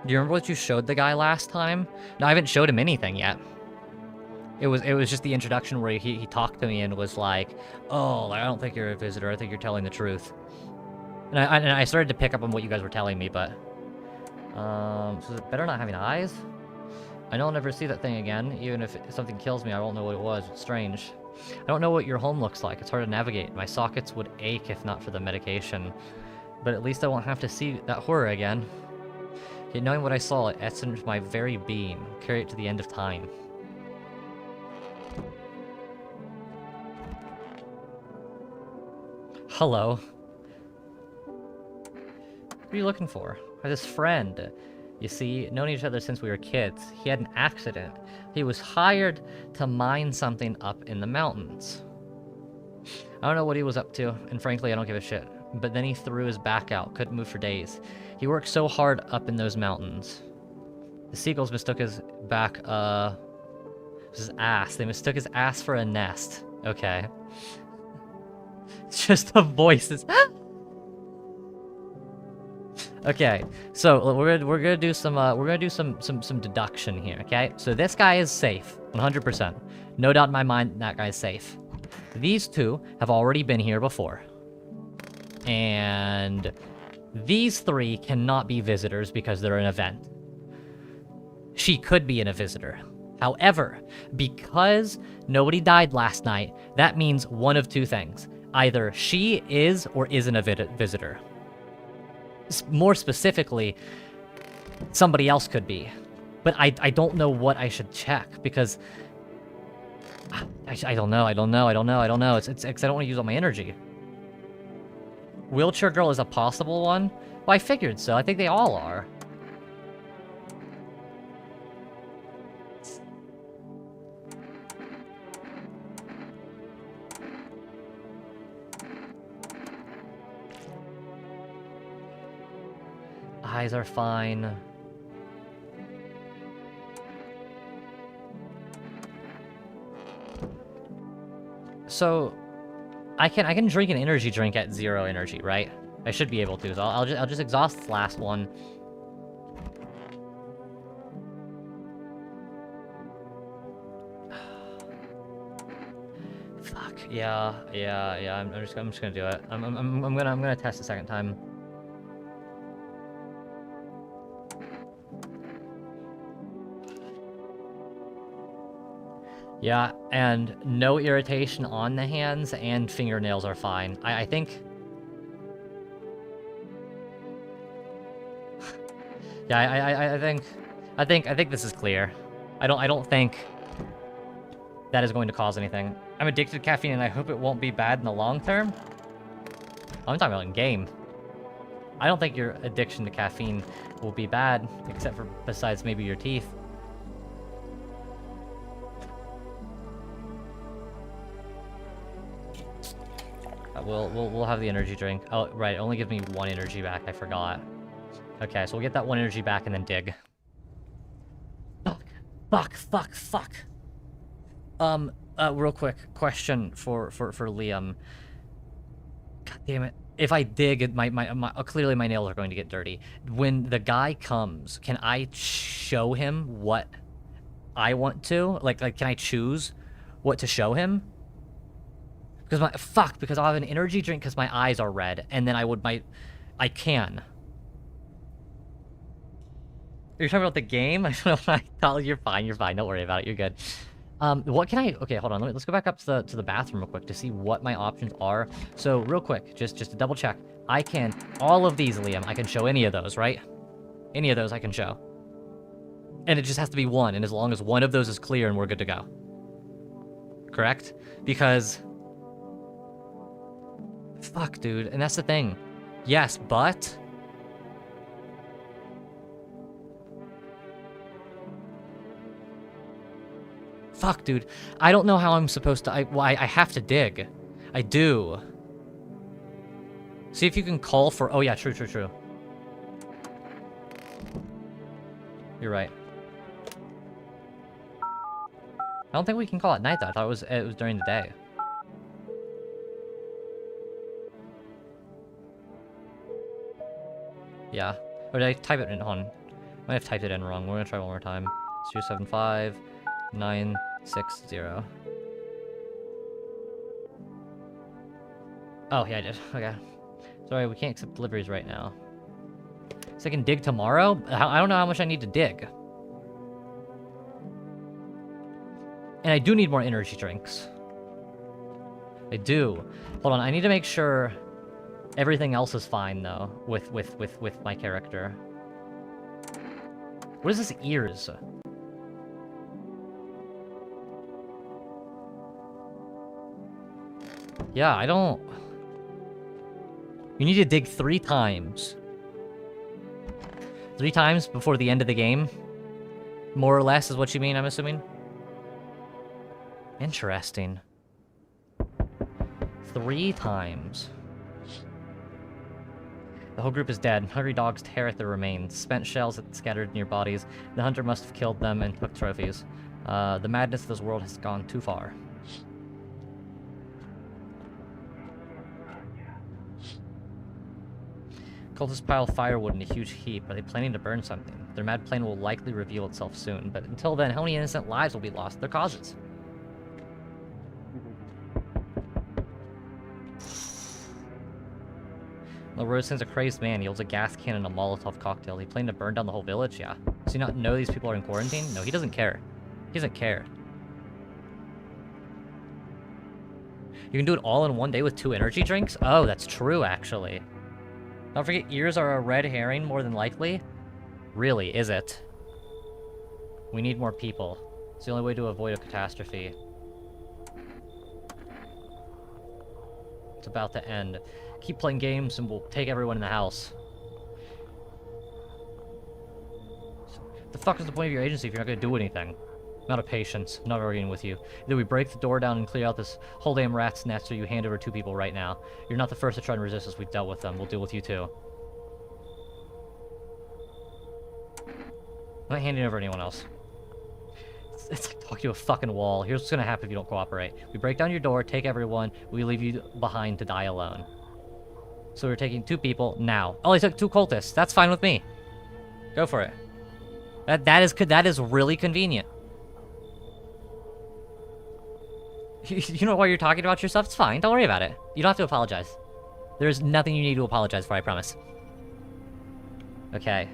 Do you remember what you showed the guy last time? No, I haven't showed him anything yet. It was just the introduction where he talked to me and was like, "Oh, I don't think you're a visitor. I think you're telling the truth." And I started to pick up on what you guys were telling me, but so is it better not having eyes? I know I'll never see that thing again. Even if something kills me, I won't know what it was. It's strange. I don't know what your home looks like. It's hard to navigate. My sockets would ache if not for the medication. But at least I won't have to see that horror again. Yet knowing what I saw, it etched my very being. Carry it to the end of time. Hello. What are you looking for? I have this friend. You see, known each other since we were kids. He had an accident. He was hired to mine something up in the mountains. I don't know what he was up to, and frankly, I don't give a shit. But then he threw his back out, couldn't move for days. He worked so hard up in those mountains. The seagulls mistook his back, his ass. They mistook his ass for a nest. Okay. It's just the voices. Okay, so we're gonna do some deduction here. Okay, so this guy is safe, 100%. No doubt in my mind that guy's safe. These two have already been here before, and these three cannot be visitors because they're an event. She could be a visitor. However, because nobody died last night, that means one of two things: either she is or isn't a visitor. More specifically, somebody else could be. But I don't know what I should check, because I don't know. It's I don't want to use all my energy. Wheelchair girl is a possible one? Well, I figured so. I think they all are. Eyes are fine. So, I can drink an energy drink at 0 energy, right? I should be able to. So I'll just exhaust this last one. Fuck. Yeah. I'm just gonna do it. I'm gonna test a second time. Yeah, and no irritation on the hands, and fingernails are fine. I think... Yeah, I think this is clear. I don't think that is going to cause anything. I'm addicted to caffeine, and I hope it won't be bad in the long term. I'm talking about in game. I don't think your addiction to caffeine will be bad, except for besides maybe your teeth. We'll have the energy drink. Oh, right, it only gives me 1 energy back. I forgot. Okay, so we'll get that 1 energy back and then dig. Fuck. Real quick question for Liam. God damn it. If I dig, clearly my nails are going to get dirty. When the guy comes, can I show him what I want to? Like, can I choose what to show him? Because I'll have an energy drink because my eyes are red, and then I can. You're talking about the game? I don't know what I thought. You're fine. Don't worry about it. You're good. What can I... Okay, hold on. Let's go back up to the bathroom real quick to see what my options are. So, real quick, just to double check. I can... All of these, Liam, I can show any of those, right? Any of those I can show. And it just has to be one, and as long as one of those is clear, and we're good to go. Correct? Because... Fuck, dude. And that's the thing. Yes, but... Fuck, dude. I don't know how I'm supposed to... I have to dig. I do. See if you can call for... Oh, yeah, true. You're right. I don't think we can call at night, though. I thought it was during the day. Yeah. Or did I type it in? Hold on. I might have typed it in wrong. We're gonna try one more time. 075 960. Oh, yeah, I did. Okay. Sorry, we can't accept deliveries right now. So I can dig tomorrow? I don't know how much I need to dig. And I do need more energy drinks. I do. Hold on, I need to make sure everything else is fine, though, with my character. What is this ears? Yeah, I don't... You need to dig 3 times. 3 times before the end of the game? More or less is what you mean, I'm assuming? Interesting. 3 times. The whole group is dead. Hungry dogs tear at their remains. Spent shells scattered near bodies. The hunter must have killed them and took trophies. The madness of this world has gone too far. Cultists pile firewood in a huge heap. Are they planning to burn something? Their mad plan will likely reveal itself soon, but until then, how many innocent lives will be lost? Their causes. LaRose sends a crazed man. He holds a gas cannon and a Molotov cocktail. He planned to burn down the whole village? Yeah. Does he not know these people are in quarantine? No, he doesn't care. He doesn't care. You can do it all in one day with 2 energy drinks? Oh, that's true, actually. Don't forget, ears are a red herring, more than likely. Really, is it? We need more people. It's the only way to avoid a catastrophe. It's about to end. Keep playing games and we'll take everyone in the house. The fuck is the point of your agency if you're not gonna do anything? I'm out of patience. I'm not arguing with you. Either we break the door down and clear out this whole damn rat's nest, or you hand over 2 people right now. You're not the first to try and resist us. We've dealt with them. We'll deal with you too. I'm not handing over anyone else. It's like talking to a fucking wall. Here's what's gonna happen if you don't cooperate. We break down your door, take everyone, we leave you behind to die alone. So we're taking 2 people now. Oh, they took 2 cultists. That's fine with me. Go for it. That is really convenient. You know why you're talking about yourself? It's fine. Don't worry about it. You don't have to apologize. There's nothing you need to apologize for, I promise. Okay.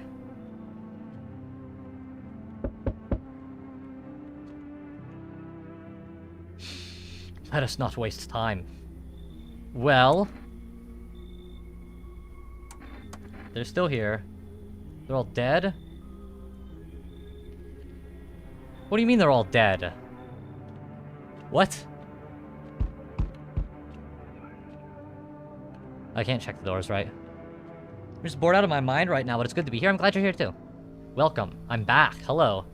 Let us not waste time. Well... they're still here. They're all dead? What do you mean they're all dead? What? I can't check the doors, right? I'm just bored out of my mind right now, but it's good to be here. I'm glad you're here, too. Welcome. I'm back. Hello.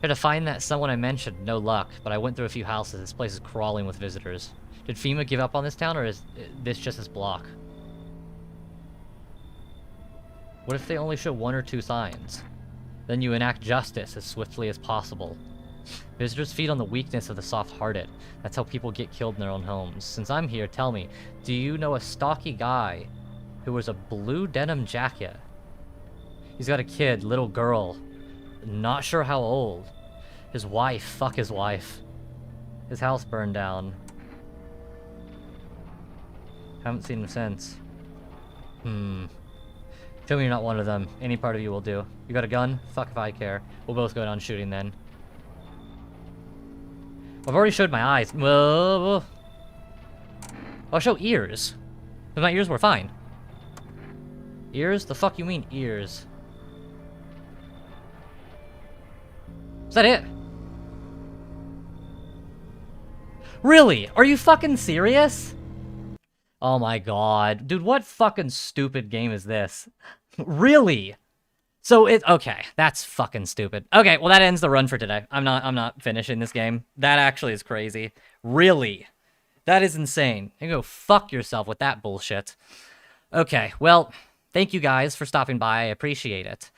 Here to find that someone I mentioned. No luck, but I went through a few houses. This place is crawling with visitors. Did FEMA give up on this town, or is this just this block? What if they only show 1 or 2 signs? Then you enact justice as swiftly as possible. Visitors feed on the weakness of the soft-hearted. That's how people get killed in their own homes. Since I'm here, tell me, do you know a stocky guy who wears a blue denim jacket? He's got a kid, little girl. Not sure how old. His wife, fuck his wife. His house burned down. Haven't seen him since. Tell me you're not one of them. Any part of you will do. You got a gun? Fuck if I care. We'll both go down shooting then. I've already showed my eyes. Whoa. I'll show ears. But my ears were fine. Ears? The fuck you mean ears? Is that it? Really? Are you fucking serious? Oh my god. Dude, what fucking stupid game is this? Really? So okay, that's fucking stupid. Okay, well that ends the run for today. I'm not finishing this game. That actually is crazy. Really? That is insane. You go fuck yourself with that bullshit. Okay, well, thank you guys for stopping by. I appreciate it.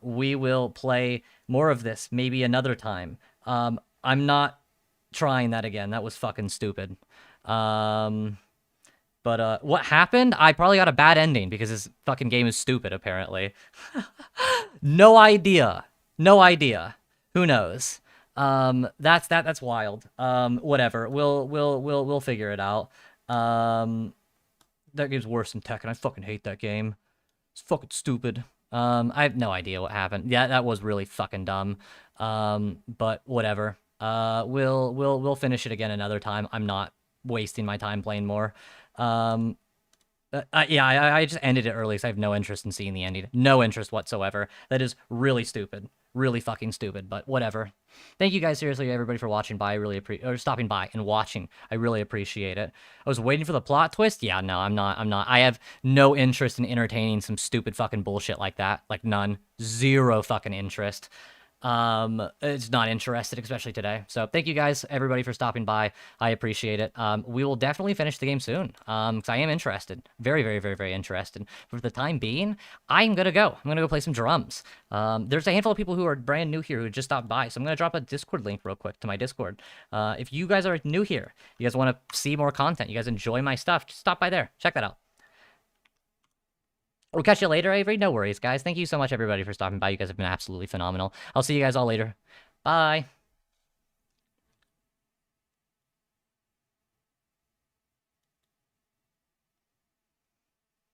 We will play more of this maybe another time. I'm not trying that again. That was fucking stupid. But what happened? I probably got a bad ending because this fucking game is stupid, apparently. No idea. No idea. Who knows? That's wild. Whatever. We'll figure it out. That game's worse than Tekken. I fucking hate that game. It's fucking stupid. I have no idea what happened. Yeah, that was really fucking dumb. But whatever. We'll finish it again another time. I'm not wasting my time playing more. Yeah, I just ended it early, so I have no interest in seeing the ending. No interest whatsoever. That is really stupid. Really fucking stupid, but whatever. Thank you guys, seriously, everybody, for watching by. I really or stopping by and watching. I really appreciate it. I was waiting for the plot twist. Yeah, no, I'm not. I have no interest in entertaining some stupid fucking bullshit like that. Like, none. Zero fucking interest. It's not interested, especially today. So thank you guys, everybody, for stopping by. I appreciate it. We will definitely finish the game soon. Because I am interested. Very, very, very, very interested. For the time being, I'm gonna go. I'm gonna go play some drums. There's a handful of people who are brand new here who just stopped by, so I'm gonna drop a Discord link real quick to my Discord. If you guys are new here, you guys want to see more content, you guys enjoy my stuff, just stop by there. Check that out. We'll catch you later, Avery. No worries, guys. Thank you so much, everybody, for stopping by. You guys have been absolutely phenomenal. I'll see you guys all later. Bye.